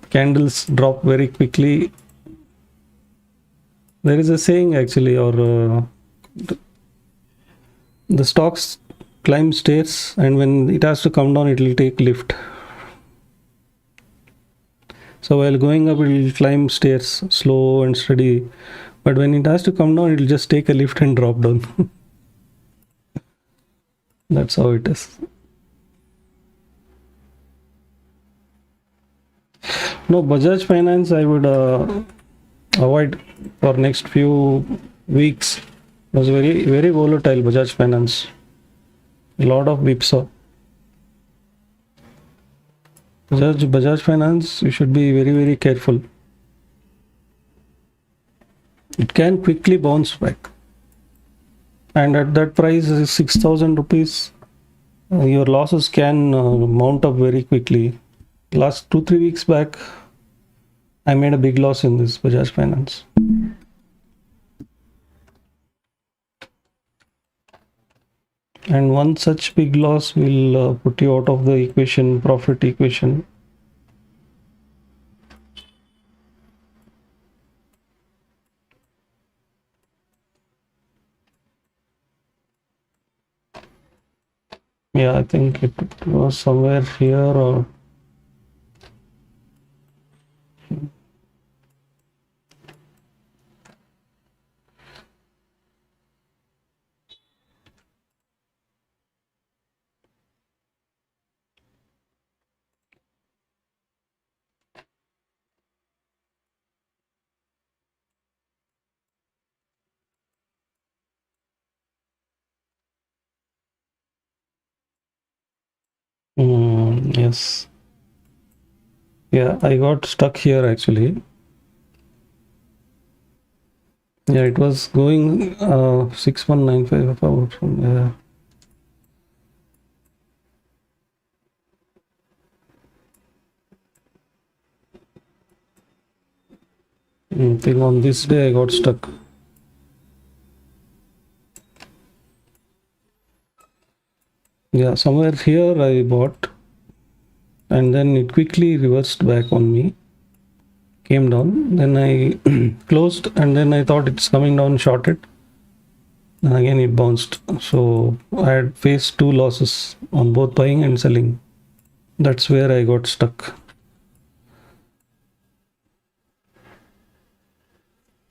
Candles drop very quickly. There is a saying actually, or the stocks climb stairs, and when it has to come down, it will take lift. So while going up, it will climb stairs slow and steady, but when it has to come down, it will just take a lift and drop down. That's how it is. No, Bajaj Finance I would avoid for next few weeks. It was very, very volatile, Bajaj Finance. A lot of whipsaw. Bajaj Finance, you should be very, very careful. It can quickly bounce back. And at that price, 6,000 rupees, your losses can mount up very quickly. Last 2-3 weeks back, I made a big loss in this Bajaj Finance. And one such big loss will put you out of the equation, profit equation. Yeah, I think it was somewhere here or yes. Yeah, I got stuck here actually. Yeah, it was going 6195 about from there. I think on this day I got stuck. Yeah, somewhere here I bought and then it quickly reversed back on me. Came down, then I closed and then I thought it's coming down, shorted. And again it bounced. So I had faced two losses on both buying and selling. That's where I got stuck.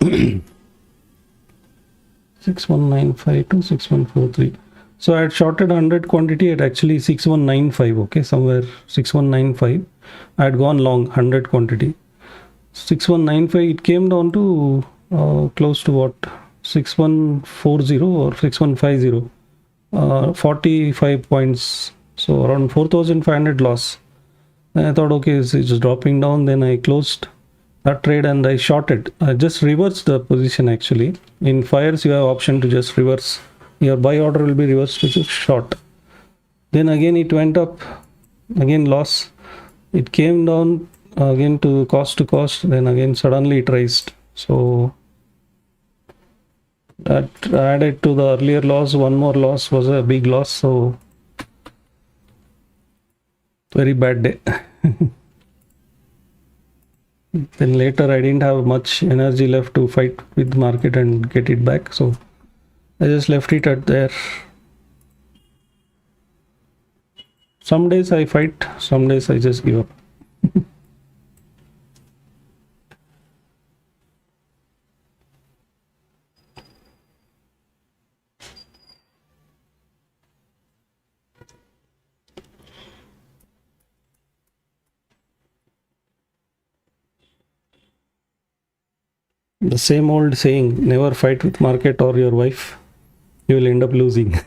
Six 6195 to 6143. So I had shorted 100 quantity at actually 6195. Okay, somewhere 6195. I had gone long 100 quantity. 6195. It came down to close to what 6140 or 6150. 45 points. So around 4500 loss. And I thought, okay, it's dropping down. Then I closed that trade and I shorted. I just reversed the position actually. In fires, you have option to just reverse. Your buy order will be reversed to short. Then again it went up, again loss. It came down again to cost. Then again suddenly it raised. So that added to the earlier loss. One more loss was a big loss. So very bad day. Then later I didn't have much energy left to fight with the market and get it back. So I just left it at there. Some days I fight, some days I just give up. The same old saying, never fight with market or your wife. You will end up losing.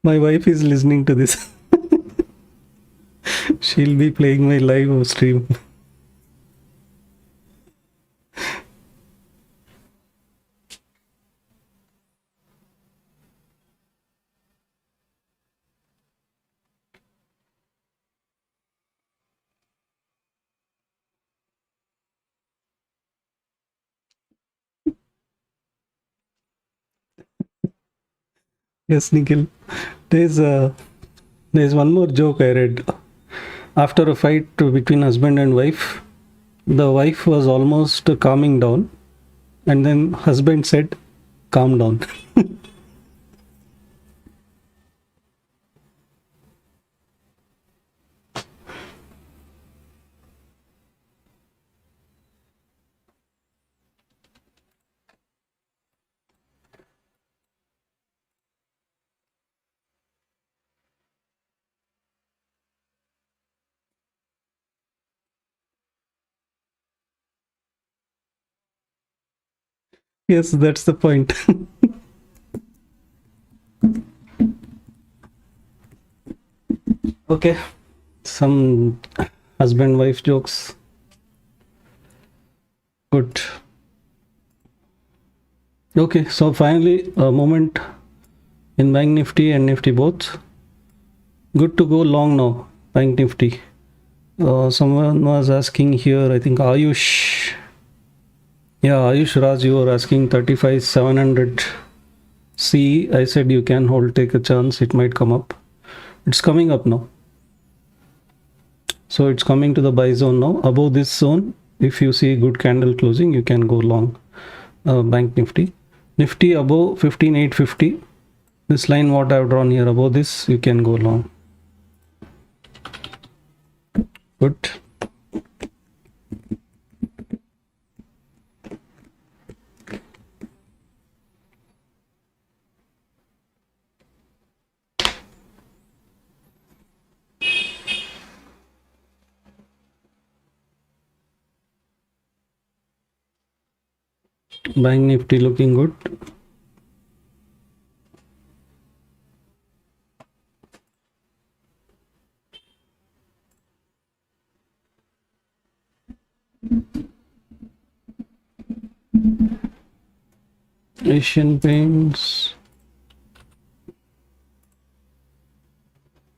My wife is listening to this. She'll be playing my live stream. Yes, Nikhil. There's there's one more joke I read. After a fight between husband and wife, the wife was almost calming down, and then husband said, "Calm down." Yes, that's the point. Okay, some husband wife jokes. Good. Okay, so finally a moment in Bank Nifty and Nifty both. Good to go long now, Bank Nifty. Someone was asking here, I think Ayush. Yeah, Ayush Raj, you were asking 35,700. See, I said you can hold, take a chance, it might come up. It's coming up now. So it's coming to the buy zone now. Above this zone, if you see good candle closing, you can go long Bank Nifty. Nifty above 15,850. This line what I've drawn here, above this, you can go long. Good. Bank Nifty looking good. Asian Paints.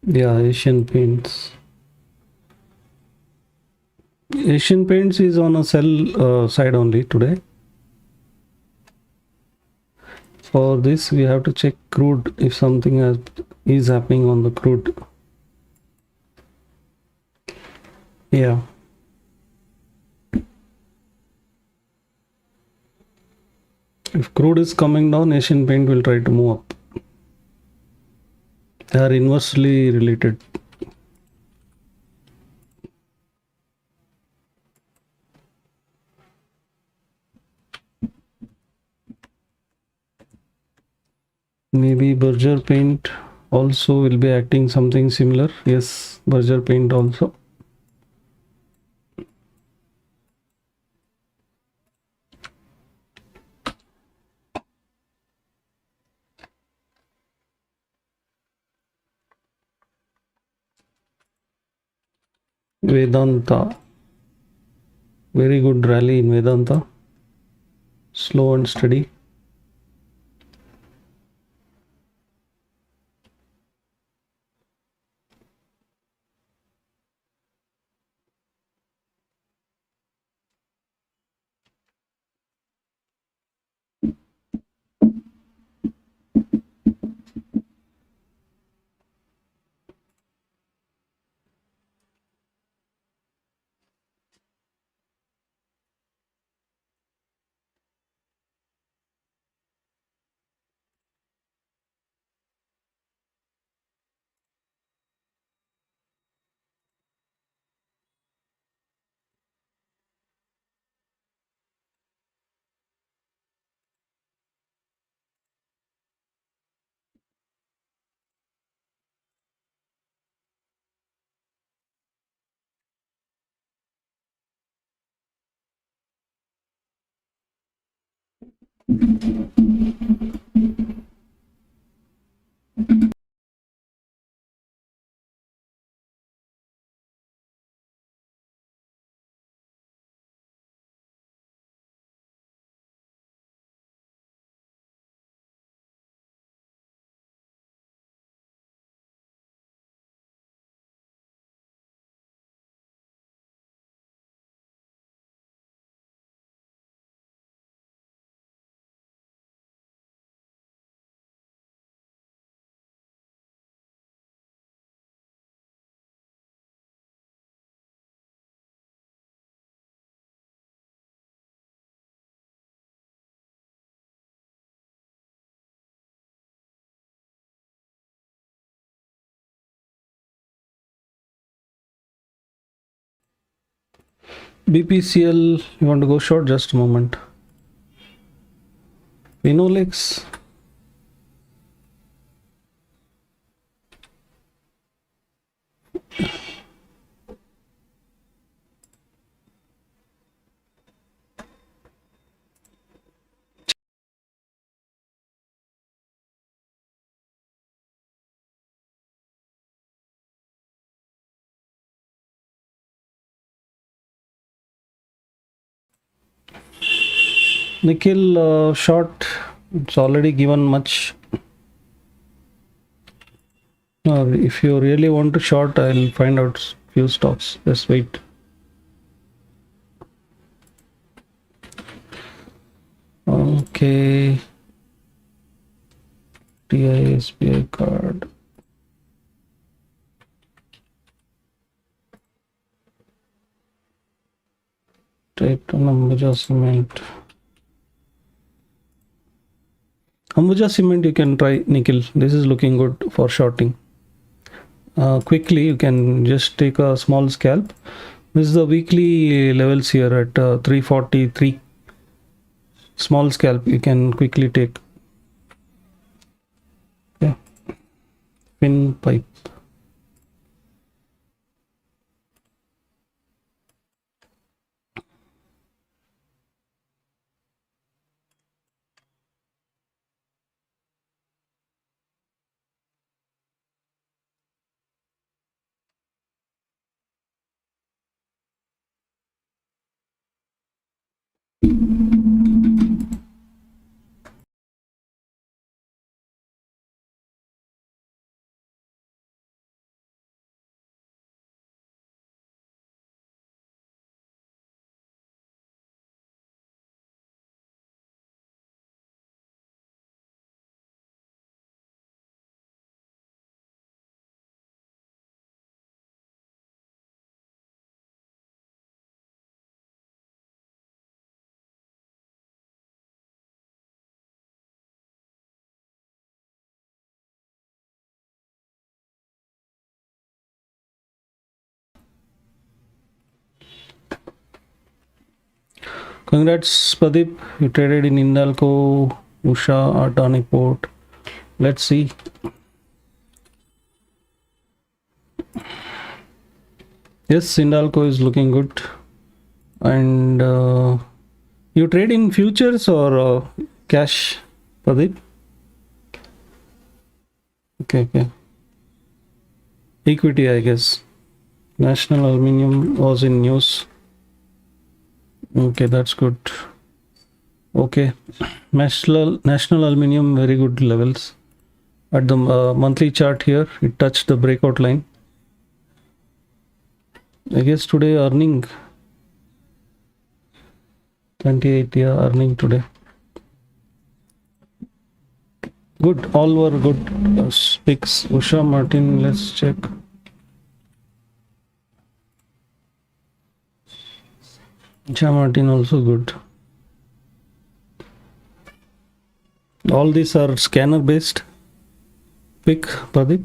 Yeah, Asian Paints. Asian Paints is on a sell side only today. For this, we have to check crude if something is happening on the crude. Yeah. If crude is coming down, Asian Paint will try to move up. They are inversely related. Maybe Berger Paint also will be acting something similar. Yes, Berger Paint also. Vedanta. Very good rally in Vedanta. Slow and steady. BPCL, you want to go short? Just a moment. Phenolics. Nikhil short, it's already given much. If you really want to short, I'll find out few stocks. Just wait. Okay. TI SBI card. Type on Ambuja Cement. Ambuja Cement you can try, Nikhil. This is looking good for shorting. Quickly you can just take a small scalp. This is the weekly levels here at 343. Small scalp you can quickly take. Yeah. Pin pipe. Congrats, Pradeep. You traded in Hindalco, Usha, Adani Port. Let's see. Yes, Hindalco is looking good. And you trade in futures or cash, Pradeep? Okay. Equity, I guess. National Aluminium was in news. Okay, that's good. Okay, National Aluminium, very good levels. At the monthly chart here, it touched the breakout line. I guess today earning 28, yeah, earning today. Good, all were good picks. Usha Martin, let's check. Usha Martin also good. All these are scanner based. Pick, Pradeep.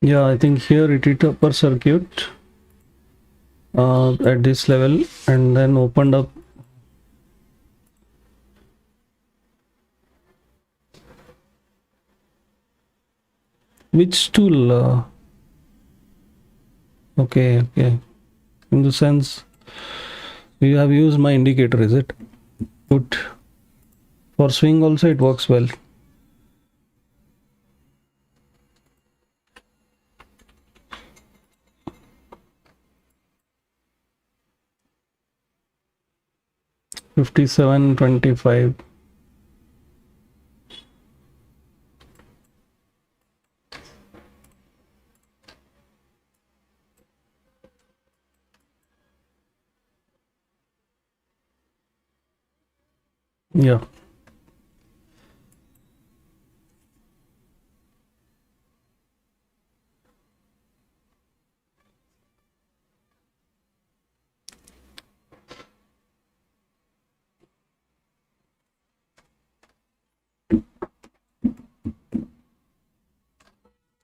Yeah, I think here it hit upper circuit at this level and then opened up. Which tool? Okay. In the sense, you have used my indicator, is it? Good. For swing also it works well. $57.25. Yeah.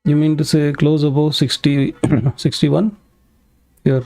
You mean to say close above 60, 61 here?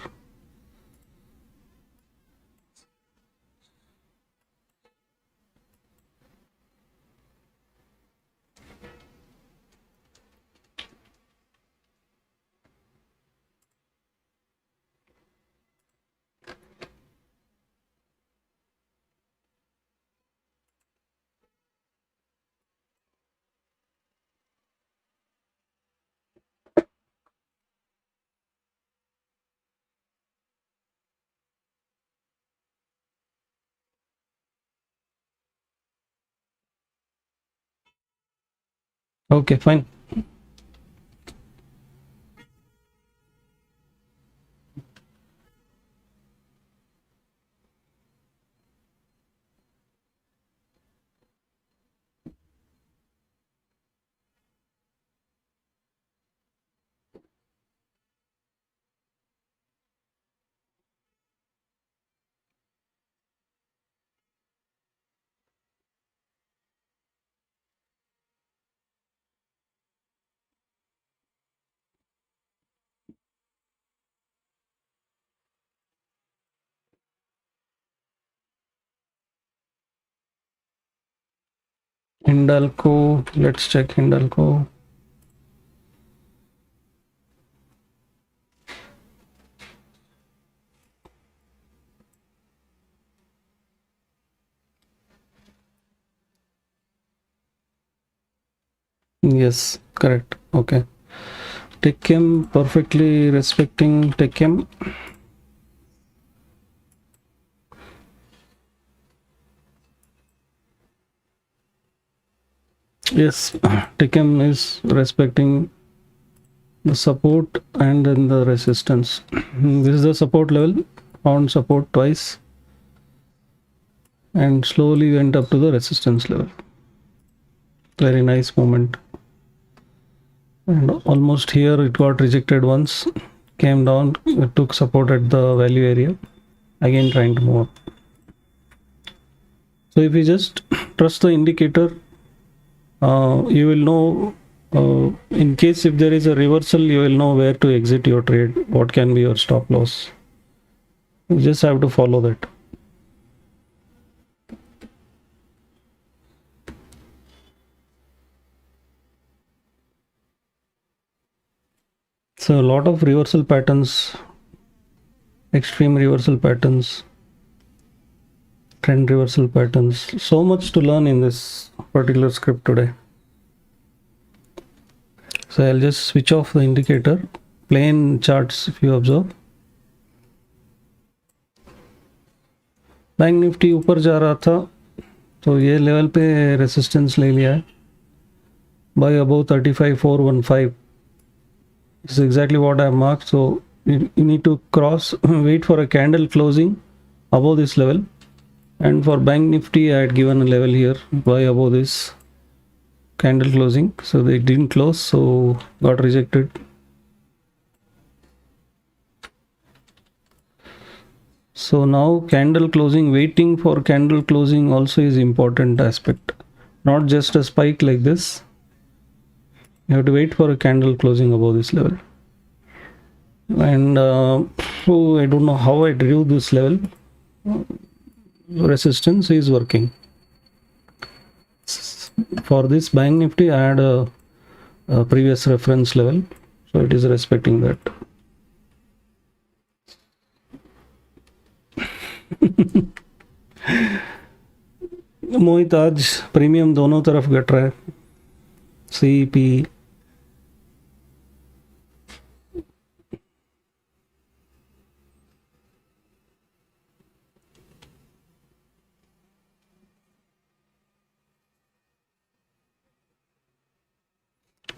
Okay, fine. Hindalco, let's check Hindalco. Yes, correct. Okay. TechM, perfectly respecting TechM. Yes, TechM is respecting the support and then the resistance. This is the support level, found support twice and slowly went up to the resistance level. Very nice moment. And almost here it got rejected once, came down, it took support at the value area, again trying to move up. So if you just trust the indicator, you will know, in case if there is a reversal, you will know where to exit your trade, what can be your stop loss. You just have to follow that. So a lot of reversal patterns, extreme reversal patterns, trend reversal patterns, so much to learn in this particular script today. So I'll just switch off the indicator, plain charts if you observe. Bank Nifty ऊपर जा रहा था तो ये level पे resistance ले लिया है by above 35415. This is exactly what I have marked. So you need to cross, wait for a candle closing above this level. And for Bank Nifty, I had given a level here by above this candle closing. So they didn't close, so got rejected. So now candle closing, waiting for candle closing also is important aspect. Not just a spike like this. You have to wait for a candle closing above this level. And so I don't know how I drew this level. Resistance is working. For this Bank Nifty, I had a previous reference level, so it is respecting that. मोहित आज premium दोनों तरफ घट रहा है, C P.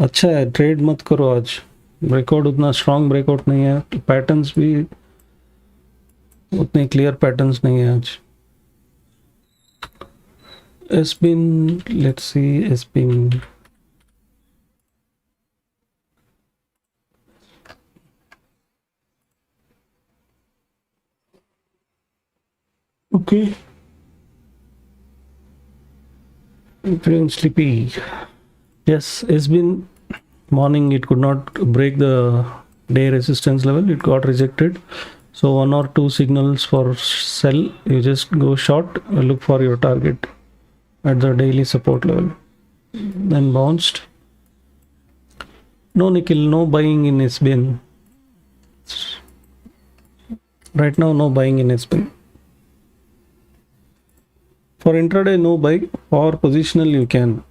अच्छा है, trade मत करो आज, ब्रेकआउट उतना स्ट्रॉन्ग ब्रेकआउट नहीं है, पैटर्न्स भी उतने क्लियर पैटर्न्स नहीं है आज. SPIN, let's see SPIN. Okay. Feeling sleepy. Yes, SPIN morning it could not break the day resistance level, it got rejected. So one or two signals for sell, you just go short, look for your target at the daily support level. Then bounced. No nickel, no buying in SPIN. Right now, no buying in SPIN. For intraday, no buy. For positional, you can.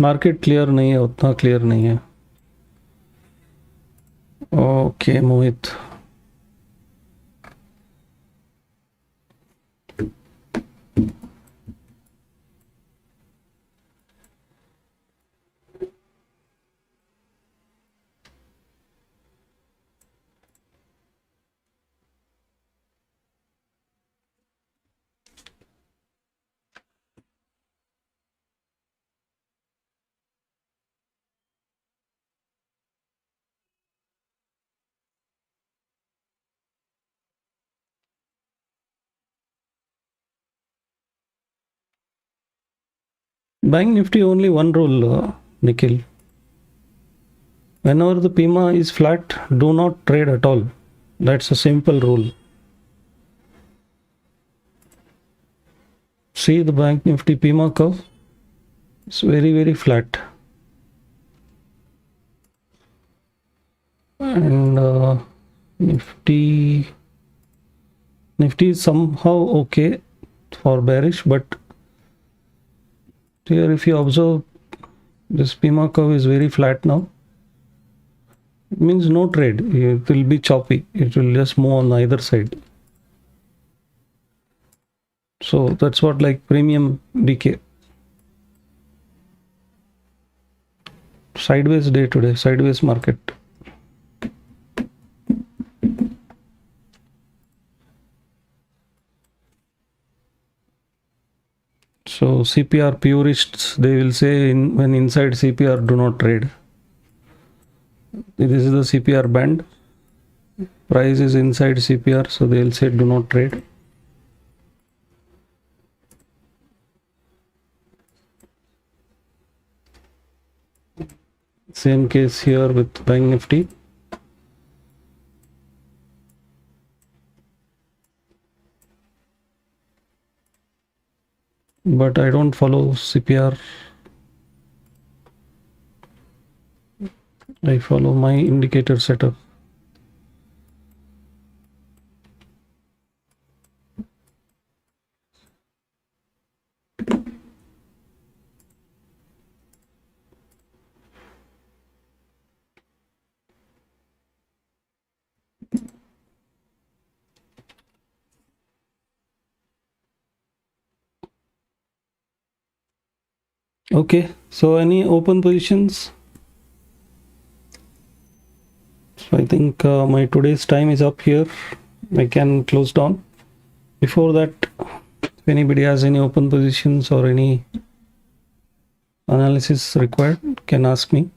Market clear नहीं है, उतना clear नहीं है. Okay, Mohit. Bank Nifty only one rule, Nikhil. Whenever the PIMA is flat, do not trade at all. That's a simple rule. See the Bank Nifty PIMA curve? It's very, very flat. And Nifty is somehow okay for bearish, but here if you observe, this PIMA curve is very flat now. It means no trade. It will be choppy. It will just move on either side. So that's what like premium decay. Sideways day today, sideways market. So CPR purists, they will say when inside CPR, do not trade. This is the CPR band. Price is inside CPR, so they will say do not trade. Same case here with Bank Nifty. But I don't follow CPR. I follow my indicator setup. Okay, so any open positions? So I think my today's time is up here. I can close down. Before that, if anybody has any open positions or any analysis required, can ask me.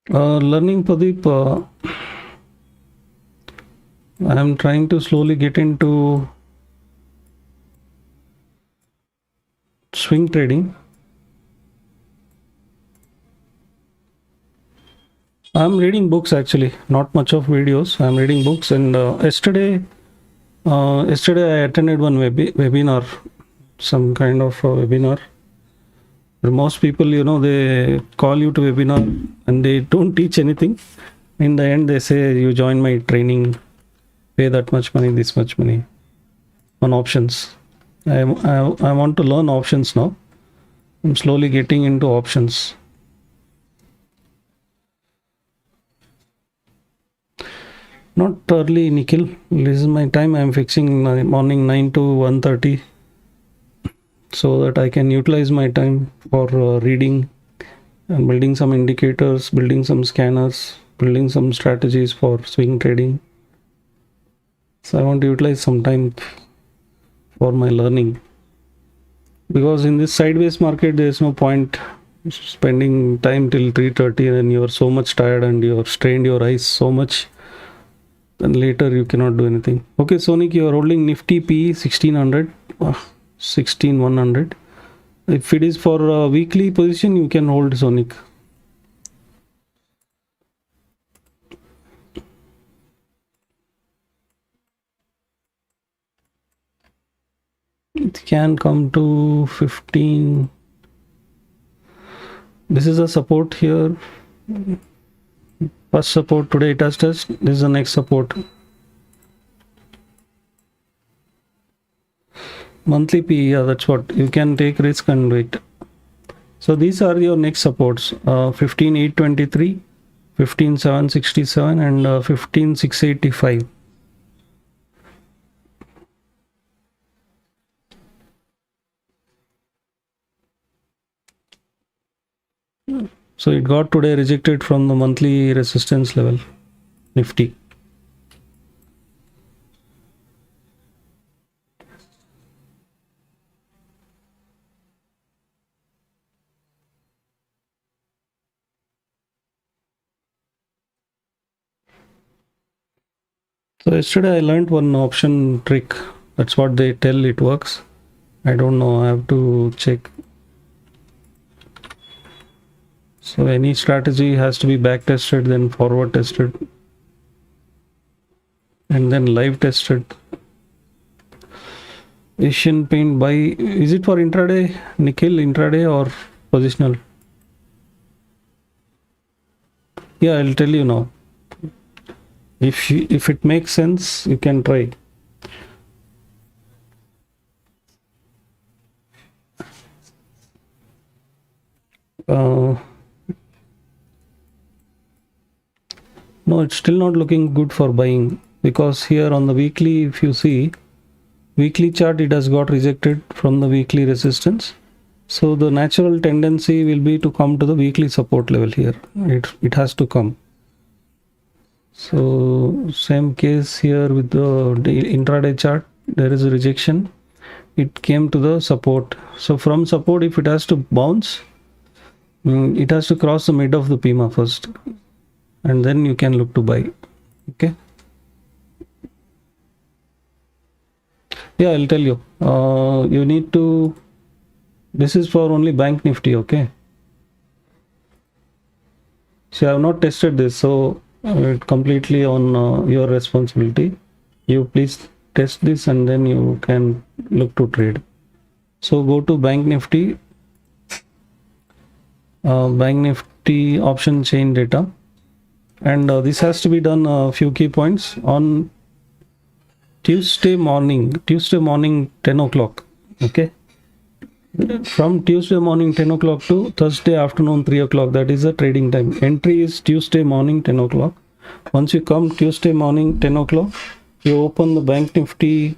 Learning Pradeep, I am trying to slowly get into swing trading. I'm reading books actually, not much of videos. I'm reading books, and yesterday I attended one webinar, some kind of webinar. Most people, they call you to webinar and they don't teach anything. In the end, they say you join my training, pay that much money, this much money on options. I want to learn options now. I'm slowly getting into options. Not early, Nikhil. This is my time. I'm fixing my morning 9 to 1:30 so that I can utilize my time for reading and building some indicators, building some scanners, building some strategies for swing trading. So I want to utilize some time for my learning, because in this sideways market there is no point spending time till 3:30 and you're so much tired and you're strained your eyes so much, and later you cannot do anything. Okay, Sonic, you are holding Nifty PE 1600, 16100. If it is for a weekly position, you can hold Sonic. it can come to 15. This is a support here. First support today it has touched. This is the next support. Monthly PE, yeah, that's what you can take risk and wait. So these are your next supports: 15,823, 15,767, and 15,685. So it got today rejected from the monthly resistance level, Nifty. So yesterday I learned one option trick. That's what they tell it works. I don't know, I have to check. So any strategy has to be back tested, then forward tested, and then live tested. Asian Paint buy, is it for intraday, Nikhil, intraday or positional? Yeah, I'll tell you now. If it makes sense, you can try. No, it's still not looking good for buying, because here on the weekly, if you see weekly chart, it has got rejected from the weekly resistance. So the natural tendency will be to come to the weekly support level here. It has to come. So same case here with the intraday chart. There is a rejection. It came to the support. So from support, if it has to bounce, it has to cross the mid of the PIMA first, and then you can look to buy. Okay. Yeah, I'll tell you. You need to. This is for only Bank Nifty. Okay. So I have not tested this, so completely on your responsibility. You please test this, and then you can look to trade. So go to Bank Nifty. Bank Nifty option chain data, and this has to be done a few key points on Tuesday morning 10 o'clock. Okay, from Tuesday morning 10 o'clock to Thursday afternoon 3 o'clock, that is the trading time. Entry is Tuesday morning 10 o'clock. Once you come Tuesday morning 10 o'clock, you open the Bank Nifty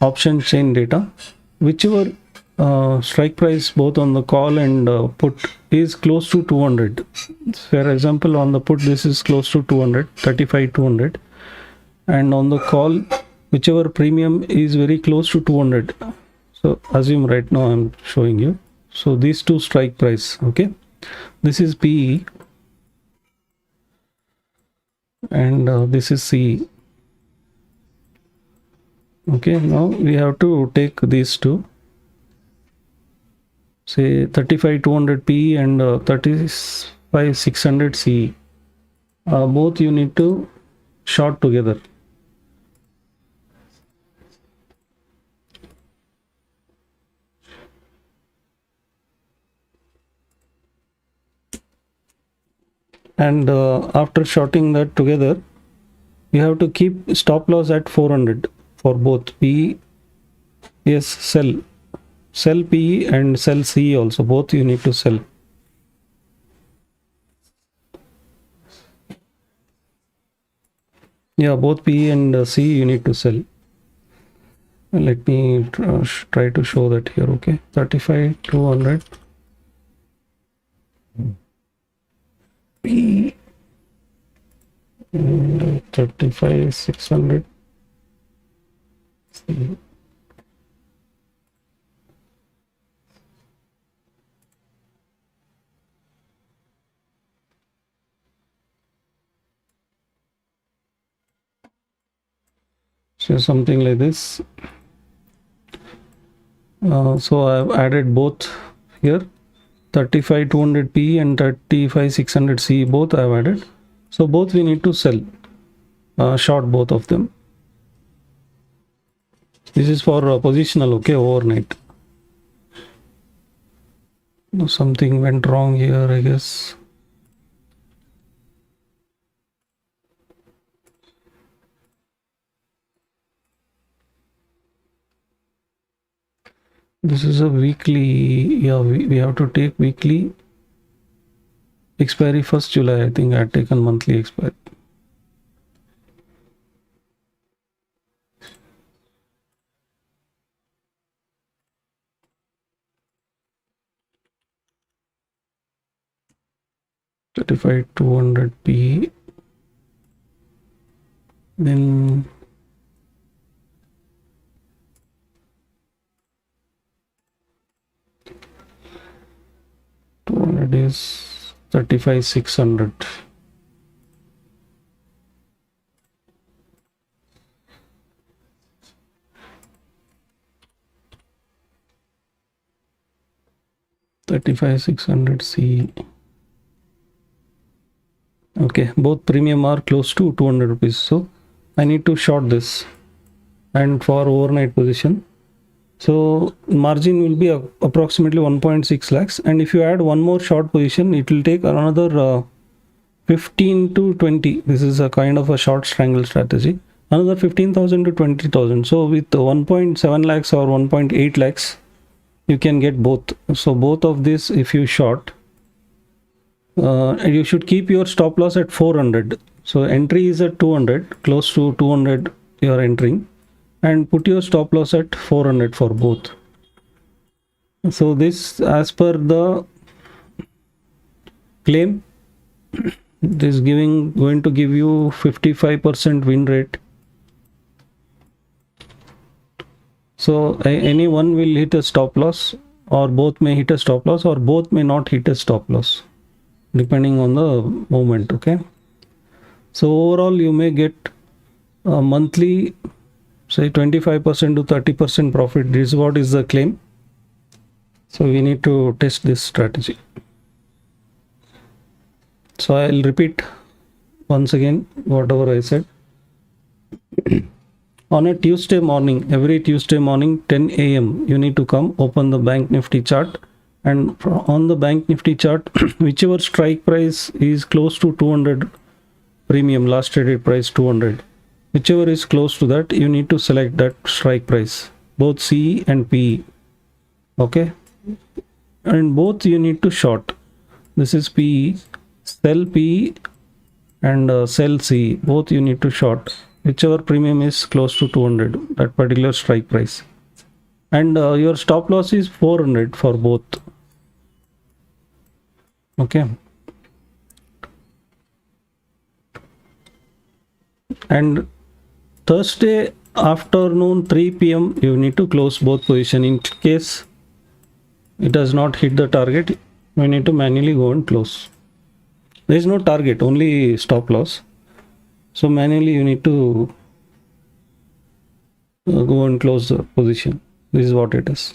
option chain data. Whichever strike price both on the call and put is close to 200. For example, on the put this is close to 200, 35,200, and on the call whichever premium is very close to 200. So assume right now I'm showing you. So these two strike price. Okay, this is PE and this is CE. Okay, now we have to take these two, say 35,200 PE and 35,600 CE. Both you need to short together. And after shorting that together, you have to keep stop loss at 400 for both PE. Yes, sell PE and sell CE also. Both you need to sell. Yeah, both PE and CE you need to sell. Let me try to show that here. Okay, 35,200 PE and 35,600 CE. So something like this. So I've added both here, 35,200 PE and 35,600 CE, both I've added. So both we need to sell, short both of them. This is for positional, okay, overnight. No, something went wrong here, I guess. This is a weekly. Yeah, we have to take weekly expiry 1st July. I think I had taken monthly expiry. Certified 200p. Then it is 35,600. $35,600 C. Okay, both premium are close to 200 rupees. So I need to short this, and for overnight position. So margin will be approximately 1.6 lakhs, and if you add one more short position, it will take another 15 to 20. This is a kind of a short strangle strategy. Another 15,000 to 20,000. So with 1.7 lakhs or 1.8 lakhs, you can get both. So both of this, if you short, you should keep your stop loss at 400. So entry is at 200, close to 200 you are entering, and put your stop loss at 400 for both. So this, as per the claim, this going to give you 55% win rate. So any one will hit a stop loss, or both may hit a stop loss, or both may not hit a stop loss, depending on the moment. Okay, so overall you may get a monthly, say 25% to 30% profit. This is what is the claim. So we need to test this strategy. So I'll repeat once again whatever I said. On a Tuesday morning, every Tuesday morning 10 a.m. you need to come, open the Bank Nifty chart, and on the Bank Nifty chart, whichever strike price is close to 200 premium, last traded price 200, whichever is close to that, you need to select that strike price, both CE and PE. Okay, and both you need to short. This is PE, sell PE, and sell CE. Both you need to short, whichever premium is close to 200, that particular strike price. And your stop loss is 400 for both. Okay, and Thursday afternoon 3 p.m. you need to close both position. In case it does not hit the target, you need to manually go and close. There is no target, only stop loss. So manually you need to go and close the position. This is what it is.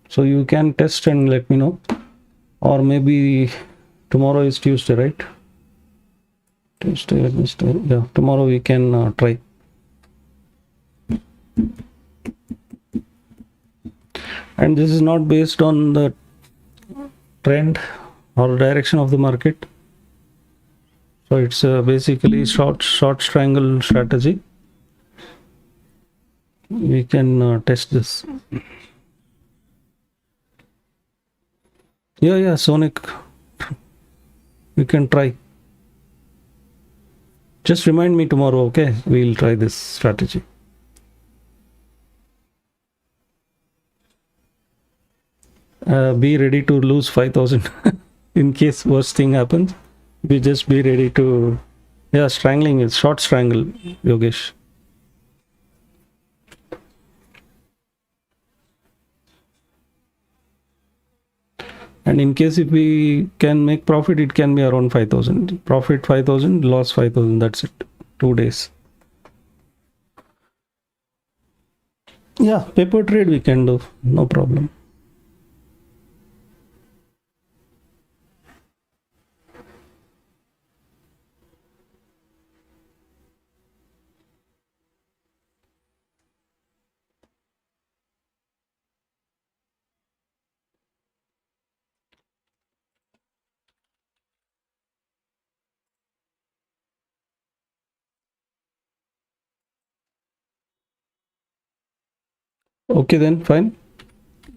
So you can test and let me know, or maybe tomorrow is Tuesday, right? Tuesday, Wednesday, yeah, tomorrow we can try. And this is not based on the trend or direction of the market. So it's basically short strangle strategy. We can test this. Yeah, Sonic, we can try. Just remind me tomorrow, okay? We'll try this strategy. Be ready to lose 5,000 in case worst thing happens. We just be ready to, yeah, strangling is short strangle, Yogesh. And in case if we can make profit, it can be around 5,000. Profit 5,000, loss 5,000. That's it. 2 days. Yeah, paper trade we can do. No problem. Okay, then fine.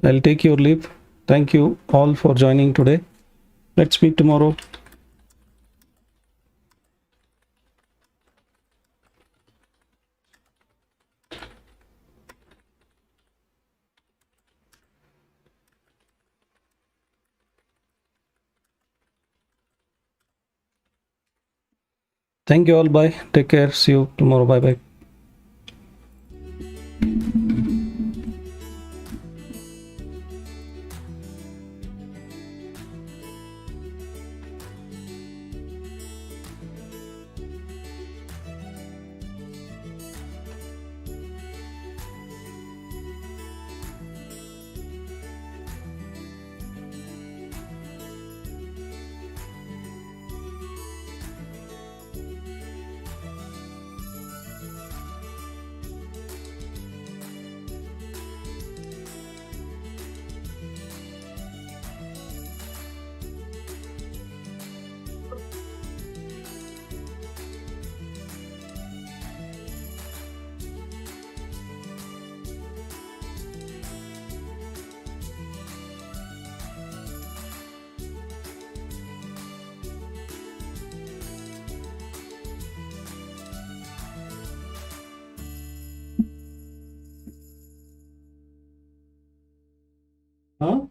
I'll take your leave. Thank you all for joining today. Let's meet tomorrow. Thank you all. Bye. Take care. See you tomorrow. Bye bye. Huh?